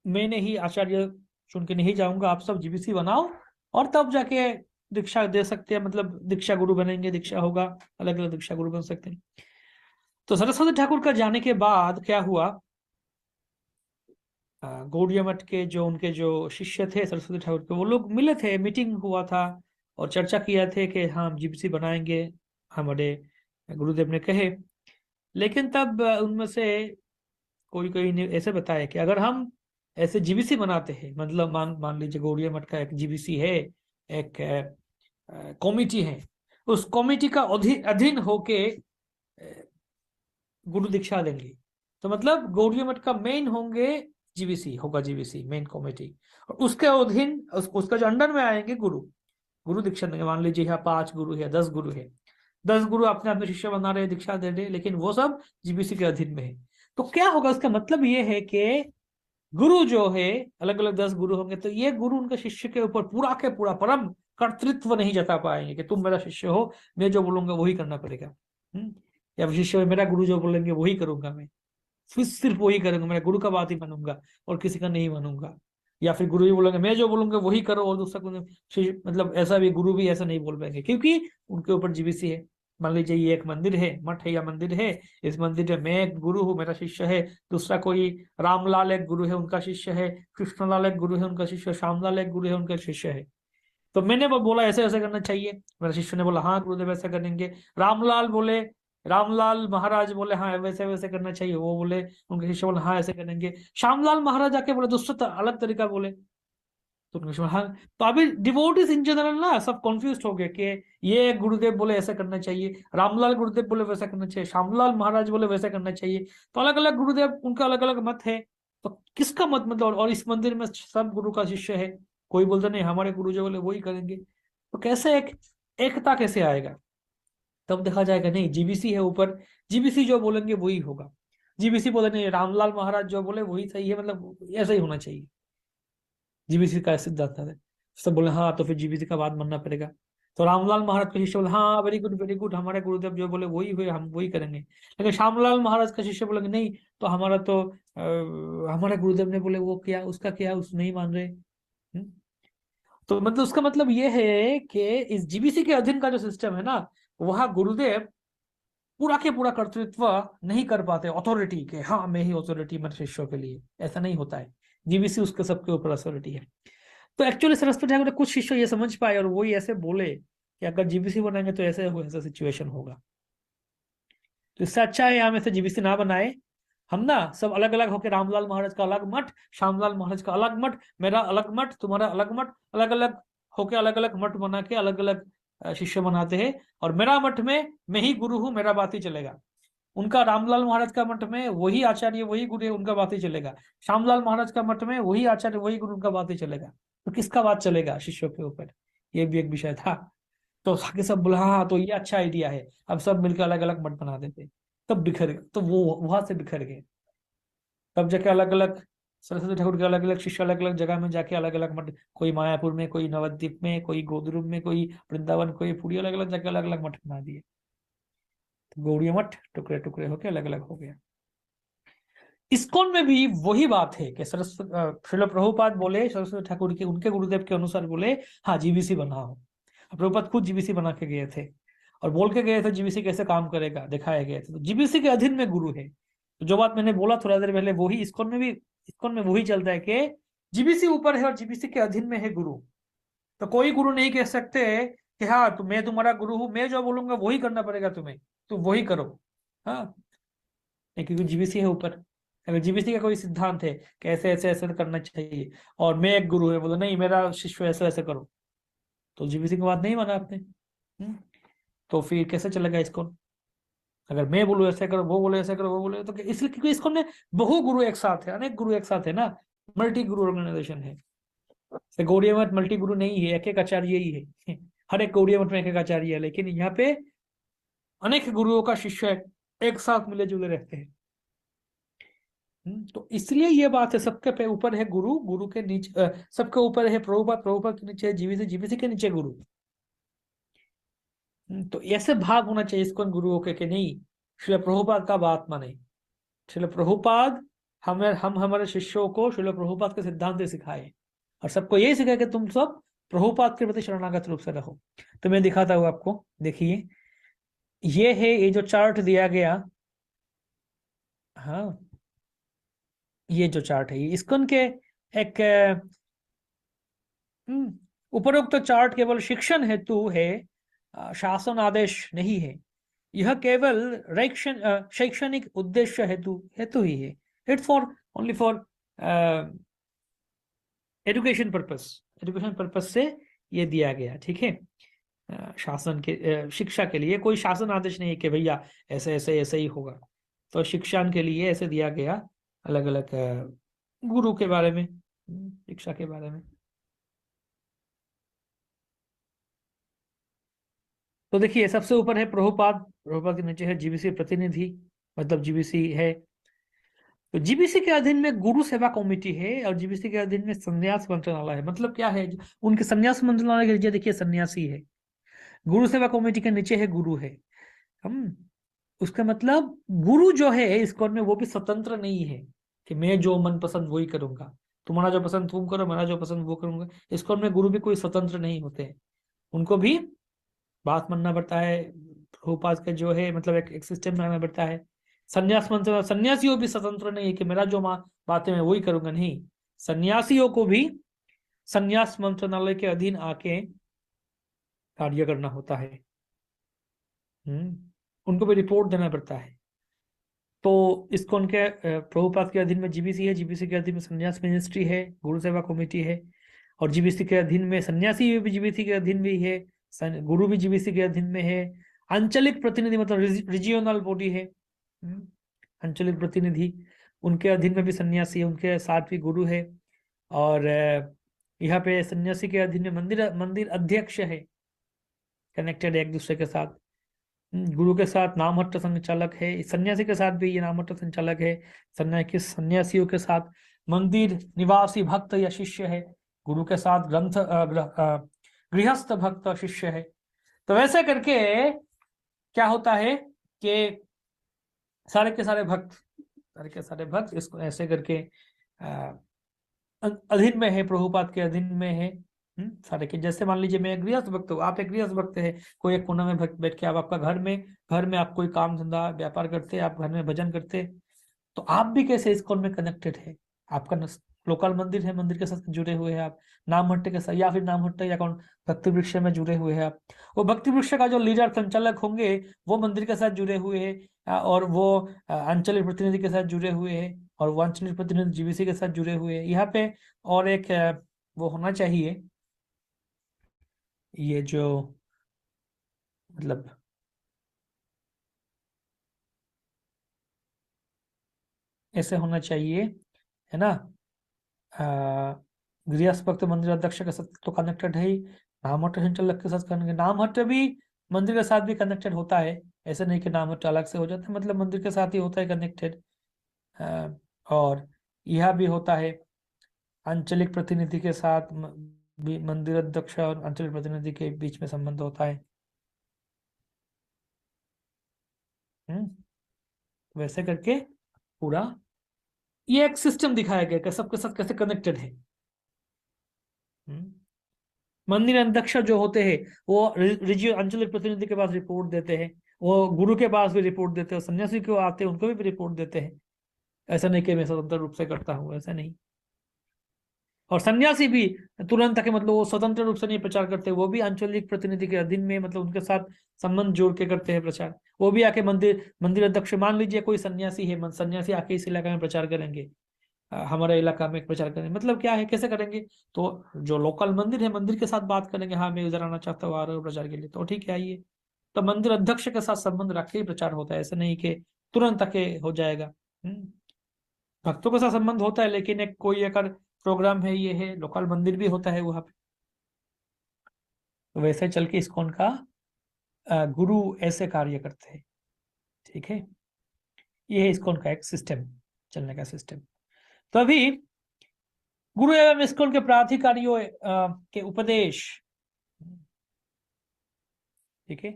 मैं नहीं आचार्य चुन के नहीं जाऊंगा, आप सब जीबीसी बनाओ और तब जाके दीक्षा दे सकते हैं, मतलब दीक्षा गुरु बनेंगे, दीक्षा होगा, अलग अलग दीक्षा गुरु बन सकते हैं। तो सरस्वती ठाकुर का जाने के बाद क्या हुआ, गौड़ीय मठ के जो उनके जो शिष्य थे सरस्वती ठाकुर के, वो लोग मिले थे, मीटिंग हुआ था और चर्चा किया थे कि हाँ हम जीबीसी बनाएंगे, हमारे गुरुदेव ने कहे। लेकिन तब उनमें से कोई कोई ने ऐसे बताया कि अगर हम ऐसे जीबीसी बनाते हैं, मतलब मान लीजिए गौड़ीय मठ का एक जीबीसी है, एक कमेटी है, उस कमेटी का अधीन होके गुरु दीक्षा देंगे, तो मतलब गौड़ीय मठ का मेन होंगे जीबीसी, होगा जीबीसी मेन कमेटी, और उसके अधीन उसका जो अंडर में आएंगे गुरु दीक्षा देंगे। मान लीजिए यहाँ 5 गुरु है, 10 गुरु है, 10 गुरु अपने अपने शिष्य बना रहे, दीक्षा दे रहे, लेकिन वो सब जीबीसी के अधीन में है। तो क्या होगा, उसका मतलब ये है कि गुरु जो है अलग अलग 10 गुरु होंगे, तो ये गुरु उनके शिष्य के ऊपर पूरा के पूरा परम कर्तृत्व नहीं जता पाएंगे कि तुम मेरा शिष्य हो, मैं जो बोलूंगा वही करना पड़ेगा। या शिष्य मेरा गुरु जो बोलेंगे वही करूंगा, मैं सिर्फ वही करूंगा, मेरा गुरु का बात ही मानूंगा और किसी का नहीं मानूंगा। या फिर गुरु जी बोलेंगे मैं जो बोलूंगा वही करो और दूसरा मतलब ऐसा भी गुरु भी ऐसा नहीं बोल पाएंगे, क्योंकि उनके ऊपर जीबीसी है। मान लीजिए ये एक मंदिर है, मठ है या मंदिर है, इस मंदिर में मैं एक गुरु हूँ, मेरा शिष्य है, दूसरा कोई रामलाल एक गुरु है, उनका शिष्य है, कृष्णलाल एक गुरु है, उनका शिष्य, श्यामलाल एक गुरु है, उनका शिष्य है। तो मैंने बोला ऐसे ऐसे करना चाहिए, मेरे शिष्य ने बोला हाँ गुरुदेव ऐसा करेंगे। रामलाल महाराज बोले हाँ वैसे वैसे करना चाहिए, वो बोले, उनके शिष्य बोले हाँ ऐसे करेंगे। श्यामलाल महाराज आके बोले दूसरा अलग तरीका बोले, तो उनके शिष्य हाँ। तो अभी डिवोटीज इन जनरल ना सब कंफ्यूज हो गए कि ये गुरुदेव बोले ऐसा करना चाहिए, रामलाल गुरुदेव बोले वैसा करना चाहिए, श्यामलाल महाराज बोले वैसा करना चाहिए। तो अलग अलग गुरुदेव, उनका अलग अलग मत है, तो किसका मत मतलब, और इस मंदिर में सब गुरु का शिष्य है, कोई बोलता नहीं हमारे गुरु जो बोले वही करेंगे, तो कैसे एकता कैसे आएगा। तब देखा जाएगा नहीं, जीबीसी है ऊपर, जीबीसी जो बोलेंगे वही होगा। जीबीसी बोले नहीं रामलाल महाराज जो बोले वही सही है, मतलब ऐसा ही होना चाहिए, जीबीसी का सिद्धांत है। सब बोले हाँ तो फिर जीबीसी का बात मानना पड़ेगा। तो रामलाल महाराज का शिष्य बोले हाँ वेरी गुड, हमारे गुरुदेव जो बोले वही हुए, हम वही करेंगे। लेकिन श्यामलाल महाराज का शिष्य बोलेंगे नहीं, तो हमारा तो हमारे गुरुदेव ने बोले वो क्या, उसका क्या, उस नहीं मान रहे। तो मतलब उसका मतलब ये है कि इस जीबीसी के अधीन का जो सिस्टम है ना, वहां गुरुदेव पूरा के पूरा कर्तृत्व नहीं कर पाते, अथॉरिटी के, हाँ मैं ही अथॉरिटी मेरे शिष्यों के लिए, ऐसा नहीं होता है। जीबीसी उसके सबके ऊपर अथॉरिटी है। तो एक्चुअली सरस्वती ठाकुर ने कुछ शिष्य ये समझ पाए और वही ऐसे बोले कि अगर जीबीसी बनाएंगे तो ऐसा सिचुएशन होगा, तो इससे अच्छा है हम ऐसे जीबीसी ना बनाए हम ना सब अलग अलग होके रामलाल महाराज का अलग मठ, श्यामलाल महाराज का अलग मठ, मेरा अलग मठ, तुम्हारा अलग मठ, अलग अलग होके अलग अलग मठ बना के अलग अलग शिष्य बनाते हैं। और मेरा मठ में मैं ही गुरु हूँ, मेरा बात ही चलेगा। उनका रामलाल महाराज का मठ में वही आचार्य वही गुरु है, उनका बात ही चलेगा। श्यामलाल महाराज का मठ में वही आचार्य वही गुरु, उनका बात ही चलेगा। तो किसका बात चलेगा शिष्यों के ऊपर? ये भी एक विषय था। तो आगे सब बोला हाँ तो ये अच्छा आइडिया है, अब सब मिलकर अलग अलग मठ बना देते। तब बिखर गए, तो वो वहां से बिखर गए। तब जाके अलग अलग सरस्वती ठाकुर के अलग अलग शिष्य अलग अलग जगह में जाके अलग अलग मठ, कोई मायापुर में, कोई नवद्वीप में, कोई गोदरुम में, कोई वृंदावन, कोई पुरी, अलग अलग जगह अलग अलग मठ बना दिए। तो गौड़ीय मठ टुकड़े टुकड़े होके अलग अलग हो गया। इस्कॉन में भी वही बात है कि सरस्वती श्रील प्रभुपाद बोले सरस्वती ठाकुर के उनके गुरुदेव के अनुसार बोले हाँ जीबीसी बनाओ। प्रभुपाद खुद जीबीसी बना के गए थे और बोल के गए थे जीबीसी कैसे काम करेगा, दिखाए गए थे। तो जीबीसी के अधीन में गुरु है। तो जो बात मैंने बोला थोड़ा देर पहले वही इस्कॉन में वही चलता है कि जीबीसी ऊपर है और जीबीसी के अधीन में है गुरु। तो कोई गुरु नहीं कह सकते कि हाँ तो मैं तुम्हारा गुरु हूं, मैं जो बोलूंगा वही करना पड़ेगा तुम्हें, तुम वही करो। हाँ नहीं, क्योंकि जीबीसी है ऊपर। अगर जीबीसी का कोई सिद्धांत है कि ऐसे ऐसे ऐसे करना चाहिए और मैं एक गुरु है बोलो नहीं मेरा शिष्य ऐसे ऐसे करो, तो जीबीसी की बात नहीं माना आपने। तो फिर कैसे चलेगा इसको? अगर मैं बोलूँ ऐसे करो, वो बोले ऐसे करो, वो बोले, तो इसलिए क्योंकि इसको ने बहु गुरु एक साथ है, अनेक गुरु एक साथ है ना, मल्टी गुरु ऑर्गेनाइजेशन है। गौड़ीय मठ मल्टी गुरु नहीं है, एक एक आचार्य ही है। हर एक गौड़ीय मठ में एक एक आचार्य है, लेकिन यहाँ पे अनेक गुरुओं का शिष्य एक साथ मिले जुले रहते हैं। तो इसलिए ये बात है, सबके ऊपर है गुरु, गुरु के नीचे सबके ऊपर है प्रभुपाद, प्रभुपाद के नीचे जीबीसी, जीबीसी के नीचे गुरु। तो ऐसे भाग होना चाहिए इसको गुरुओं के कि नहीं श्रील प्रभुपाद का बात माने। श्रील प्रभुपाद हम हमारे शिष्यों को श्रील प्रभुपाद के सिद्धांत सिखाए और सबको यही सिखाए कि तुम सब प्रभुपाद के प्रति शरणागत रूप से रहो। तो मैं दिखाता हूँ आपको, देखिए ये है, ये जो चार्ट दिया गया, हाँ ये जो चार्ट है इस्कॉन के एक उपरोक्त चार्ट केवल शिक्षण हेतु है, शासन आदेश नहीं है। यह केवल शैक्षणिक उद्देश्य हेतु ही है। It's for only for education purpose से ये दिया गया, ठीक है। शासन के शिक्षा के लिए कोई शासन आदेश नहीं है कि भैया ऐसे ऐसे ऐसे ही होगा। तो शिक्षा के लिए ऐसे दिया गया, अलग अलग गुरु के बारे में, शिक्षा के बारे में। तो देखिए सबसे ऊपर है प्रभुपाद, प्रभुपाद के नीचे है जीबीसी प्रतिनिधि, मतलब जीबीसी है। तो जीबीसी के अधीन में गुरु सेवा कमेटी है और जीबीसी के अधीन में संन्यास मंत्रालय है। मतलब क्या है, उनके संन्यास मंत्रालय के नीचे देखिए सन्यासी है, गुरु सेवा कमेटी के नीचे है गुरु है। हम उसका मतलब गुरु जो है इस्कॉन में वो भी स्वतंत्र नहीं है कि मैं जो मन पसंद वही करूंगा, तुम्हारा जो पसंद तुम करो, मेरा जो पसंद वो करूंगा। इस्कॉन में गुरु भी कोई स्वतंत्र नहीं होते हैं, उनको भी बात मानना पड़ता है। प्रभुपाद के जो है मतलब एक सिस्टम बनाना पड़ता है। संन्यास मंत्र सन्यासियों भी स्वतंत्र नहीं है कि मेरा जो बातें मैं वही करूंगा, नहीं, सन्यासियों को भी संन्यास मंत्रालय के अधीन आके कार्य करना होता है। उनको भी रिपोर्ट देना पड़ता है। तो इसको उनके प्रभुपाद के अधीन में जीबीसी है, जीबीसी के अधीन में संन्यास मिनिस्ट्री है, गुरु सेवा कमेटी है, और जीबीसी के अधीन में सन्यासी भी जीबीसी के अधीन भी है, गुरु भी जीबीसी के अधीन में है। आंचलिक प्रतिनिधि मतलब रीजियोनल बॉडी है, आंचलिक प्रतिनिधि, उनके अधीन में भी सन्यासी है, उनके साथ भी गुरु है। और यहाँ पे सन्यासी के अधीन में मंदिर अध्यक्ष है, कनेक्टेड एक दूसरे के साथ। गुरु के साथ नामहट्ट संचालक है, सन्यासी के साथ भी ये नामहट्ट संचालक है। सन्यासियों के साथ मंदिर निवासी भक्त या शिष्य है, गुरु के साथ गृहस्थ भक्त शिष्य है। तो वैसे करके क्या होता है कि सारे के सारे भक्त इसको ऐसे करके अधीन में है, प्रभुपाद के अधीन में है सारे के। जैसे मान लीजिए मैं गृहस्थ भक्त हूँ, आप एक गृहस्थ भक्त है, कोई एक कोना में बैठ के आप आपका घर में आप कोई काम धंधा व्यापार करते, आप घर में भजन करते, तो आप भी कैसे इस्कॉन में कनेक्टेड है, आपका लोकल मंदिर है, मंदिर के साथ जुड़े हुए हैं आप, नाम हट्टे के साथ, या फिर नाम हट्टे या कौन भक्ति वृक्ष में जुड़े हुए हैं आप। वो भक्ति वृक्ष का जो लीडर संचालक होंगे वो मंदिर के साथ जुड़े हुए हैं, और वो आंचलिक प्रतिनिधि के साथ जुड़े हुए हैं, और वो आंचलिक प्रतिनिधि जीबीसी के साथ जुड़े हुए हैं यहाँ पे। और एक वो होना चाहिए, ये जो मतलब ऐसे होना चाहिए, है ना। गृहस्थ भक्त मंदिर अध्यक्ष के साथ तो कनेक्टेड है ही, नामहट्ट संचालक के साथ कनेक्टेड, नामहट्ट भी मंदिर के साथ भी कनेक्टेड होता है, ऐसे नहीं कि नामहट्ट अलग से हो जाता है, मतलब मंदिर के साथ ही होता है कनेक्टेड। और यह भी होता है आंचलिक प्रतिनिधि के साथ भी, मंदिर अध्यक्ष और आंचलिक प्रतिनिधि के बीच में संबंध होता है। वैसे करके पूरा ये एक सिस्टम दिखाया गया कि सबके साथ कैसे कनेक्टेड है। मंदिर अध्यक्ष जो होते हैं वो रिजियो आंचलिक प्रतिनिधि के पास रिपोर्ट देते हैं, वो गुरु के पास भी रिपोर्ट देते हैं, सन्यासी क्यों आते हैं उनको भी रिपोर्ट देते हैं। ऐसा नहीं कि मैं स्वतंत्र रूप से करता हूँ, ऐसा नहीं। और सन्यासी भी तुरंत आके मतलब वो स्वतंत्र रूप से नहीं प्रचार करते, वो भी आंचलिक प्रतिनिधि के अधीन में, मतलब उनके साथ संबंध जोड़ के करते हैं प्रचार। वो भी आके मंदिर अध्यक्ष, मान लीजिए कोई सन्यासी है, सन्यासी आके इस इलाके में प्रचार करेंगे, हमारे इलाका में प्रचार करेंगे, मतलब क्या है, कैसे करेंगे, तो जो लोकल मंदिर है मंदिर के साथ बात करेंगे, हाँ मैं उधर आना चाहता हूँ, आ रहा हूँ प्रचार के लिए, तो ठीक है आइए। तो मंदिर अध्यक्ष के साथ संबंध रख के ही प्रचार होता है, ऐसा नहीं कि तुरंत आके हो जाएगा। भक्तों के साथ संबंध होता है, लेकिन एक कोई एक प्रोग्राम है, ये है लोकल मंदिर भी होता है वहां पे। तो वैसे चल के इस्कॉन का गुरु ऐसे कार्य करते हैं, ठीक है। ये है इस्कॉन का एक सिस्टम, चलने का सिस्टम। तो अभी गुरु एवं इस्कॉन के प्राधिकारियों के उपदेश, ठीक है।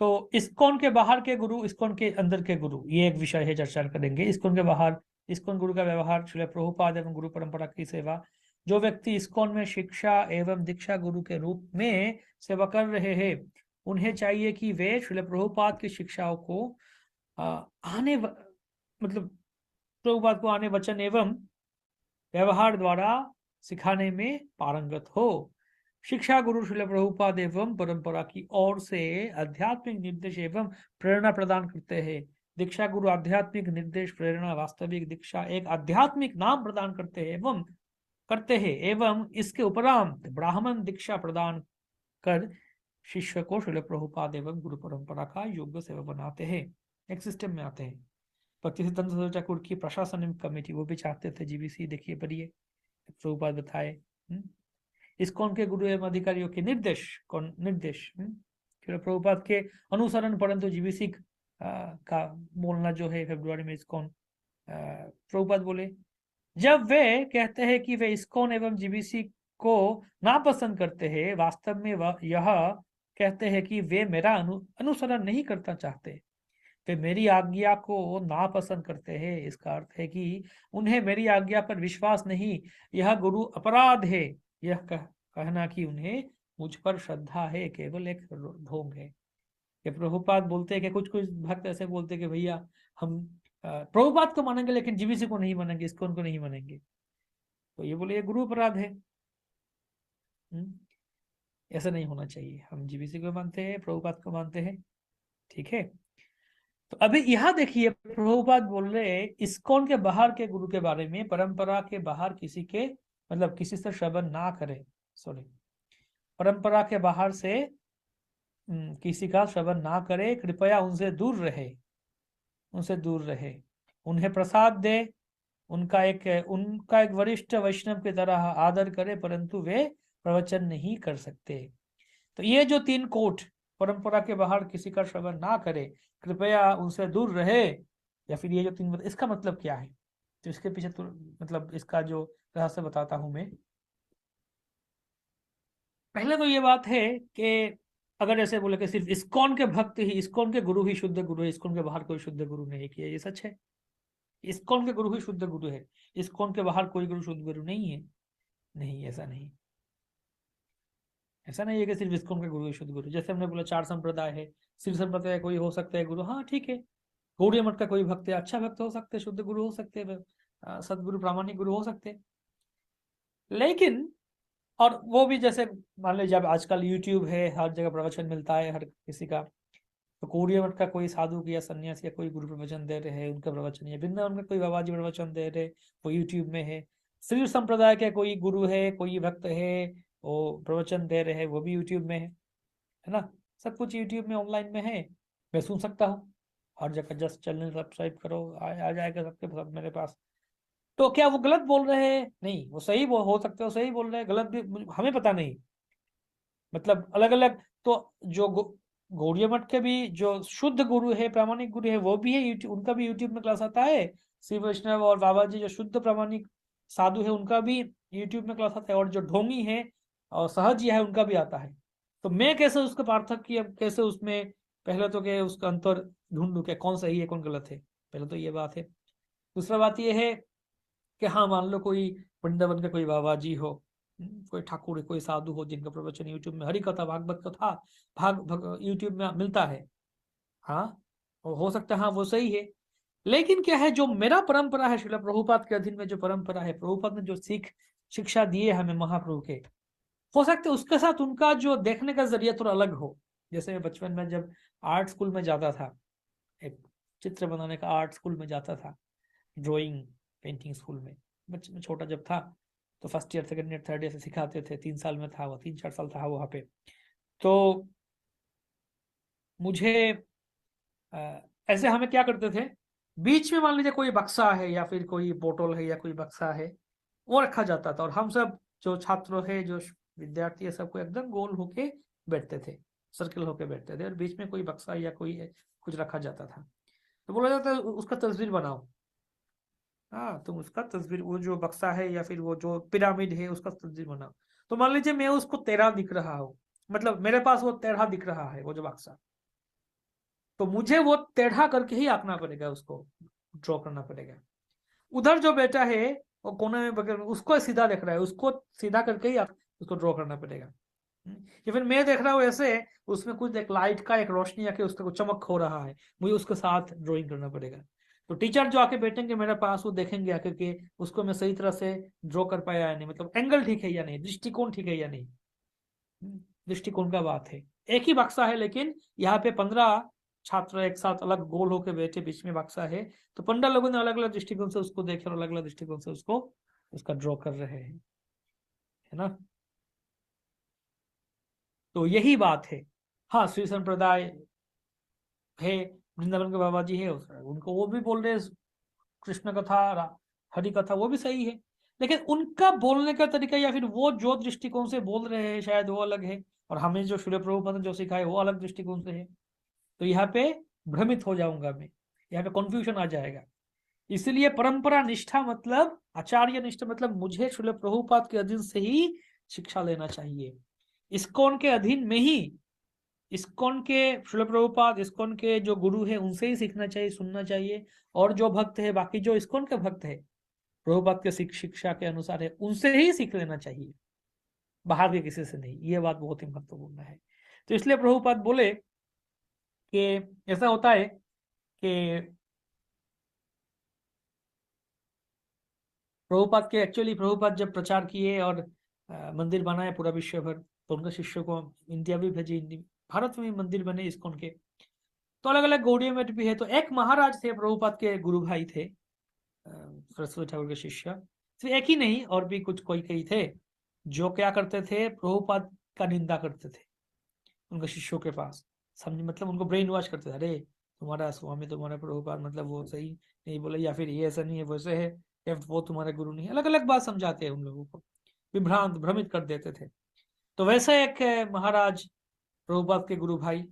तो इस्कॉन के बाहर के गुरु, इस्कॉन के अंदर के गुरु, ये एक विषय है, चर्चा करेंगे। इस्कॉन के बाहर इस्कॉन गुरु का व्यवहार, श्रील प्रभुपाद एवं गुरु परंपरा की सेवा। जो व्यक्ति इस्कॉन में शिक्षा एवं दीक्षा गुरु के रूप में सेवा कर रहे हैं, उन्हें चाहिए कि वे श्रील प्रभुपाद की शिक्षाओं को मतलब प्रभुपाद को आने वचन एवं व्यवहार द्वारा सिखाने में पारंगत हो। शिक्षा गुरु श्रील प्रभुपाद एवं परंपरा की ओर से आध्यात्मिक निर्देश एवं प्रेरणा प्रदान करते हैं। दीक्षा गुरु आध्यात्मिक निर्देश, प्रेरणा, वास्तविक दीक्षा एक आध्यात्मिक नाम प्रदान करते हैं एवं इसके उपरांत ब्राह्मण दीक्षा प्रदान कर शिष्य को श्रील प्रभुपाद एवं गुरु परंपरा का योग्य सेवक बनाते हैं। एक सिस्टम में आते हैं। भक्ति सिद्धांत ठाकुर की प्रशासनिक कमेटी, वो भी चाहते थे जीबीसी, देखिए पढ़िए, प्रभुपाद बताए। इस्कॉन के गुरु एवं अधिकारियों के निर्देश प्रभुपाद के अनुसरण, परंतु जीबीसी का बोलना जो है फरवरी में इस्कॉन, प्रभुपाद बोले जब वे कहते हैं कि वे इस्कॉन एवं जीबीसी को नापसंद करते हैं, वास्तव में वह यह कहते हैं कि वे मेरा अनुसरण नहीं करना चाहते, वे मेरी आज्ञा को नापसंद करते हैं। इसका अर्थ है कि उन्हें मेरी आज्ञा पर विश्वास नहीं, यह गुरु अपराध है। यह कहना कि उन्हें मुझ पर श्रद्धा है केवल एक ढोंग है। कि प्रभुपाद बोलते हैं कि कुछ भक्त ऐसे बोलते हैं कि भैया हम प्रभुपाद को मानेंगे लेकिन जीबीसी को नहीं मानेंगे, इस्कॉन को नहीं मानेंगे, तो ये बोले ये गुरु अपराध है। ऐसा नहीं होना चाहिए, हम जीबीसी को मानते हैं, प्रभुपाद को मानते हैं, ठीक है। तो अभी यहाँ देखिए प्रभुपाद बोल रहे इस्कॉन के बाहर के गुरु के बारे में, परंपरा के बाहर किसी के मतलब किसी से श्रवण ना करे, परंपरा के बाहर से किसी का श्रवण ना करे, कृपया उनसे दूर रहे, उन्हें प्रसाद दे, उनका एक वरिष्ठ वैष्णव की तरह आदर करे, परंतु वे प्रवचन नहीं कर सकते। तो ये जो 3 कोट, परंपरा के बाहर किसी का श्रवण ना करे, कृपया उनसे दूर रहे, या फिर ये जो 3, इसका मतलब क्या है, तो इसके पीछे तो मतलब इसका जो रहस्य बताता हूं मैं। पहले तो ये बात है कि अगर ऐसे बोले कि सिर्फ इस्कॉन के भक्त ही, इस्कॉन के गुरु ही शुद्ध गुरु है, इस्कॉन के बाहर कोई शुद्ध गुरु नहीं किया, ये सच है। इस्कॉन के गुरु ही शुद्ध गुरु है, इस्कॉन के बाहर कोई गुरु शुद्ध गुरु नहीं है, नहीं, ऐसा नहीं है कि सिर्फ इस्कॉन के गुरु ही शुद्ध गुरु। जैसे हमने बोला 4 संप्रदाय है, शिव संप्रदाय कोई हो सकता है गुरु, हाँ ठीक है। गौड़ीय मठ का कोई भक्त है, अच्छा भक्त हो सकते, शुद्ध गुरु हो सकते, सदगुरु प्रामाणिक गुरु हो सकते, लेकिन और वो भी जैसे मान लीजिए जब आजकल यूट्यूब है, हर जगह प्रवचन मिलता है हर किसी का, तो कोरिया मठ का कोई साधु या सन्यासी या कोई गुरु प्रवचन दे रहे हैं, उनका प्रवचन, या वृंदावन में कोई बाबा जी प्रवचन दे रहे, वो यूट्यूब में है। श्री संप्रदाय के कोई गुरु है, कोई भक्त है, वो प्रवचन दे रहे हैं, वो भी यूट्यूब में है ना। सब कुछ यूट्यूब में ऑनलाइन में है, मैं सुन सकता हूँ हर जगह। जस्ट चैनल सब्सक्राइब करो, आ जाएगा सबके सब मेरे पास। तो क्या वो गलत बोल रहे हैं? नहीं, वो सही हो सकते हो, सही बोल रहे हैं, गलत भी हमें पता नहीं, मतलब अलग अलग। तो जो गौड़िया मठ के भी जो शुद्ध गुरु है, प्रामाणिक गुरु है, वो भी है यूट्यूब, उनका भी यूट्यूब में क्लास आता है। श्री वैष्णव और बाबा जी जो शुद्ध प्रामाणिक साधु है, उनका भी यूट्यूब में क्लास आता है। और जो ढोंगी है और सहजी है, उनका भी आता है। तो मैं कैसे उसका पार्थक्य, कैसे उसमें पहले तो क्या उसका अंतर ढूंढूं, क्या कौन सही है कौन गलत है, पहले तो ये बात है। दूसरा बात ये है कि हाँ, मान लो कोई वृंदावन के कोई बाबा जी हो, कोई ठाकुर, कोई साधु हो, जिनका प्रवचन यूट्यूब में, हरि कथा भागवत कथा यूट्यूब में मिलता है, हाँ, हो सकता है, हाँ वो सही है। लेकिन क्या है, जो मेरा परंपरा है, श्रील प्रभुपाद के अधीन में जो परंपरा है, प्रभुपाद ने जो शिक्षा दिए हमें महाप्रभु के, हो सकता है उसके साथ उनका जो देखने का जरिया थोड़ा अलग हो। जैसे मैं बचपन में जब आर्ट स्कूल में जाता था, एक चित्र बनाने का आर्ट स्कूल में जाता था, ड्राइंग पेंटिंग स्कूल में, बच्चे में छोटा जब था, तो first year second year third year से सिखाते थे। 3 साल में था वो, 3-4 साल था वहाँ पे। तो मुझे ऐसे हमें क्या करते थे, बीच में मान लीजिए कोई बक्सा है या फिर कोई बोतल है या कोई बक्सा है, वो रखा जाता था, और हम सब जो छात्र है, जो विद्यार्थी है, सबको एकदम गोल होके बैठते थे, सर्कल होके बैठते थे, और बीच में कोई बक्सा या कोई कुछ रखा जाता था। तो बोला जाता है उसका तस्वीर बनाओ। हाँ, तुम उसका तस्वीर, वो जो बक्सा है या फिर वो जो पिरामिड है, उसका तस्वीर बनाओ। तो मान लीजिए मैं उसको टेढ़ा दिख रहा हूँ, मतलब मेरे पास वो टेढ़ा दिख रहा है वो जो बक्सा, तो मुझे वो टेढ़ा करके ही आंकना पड़ेगा, उसको ड्रॉ करना पड़ेगा। उधर जो बेटा है वो कोने में बगल में, उसको सीधा देख रहा है, उसको सीधा करके ही उसको ड्रॉ करना पड़ेगा। या फिर मैं देख रहा हूँ ऐसे, उसमें कुछ एक लाइट का एक रोशनी आके उसका कुछ चमक हो रहा है, मुझे उसके साथ ड्राइंग करना पड़ेगा। तो टीचर जो आके बैठेंगे मेरे पास, वो देखेंगे आकर के उसको मैं सही तरह से ड्रॉ कर पाया या नहीं, मतलब एंगल ठीक है या नहीं, दृष्टिकोण ठीक है या नहीं। दृष्टिकोण का बात है, एक ही बक्सा है, लेकिन यहाँ पे 15 छात्र एक साथ अलग गोल होकर बैठे, बीच में बक्सा है, तो 15 लोगों ने अलग अलग दृष्टिकोण से उसको देखे और अलग अलग दृष्टिकोण से उसको उसका ड्रॉ कर रहे हैं, है ना। तो यही बात है। हाँ, श्री संप्रदाय है, वृंदावन के बाबा जी है, उनको वो भी बोल रहे हैं कृष्ण कथा, हरि कथा, वो भी सही है, लेकिन उनका बोलने का तरीका या फिर वो जो दृष्टिकोण से बोल रहे हैं शायद वो अलग है, और हमें जो श्रील प्रभुपाद ने जो सिखाया वो अलग दृष्टिकोण से है। तो यहाँ पे भ्रमित हो जाऊंगा मैं, यहाँ पे कंफ्यूजन आ जाएगा। इसलिए परंपरा निष्ठा मतलब आचार्य निष्ठा मतलब मुझे श्रील प्रभुपाद के अधीन से ही शिक्षा लेना चाहिए। इस्कॉन के अधीन में ही, इस्कॉन के श्रील प्रभुपाद, इस्कॉन के जो गुरु है उनसे ही सीखना चाहिए, सुनना चाहिए। और जो भक्त है, बाकी जो इस्कॉन के भक्त है, प्रभुपाद के शिक्षा के अनुसार है, उनसे ही सीख लेना चाहिए, बाहर के किसी से नहीं। ये बात बहुत ही महत्वपूर्ण है। तो इसलिए प्रभुपाद बोले कि ऐसा होता है कि प्रभुपाद के एक्चुअली प्रभुपाद जब प्रचार किए और मंदिर बनाए पूरा विश्व भर, तो उनके शिष्यों को इंडिया भी भेजे, भारत में भी मंदिर बने इस्कॉन के। तो अलग अलग गौड़िया मठ भी है। तो एक महाराज थे, प्रभुपाद के गुरु भाई थे, सरस्वती ठाकुर के शिष्य, सिर्फ एक ही नहीं, और भी कुछ कोई कई थे, जो क्या करते थे, प्रभुपाद का निंदा करते थे उनके शिष्यों के पास, समझ, मतलब उनको ब्रेन वॉश करते थे, अरे तुम्हारा स्वामी, तुम्हारा प्रभुपाद, मतलब वो सही नहीं बोले, या फिर ये ऐसा नहीं है, वैसे है, या वो तुम्हारे गुरु नहीं है, अलग अलग बात समझाते हैं उन लोगों को, विभ्रांत भ्रमित कर देते थे। तो वैसे एक महाराज प्रभुपाद के गुरु भाई,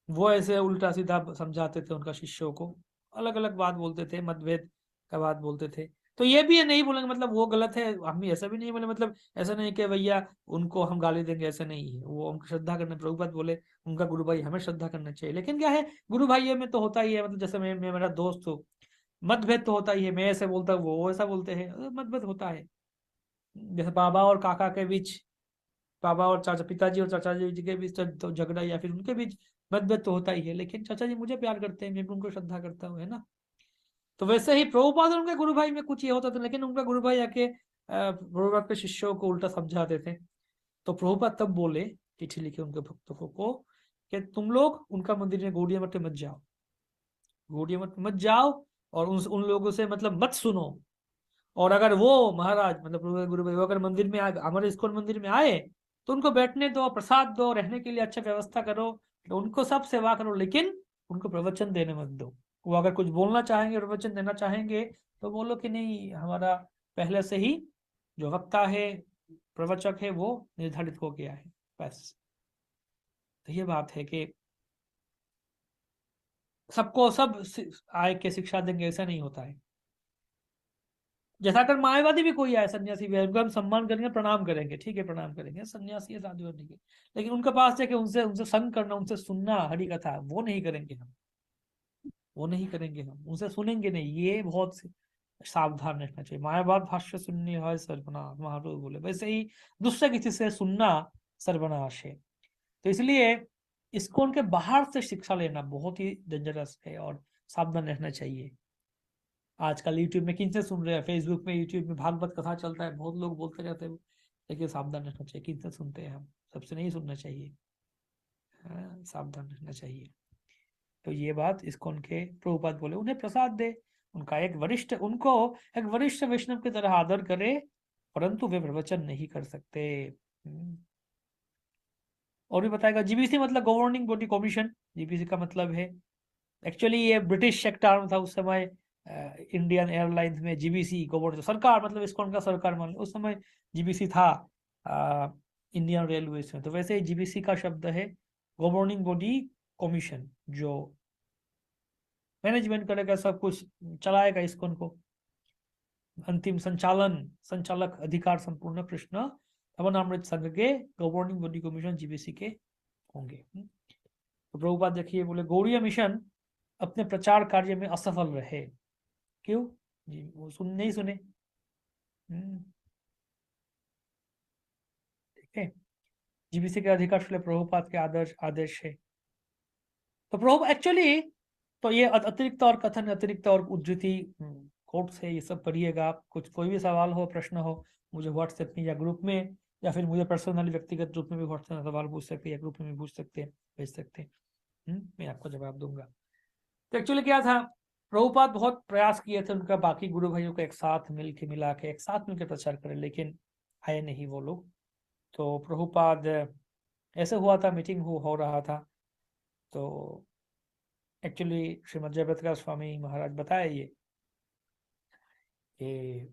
वो ऐसे उल्टा सीधा समझाते थे उनका शिष्यों को, अलग अलग बात बोलते थे, मतभेद का बात बोलते थे। तो ये भी नहीं बोलेंगे मतलब वो गलत है, हम भी ऐसा भी नहीं बोले, मतलब ऐसा नहीं कि भैया उनको हम गाली देंगे, ऐसा नहीं है, वो उनको श्रद्धा करने, प्रभुपाद बोले उनका गुरु भाई, हमें श्रद्धा करना चाहिए। लेकिन क्या है, गुरु भाइयों में तो होता ही है, मतलब जैसे मैं मेरा दोस्त हो, मतभेद तो होता ही है, मैं ऐसे बोलता हूँ वो ऐसा बोलते हैं, मतभेद होता है। जैसे बाबा और काका के बीच, बाबा और चाचा, पिताजी और चाचा जी के बीच तो झगड़ा या फिर उनके बीच मतभेद तो होता ही है, लेकिन चाचा जी मुझे प्यार करते हैं, मैं भी उनको श्रद्धा करता हूँ, है ना। तो वैसे ही प्रभुपाद और उनके गुरु भाई में कुछ ये होता था, लेकिन उनका गुरु भाई आके प्रभुपाद के शिष्यों को उल्टा समझाते थे। तो प्रभुपाद तब बोले, चिट्ठी लिखे उनके भक्तों को कि तुम लोग उनका मंदिर में गौड़िया मठ में मत जाओ, गौड़िया मठ में मत जाओ, और उन लोगों से मतलब मत सुनो। और अगर वो महाराज मतलब गुरु भाई अगर मंदिर में हमारे इस्कॉन मंदिर में आए तो उनको बैठने दो, प्रसाद दो, रहने के लिए अच्छा व्यवस्था करो, तो उनको सब सेवा करो, लेकिन उनको प्रवचन देने मत दो। वो अगर कुछ बोलना चाहेंगे, प्रवचन देना चाहेंगे, तो बोलो कि नहीं, हमारा पहले से ही जो वक्ता है, प्रवचक है, वो निर्धारित हो गया है, बस। तो ये बात है कि सबको सब आय के शिक्षा देंगे, ऐसा नहीं होता है। जैसा अगर मायावादी भी कोई आए, सन्यासी भी आए, उनका हम सम्मान करेंगे, प्रणाम करेंगे, ठीक है, प्रणाम करेंगे, सन्यासी है, साधु है, ठीक है, लेकिन उनके पास जाके उनसे उनसे संग करना, उनसे सुनना हरि कथा, वो नहीं करेंगे हम, वो नहीं करेंगे हम, उनसे सुनेंगे नहीं। ये बहुत सावधान रहना चाहिए। मायावाद भाष्य सुननी है सर्वनाश, महाप्रभु बोले, वैसे ही दूसरे किसी से सुनना सर्वनाश है। तो इसलिए इसको उनके बाहर से शिक्षा लेना बहुत ही डेंजरस है और सावधान रहना चाहिए। आजकल यूट्यूब में किनसे सुन रहे हैं, फेसबुक में, यूट्यूब में भागवत कथा चलता है, बहुत लोग बोलते रहते हैं, लेकिन सावधान रहना चाहिए, किनसे सुनते हैं हम, सबसे नहीं सुनना चाहिए, सावधान रहना चाहिए। तो ये बात इसको उनके प्रभुपाद बोले, उन्हें प्रसाद दे, उनको एक वरिष्ठ वैष्णव की तरह आदर करे, परंतु वे प्रवचन नहीं कर सकते। और भी बताएगा, जीबीसी मतलब गवर्निंग बॉडी कमीशन, जीबीसी का मतलब है, एक्चुअली ये ब्रिटिश एक टर्म था उस समय। इंडियन एयरलाइंस में जीबीसी गवर्नर, सरकार, मतलब इसको उनका सरकार मान लो, उस समय जीबीसी था इंडियन रेलवेज में। तो वैसे जीबीसी का शब्द है गवर्निंग बॉडी कमीशन, जो मैनेजमेंट करेगा, सब कुछ चलाएगा इसको, उनको अंतिम संचालक अधिकार संपूर्ण कृष्ण अवनामृत संघ के गवर्निंग बॉडी कमीशन जीबीसी के होंगे। तो प्रभुपाद देखिए बोले, गौड़ीय मिशन अपने प्रचार कार्य में असफल रहे। क्यों जी? वो नहीं सुने। ठीक है, जीबीसी के अधिकार प्रभुपाद के आदेश है। तो प्रभु एक्चुअली, तो ये अतिरिक्त और कथन, अतिरिक्त और उद्धृति कोट से ये सब पढ़िएगा। कुछ कोई भी सवाल हो, प्रश्न हो, मुझे व्हाट्सएप में या ग्रुप में, या फिर मुझे पर्सनली व्यक्तिगत रूप में भी व्हाट्सएप में सवाल पूछ सकते हैं, या ग्रुप में भी पूछ सकते हैं, भेज सकते हैं, मैं आपको जवाब दूंगा। तो एक्चुअली क्या था, प्रभुपाद बहुत प्रयास किए थे उनका बाकी गुरु भाइयों को एक साथ मिला के एक साथ मिलकर प्रचार करें, लेकिन आए नहीं वो लोग। तो प्रभुपाद, ऐसे हुआ था, मीटिंग हो रहा था, तो एक्चुअली श्रीमद जयप्रकाश स्वामी महाराज बताए ये कि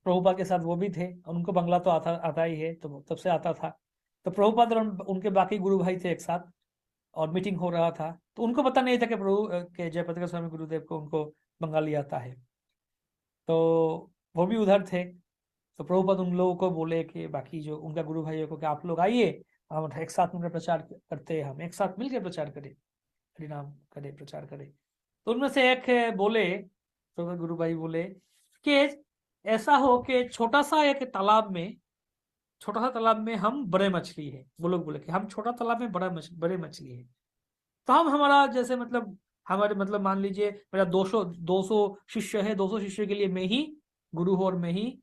प्रभुपाद के साथ वो भी थे, और उनको बंगला तो आता ही है, तो तब से आता था। तो प्रभुपाद और उनके बाकी गुरु भाई थे एक साथ, और मीटिंग हो रहा था, तो उनको पता नहीं था कि प्रभु के जयप्रकाश स्वामी गुरुदेव को उनको बंगाली आता है। तो वो भी उधर थे। तो प्रभुपाद उन लोगों को बोले कि बाकी जो उनका गुरु भाइयों को, कि आप लोग आइए, हम एक साथ मिलकर प्रचार करते हैं, हम एक साथ मिलकर प्रचार करें, हरिनाम करें, प्रचार करें। तो उनमें से एक बोले, तो गुरु भाई बोले कि ऐसा हो कि छोटा सा तालाब में हम बड़े मछली है। वो लोग बोले कि हम छोटा तालाब में बड़े मछली है। तो हम हमारा जैसे मतलब हमारे मतलब मान लीजिए मेरा 200 शिष्य है, 200 शिष्य के लिए मैं ही गुरु हूँ, और मैं ही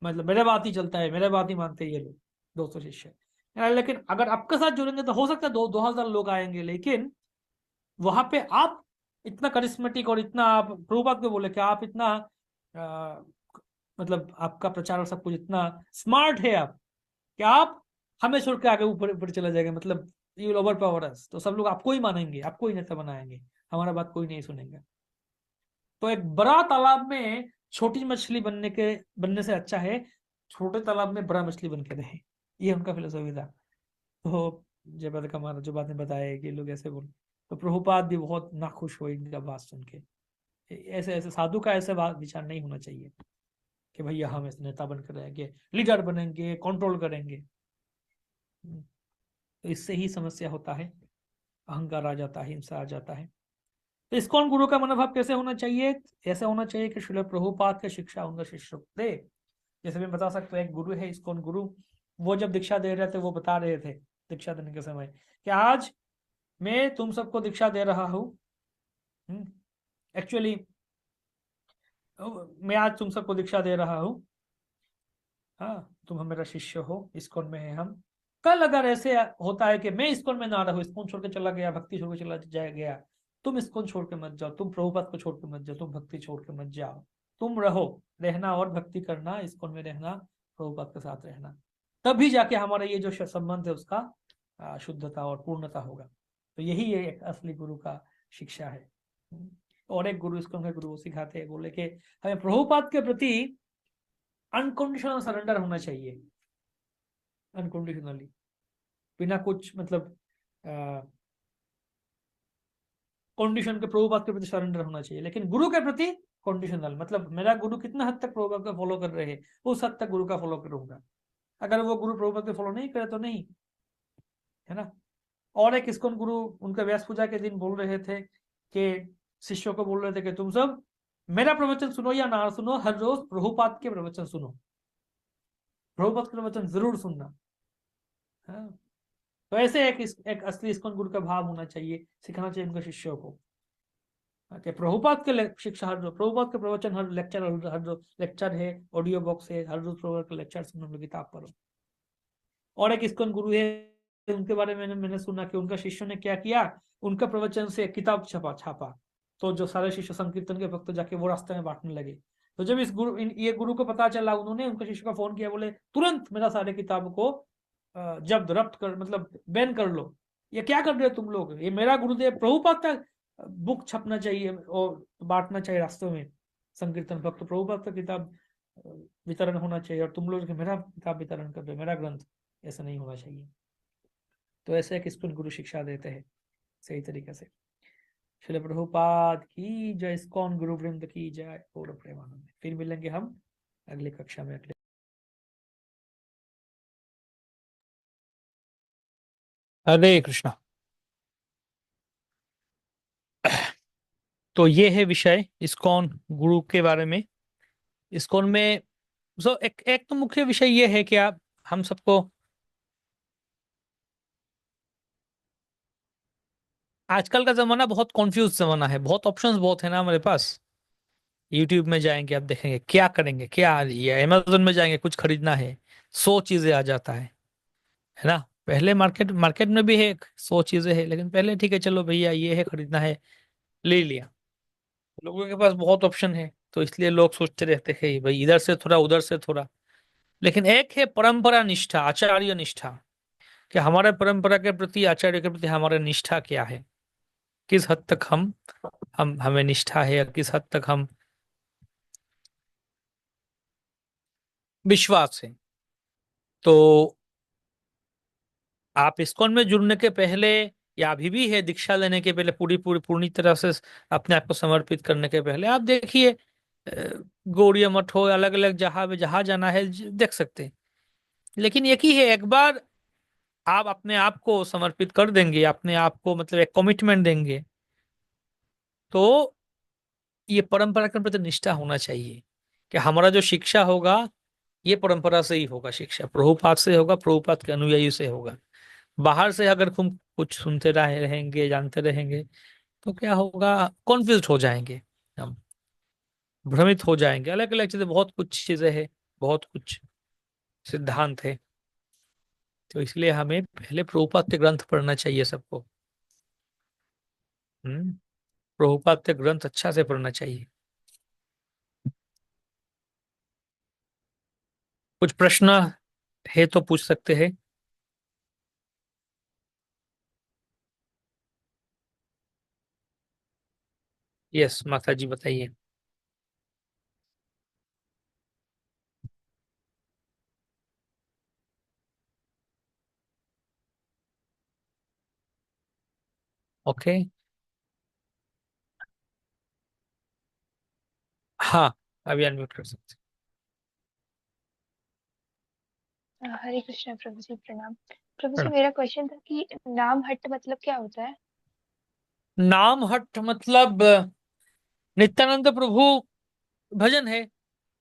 मतलब मेरे बात ही चलता है, मेरे बात ही मानते हैं ये लोग, 200 शिष्य। लेकिन अगर आपके साथ जुड़ेंगे तो हो सकता है 2000 लोग आएंगे, लेकिन वहां पे आप इतना करिश्मेटिक और इतना, आप प्रभुपाद को बोले कि आप इतना मतलब आपका प्रचार और सब कुछ इतना स्मार्ट है आप, कि आप हमें छोड़ के आगे ऊपर ऊपर चला जाएगा, मतलब यू विल ओवर पावर अस। तो सब लोग आपको ही मानेंगे, आपको ही नेता बनाएंगे, हमारा बात कोई नहीं सुनेगा। तो एक बड़ा तालाब में छोटी मछली बनने से अच्छा है छोटे तालाब में बड़ा मछली बन के रहे। ये उनका फिलोसफी था। तो जयप्रकाश का महाराज जो बातें बताए कि लोग ऐसे बोले, तो प्रभुपाद भी बहुत नाखुश हुए इनका बात सुन के। ऐसे ऐसे साधु का ऐसे विचार नहीं होना चाहिए कि भैया हम ऐसे नेता बनकर रहेंगे, लीडर बनेंगे, कंट्रोल करेंगे। तो इससे ही समस्या होता है, अहंकार आ जाता है, हिंसा आ जाता है। तो इस्कॉन गुरु का मनोभाव कैसे होना चाहिए? ऐसा होना चाहिए कि श्रील प्रभुपाद की शिक्षा उनका शिष्य दे। जैसे मैं बता सकता हूँ, एक गुरु है इस्कॉन गुरु, वो जब दीक्षा दे रहे थे, वो बता रहे थे दीक्षा देने के समय कि आज मैं तुम सबको दीक्षा दे रहा हूँ। एक्चुअली मैं आज तुम सबको दीक्षा दे रहा हूँ, हाँ तुम मेरा शिष्य हो, इस्कॉन में है हम। कल अगर ऐसे होता है कि मैं इस्कॉन में ना रहूं, इस्कॉन छोड़ के चला गया, भक्ति छोड़ के चला जाया गया, तुम इस्कॉन छोड़ के मत जाओ, तुम प्रभुपाद को छोड़ के मत जाओ, तुम भक्ति छोड़ के मत जाओ, तुम रहो, रहना और भक्ति करना, इस्कॉन में रहना, प्रभुपाद के साथ रहना, तभी जाके हमारा ये जो संबंध है उसका शुद्धता और पूर्णता होगा। तो यही एक असली गुरु का शिक्षा है। और एक गुरु, इस्कॉन के गुरु सिखाते हैं, बोले कि हमें प्रभुपाद के प्रति अनकंडीशनल सरेंडर होना चाहिए, अनकंडीशनली, बिना कुछ मतलब कंडीशन के प्रभुपाद के प्रति सरेंडर होना चाहिए। लेकिन गुरु के प्रति कंडीशनल, मतलब मेरा गुरु कितना हद तक प्रभुपाद को फॉलो कर रहे हैं, उस हद तक गुरु का फॉलो करूंगा। अगर वो गुरु प्रभुपाद को फॉलो नहीं करे तो नहीं, है ना। और एक इस्कॉन गुरु उनका व्यास पूजा के दिन बोल रहे थे कि शिष्यों को बोल रहे थे कि तुम सब मेरा प्रवचन सुनो या ना सुनो, हर रोज प्रभुपाद के प्रवचन सुनो, प्रभुपाद के प्रवचन जरूर सुनना। हाँ, तो ऐसे एक असली इस्कॉन गुरु का भाव होना चाहिए, सिखाना चाहिए उनके शिष्यों को कि प्रभुपाद के शिक्षा हर रोज, प्रभुपाद के प्रवचन हर लेक्चर, हर रोज लेक्चर है, ऑडियो बॉक्स है, हर रोज प्रभुपाद का लेक्चर सुनो, किताब पढ़ो। और एक इस्कॉन गुरु है, उनके बारे में मैंने सुना कि उनका शिष्यों ने क्या किया, उनका प्रवचन से किताब छापा, तो जो सारे शिष्य संकीर्तन के भक्त जाके वो रास्ते में बांटने लगे। तो जब इस गुरु ये गुरु को पता चला, उन्होंने उनके शिष्य का फोन किया, बोले तुरंत मेरा सारे किताब को जब्त रब्त कर, मतलब बैन कर लो, ये क्या कर रहे हो तुम लोग, ये मेरा गुरुदेव प्रभुपाद का बुक छपना चाहिए और बांटना चाहिए रास्तों में, संकीर्तन भक्त प्रभुपाद का किताब वितरण होना चाहिए, और तुम लोग मेरा किताब वितरण कर रहे हो, मेरा ग्रंथ, ऐसा नहीं होना चाहिए। तो ऐसे एक इस्कॉन गुरु शिक्षा देते हैं सही तरीके से। श्रील प्रभुपाद की जय, इस्कॉन गुरु वृंद की जय, पूर्ण प्रेमानंद। फिर मिलेंगे हम अगली कक्षा में, अगले। हरे कृष्णा। तो ये है विषय इस्कॉन गुरु के बारे में। इस्कॉन में एक तो मुख्य विषय ये है कि आप हम सबको आजकल का जमाना बहुत कॉन्फ्यूज जमाना है, बहुत ऑप्शंस बहुत है ना हमारे पास। यूट्यूब में जाएंगे, आप देखेंगे क्या करेंगे, क्या ये अमेजोन में जाएंगे, कुछ खरीदना है, 100 चीजें आ जाता है ना। पहले मार्केट मार्केट में भी है 100 चीजें है, लेकिन पहले ठीक है चलो भैया ये है खरीदना है, ले लिया। लोगों के पास बहुत ऑप्शन है, तो इसलिए लोग सोचते रहते हैं भाई इधर से थोड़ा उधर से थोड़ा। लेकिन एक है परंपरा निष्ठा, आचार्य निष्ठा, कि हमारे परंपरा के प्रति, आचार्य के प्रति हमारा निष्ठा क्या है, किस हद तक हम हमें निष्ठा है, या किस हद तक हम विश्वास है। तो आप इस्कॉन में जुड़ने के पहले, या अभी भी है दीक्षा लेने के पहले, पूरी तरह से अपने आप को समर्पित करने के पहले आप देखिए, गौड़िया मठ हो, अलग अलग जहां जाना है देख सकते हैं। लेकिन एक ही है, एक बार आप अपने आप को समर्पित कर देंगे, अपने आप को मतलब एक कमिटमेंट देंगे, तो ये परंपरा के प्रति निष्ठा होना चाहिए कि हमारा जो शिक्षा होगा ये परंपरा से ही होगा, शिक्षा प्रभुपाद से होगा, प्रभुपाद के अनुयायी से होगा। बाहर से अगर तुम कुछ सुनते रहेंगे, जानते रहेंगे, तो क्या होगा, कॉन्फ्यूज हो जाएंगे हम, भ्रमित हो जाएंगे। अलग अलग चीजें, बहुत कुछ चीजें हैं, बहुत कुछ सिद्धांत है। तो इसलिए हमें पहले प्रभुपाद के ग्रंथ पढ़ना चाहिए सबको। प्रभुपाद के ग्रंथ अच्छा से पढ़ना चाहिए। कुछ प्रश्न है तो पूछ सकते हैं। यस माता जी बताइए। ओके, हाँ अभी अनम्यूट कर सकते
हरे कृष्णा प्रभु जी, प्रणाम। प्रभु जी
प्रणाम।
मेरा क्वेश्चन था कि नाम हट्ट मतलब क्या होता है?
नाम हट्ट मतलब नित्यानंद प्रभु भजन है।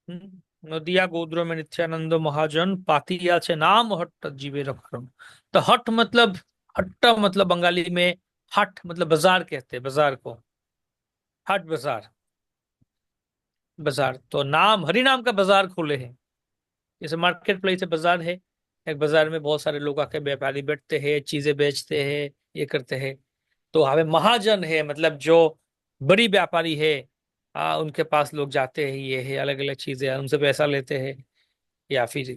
नदिया गोद्र में नित्यानंद महाजन पातिया से नाम हट्ट जीवे रखरम। तो हट मतलब, हट्ट मतलब बंगाली में हट मतलब बाजार कहते हैं, बाजार को हट बाजार। बाजार, तो नाम हरि नाम का बाजार खोले हैं। जैसे मार्केट प्लेस है, बाजार है, एक बाजार में बहुत सारे लोग आके व्यापारी बैठते हैं, चीजें बेचते हैं, ये करते हैं। तो हमें महाजन है, मतलब जो बड़ी व्यापारी है, उनके पास लोग जाते हैं, ये है अलग अलग चीजें, उनसे पैसा लेते हैं या फिर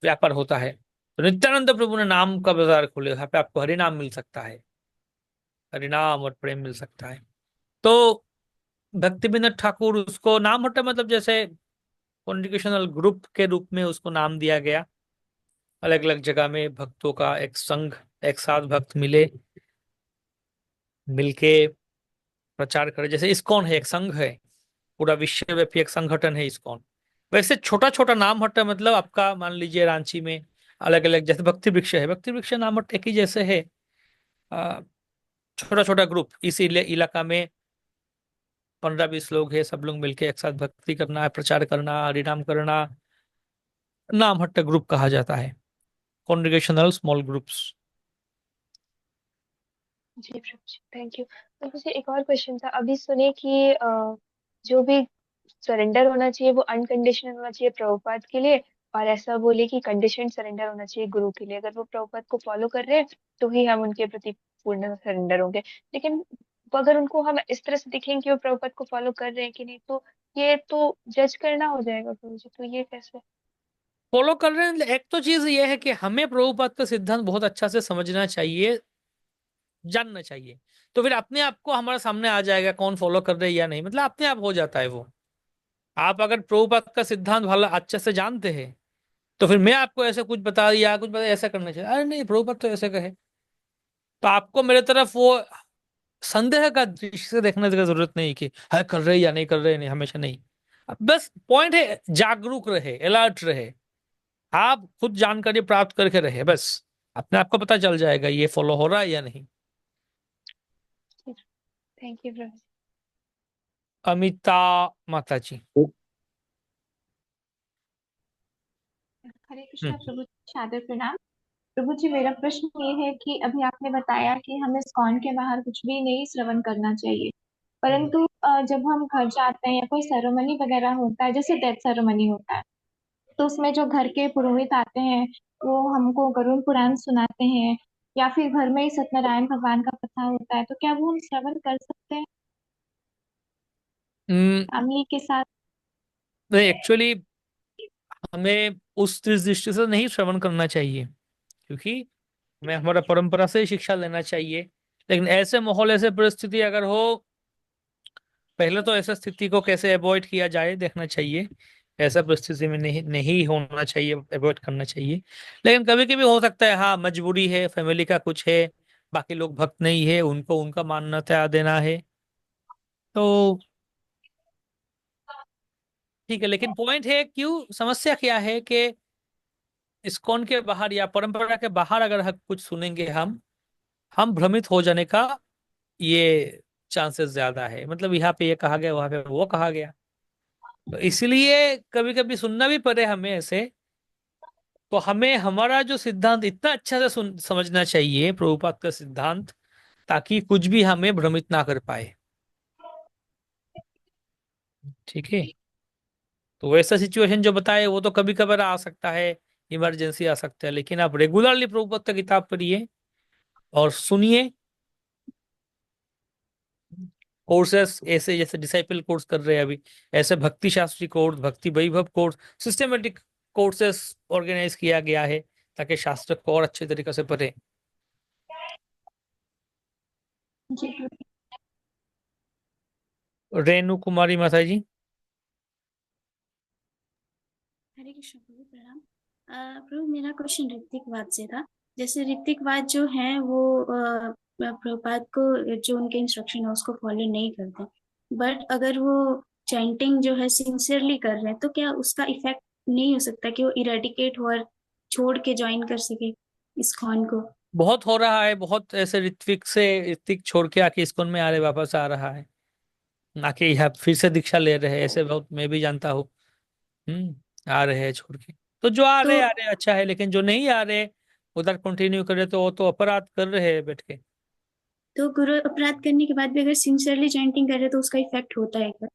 व्यापार होता है। तो नित्यानंद प्रभु ने नाम का बाजार खोले, यहाँ पे आपको हरि नाम मिल सकता है, हरि नाम और प्रेम मिल सकता है। तो भक्ति विनोद ठाकुर, उसको नाम हटा मतलब जैसे कॉन्ग्रीगेशनल ग्रुप के रूप में उसको नाम दिया गया। अलग अलग जगह में भक्तों का एक संघ, एक साथ भक्त मिले, मिलके प्रचार करे। जैसे इस्कॉन है, एक संघ है, पूरा विश्वव्यापी एक संगठन है इस्कॉन। वैसे छोटा छोटा नाम हट्टा मतलब आपका मान लीजिए रांची में अलग अलग, जैसे भक्ति वृक्ष है, भक्ति वृक्ष नाम हट्टा एक ही जैसे है। छोटा छोटा ग्रुप, इस इलाका में 15-20 लोग हैं, सब लोग मिलके एक साथ भक्ति करना है, प्रचार करना, हरिनाम करना, नाम हट्टा ग्रुप कहा जाता है, congregational small groups.
Ji Prabhu ji, thank you. तो मुझे एक और क्वेश्चन था, अभी सुने कि जो भी सरेंडर होना चाहिए वो अनकंडीशनल होना चाहिए प्रभुपाद के लिए, और ऐसा बोले कि कंडीशन सरेंडर होना चाहिए गुरु के लिए। अगर वो प्रभुपाद को फॉलो कर रहे हैं तो ही हम उनके प्रति पूर्ण सरेंडर होंगे। लेकिन अगर उनको हम इस तरह से दिखेंगे कि वो प्रभुपाद को फॉलो कर रहे हैं कि नहीं, तो ये तो जज करना हो जाएगा प्रभु जी, तो ये कैसे?
फॉलो कर रहे हैं, एक तो चीज ये है कि हमें प्रभुपाद का सिद्धांत बहुत अच्छा से समझना चाहिए, जानना चाहिए। तो फिर अपने आप को हमारे सामने आ जाएगा कौन फॉलो कर रहे हैं या नहीं, मतलब अपने आप हो जाता है वो। आप अगर प्रभुपाद का सिद्धांत भला अच्छे से जानते हैं, तो फिर मैं आपको ऐसे कुछ बता दिया, कुछ बता ऐसा करना चाहिए, अरे नहीं प्रभुपाद तो ऐसे कहे, तो आपको मेरे तरफ वो संदेह का दृष्टि से देखने की जरूरत नहीं कि है कर रहे या नहीं कर रहे, नहीं हमेशा नहीं। बस पॉइंट है जागरूक रहे, अलर्ट रहे, आप खुद जानकारी प्राप्त करके रहे, बस अपने आपको पता चल जाएगा ये फॉलो हो रहा है या नहीं।
थैंक यू प्रभु जी।
अमिता माता जी।
हरे कृष्णा
हम्म।
प्रभु जी, सादर प्रणाम। प्रभु जी, मेरा प्रश्न ये है कि अभी आपने बताया कि हमें इस्कॉन के बाहर कुछ भी नहीं श्रवण करना चाहिए, परंतु जब हम घर जाते हैं या कोई सेरेमनी वगैरह होता है, जैसे डेथ सेरेमनी होता है, तो उसमें जो घर के पुरोहित आते हैं वो हमको गरुड़ पुराण सुनाते हैं, या फिर घर में ही सत्यनारायण भगवान का कथा होता है, तो क्या वो हम श्रवण कर सकते हैं
हम्म,
फैमिली के साथ?
नहीं एक्चुअली हमें उस दृष्टि से नहीं श्रवण करना चाहिए, क्योंकि हमें हमारा परंपरा से ही शिक्षा लेना चाहिए। लेकिन ऐसे माहौल, ऐसे परिस्थिति अगर हो, पहले तो ऐसा स्थिति को कैसे अवॉइड किया जाए देखना चाहिए। ऐसा परिस्थिति में नहीं नहीं होना चाहिए, अवॉइड करना चाहिए। लेकिन कभी कभी हो सकता है, हाँ मजबूरी है, फैमिली का कुछ है, बाकी लोग भक्त नहीं है, उनको उनका मान्यता देना है, तो ठीक है। लेकिन पॉइंट है, क्यों समस्या क्या है कि इस्कॉन के बाहर या परंपरा के बाहर अगर हम कुछ सुनेंगे, हम भ्रमित हो जाने का ये चांसेस ज्यादा है। मतलब यहाँ पे ये कहा गया, वहां पे वो कहा गया, तो इसलिए कभी कभी सुनना भी पड़े हमें ऐसे। तो हमें हमारा जो सिद्धांत इतना अच्छा से समझना चाहिए, प्रभुपाद का सिद्धांत, ताकि कुछ भी हमें भ्रमित ना कर पाए। ठीक है। तो वैसा सिचुएशन जो बताए वो तो कभी कभार आ सकता है, इमरजेंसी आ सकता है, लेकिन आप रेगुलरली प्रभुपाद का किताब पढ़िए और सुनिए। कोर्सेस ऐसे जैसे डिसाइपल कोर्स कर रहे हैं अभी, ऐसे भक्ति शास्त्री कोर्स, भक्ति वैभव कोर्स, सिस्टमेटिक कोर्सेस ऑर्गेनाइज किया गया है, ताकि शास्त्र को और अच्छे तरीके से पढ़े।
जी प्रभु।
रेणु कुमारी माता जी।
हरे कृष्ण प्रभु, प्रणाम। प्रभु, मेरा क्वेश्चन ऋत्विकवाद से था। जैसे ऋत्विकवाद जो है वो प्रभुपाद को जो उनके इंस्ट्रक्शन है उसको फॉलो नहीं करते, बट अगर वो चैंटिंग जो है सिंसियरली कर रहे हैं, तो क्या उसका इफेक्ट नहीं हो सकता कि वो इरेडिकेट हो और छोड़ के ज्वाइन कर सके इस्कॉन को?
बहुत हो रहा है, बहुत ऐसे ऋत्विक छोड़ के आके इस्कॉन में आ रहे, वापस आ रहा है, ना कि यहाँ फिर से दीक्षा ले रहे हैं, ऐसे बहुत मैं भी जानता हूँ। आ रहे हैं छोड़ के, तो जो
तो
आ रहे अच्छा है, लेकिन जो नहीं आ रहे उधर कंटिन्यू कर रहे, तो वो तो अपराध कर रहे हैं बैठ के।
तो गुरु अपराध करने के बाद भी अगर सिंसियरली चैंटिंग कर रहे हैं तो उसका इफेक्ट होता है क्या?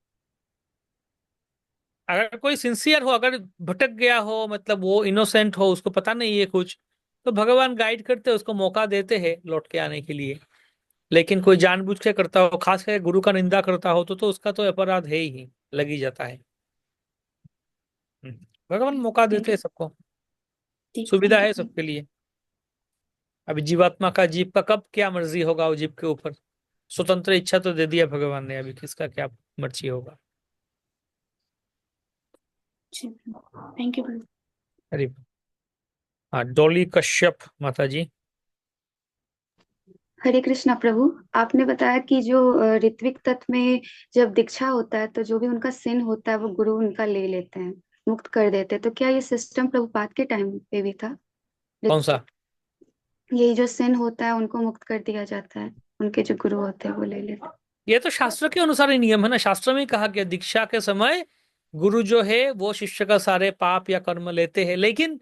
अगर कोई सिंसियर हो, अगर भटक गया हो, मतलब वो इनोसेंट हो, उसको पता नहीं है कुछ, तो भगवान गाइड करते हैं, उसको मौका देते हैं लौट के आने के लिए। लेकिन कोई जानबूझ के करता हो, खास करके गुरु का निंदा करता हो, तो उसका तो अपराध है ही, लग ही जाता है। भगवान मौका देते हैं सबको,
ठीक,
सुविधा
थैंक
है
यू।
सबके लिए। अभी जीवात्मा का, जीव का कब क्या मर्जी होगा वो जीव के ऊपर, स्वतंत्र इच्छा तो दे दिया भगवान ने, अभी किसका क्या मर्जी होगा।
थैंक यू प्रभु।
अरे हाँ, डॉली कश्यप माता जी।
हरे कृष्णा प्रभु। आपने बताया कि जो ऋत्विक तत्व में जब दीक्षा होता है तो जो भी उनका सिन होता है वो गुरु उनका ले लेते हैं, मुक्त कर देते हैं। तो क्या ये सिस्टम प्रभुपाद के टाइम पे भी था?
कौन सा?
ये जो सिन होता है उनको मुक्त कर दिया जाता है, उनके जो गुरु होते हैं वो ले लेते हैं।
ये तो शास्त्र के अनुसार ही नियम है ना। शास्त्र में ही कहा गया दीक्षा के समय गुरु जो है वो शिष्य का सारे पाप या कर्म लेते हैं, लेकिन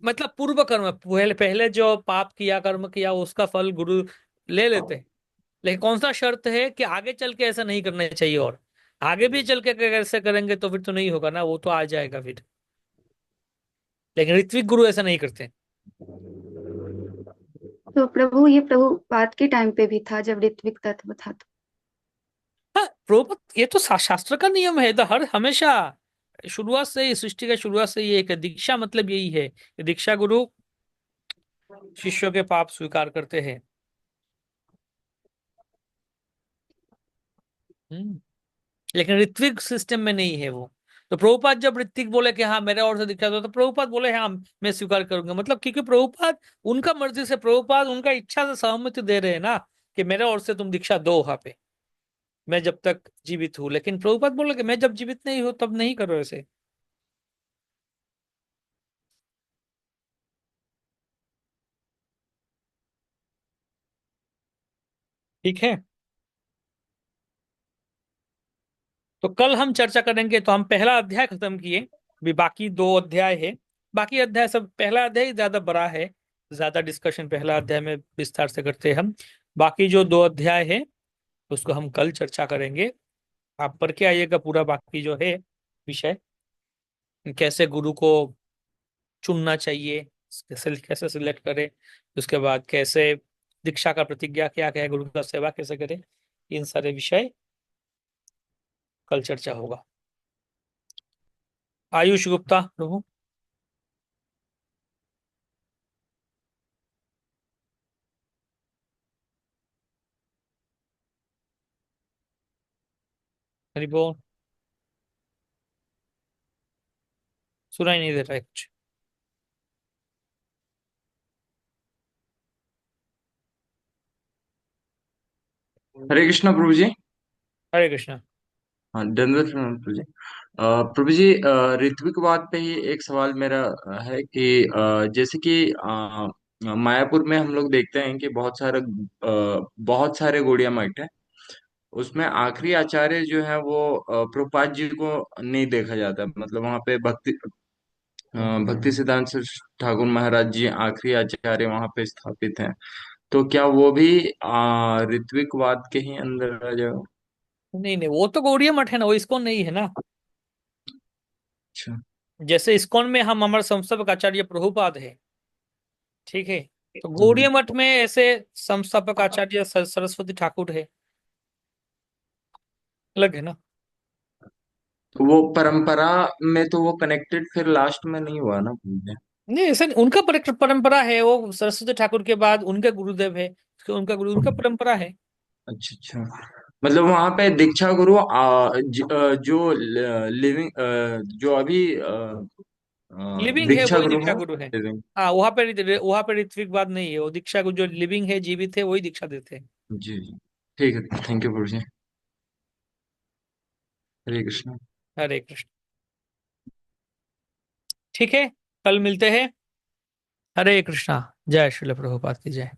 मतलब पूर्व कर्म, पहले पहले जो पाप किया, कर्म किया, उसका फल गुरु ले लेते हैं। लेकिन कौन सा शर्त है कि आगे चल के ऐसा नहीं करना चाहिए, और आगे भी चल के अगर ऐसे करेंगे तो फिर तो नहीं होगा ना, वो तो आ जाएगा फिर। लेकिन ऋत्विक गुरु ऐसा नहीं करते।
तो प्रभु ये प्रभुपाद के टाइम पे भी था जब ऋत्विक तत्व था तो?
हाँ प्रभुपद, ये तो शास्त्र का नियम है, तो हर हमेशा शुरुआत से ही, सृष्टि का शुरुआत से ये एक दीक्षा मतलब यही है कि दीक्षा गुरु शिष्यों के पाप स्वीकार करते हैं। लेकिन ऋत्विक सिस्टम में नहीं है वो। तो प्रभुपाद जब ऋत्विक बोले कि हाँ मेरे ओर से दीक्षा दो, तो प्रभुपाद बोले हाँ मैं स्वीकार करूंगा, मतलब क्योंकि प्रभुपाद उनका मर्जी से, प्रभुपाद उनका इच्छा से सहमति दे रहे हैं ना कि मेरे ओर से तुम दीक्षा दो वहां पे, मैं जब तक जीवित हूं। लेकिन प्रभुपाद बोले कि मैं जब जीवित नहीं हूं तब नहीं करो ऐसे। ठीक है, तो कल हम चर्चा करेंगे। तो हम पहला अध्याय खत्म किए, अभी बाकी दो अध्याय है। बाकी अध्याय सब, पहला अध्याय ज्यादा बड़ा है, ज्यादा डिस्कशन पहला अध्याय में विस्तार से करते हैं हम। बाकी जो दो अध्याय है उसको हम कल चर्चा करेंगे। आप पढ़ के आइएगा पूरा, बाकी जो है विषय, कैसे गुरु को चुनना चाहिए, कैसे कैसे सिलेक्ट करें, उसके बाद कैसे दीक्षा का प्रतिज्ञा क्या क्या है, गुरु का सेवा कैसे करें, इन सारे विषय कल चर्चा होगा। आयुष गुप्ता प्रभु। हरि बोल। सुनाई नहीं दे रहा है कुछ।
हरे कृष्णा प्रभु जी।
हरे कृष्णा।
हाँ, दंडवत प्रणाम प्रभु जी। प्रभु जी, ऋत्विकवाद पे ही एक सवाल मेरा है कि जैसे कि मायापुर में हम लोग देखते हैं कि बहुत सारे गौड़िया मठ है। उसमें आखिरी आचार्य जो है वो प्रभुपाद जी को नहीं देखा जाता, मतलब वहाँ पे भक्ति सिद्धांत ठाकुर महाराज जी आखिरी आचार्य वहाँ पे स्थापित हैं। तो क्या वो भी ऋत्विकवाद के ही अंदर आ जाएगा?
नहीं नहीं, वो तो गौड़ीय मठ है ना, वो इस्कॉन नहीं है ना।
अच्छा।
जैसे इस्कॉन में हम अमर संस्थापक आचार्य प्रभुपाद है, ठीक है, तो
हम्म।
गौड़ीय मठ में ऐसे संस्थापक आचार्य सरस्वती ठाकुर है, अलग है ना।
तो वो परंपरा में तो वो कनेक्टेड फिर लास्ट में नहीं हुआ ना मुझे।
नहीं ऐसा नहीं, उनका परंपरा है, वो सरस्वती ठाकुर के बाद उनके गुरुदेव है, उनका गुरु, उनका परंपरा है।
अच्छा अच्छा। मतलब वहां पे दीक्षा गुरु जो लिविंग, जो अभी
लिविंग है
दीक्षा
वही
गुरु
दीक्षा
है
गुरु है।
लिविंग।
हाँ, वहां पे ऋत्विकवाद नहीं है, वो दीक्षा गुरु जो लिविंग है, जीवित है, वही दीक्षा देते हैं।
जी जी। ठीक है, थैंक यू प्रभु जी। हरे कृष्ण।
हरे कृष्ण। ठीक है, कल मिलते हैं। हरे कृष्णा। जय श्रील प्रभुपाद की जय।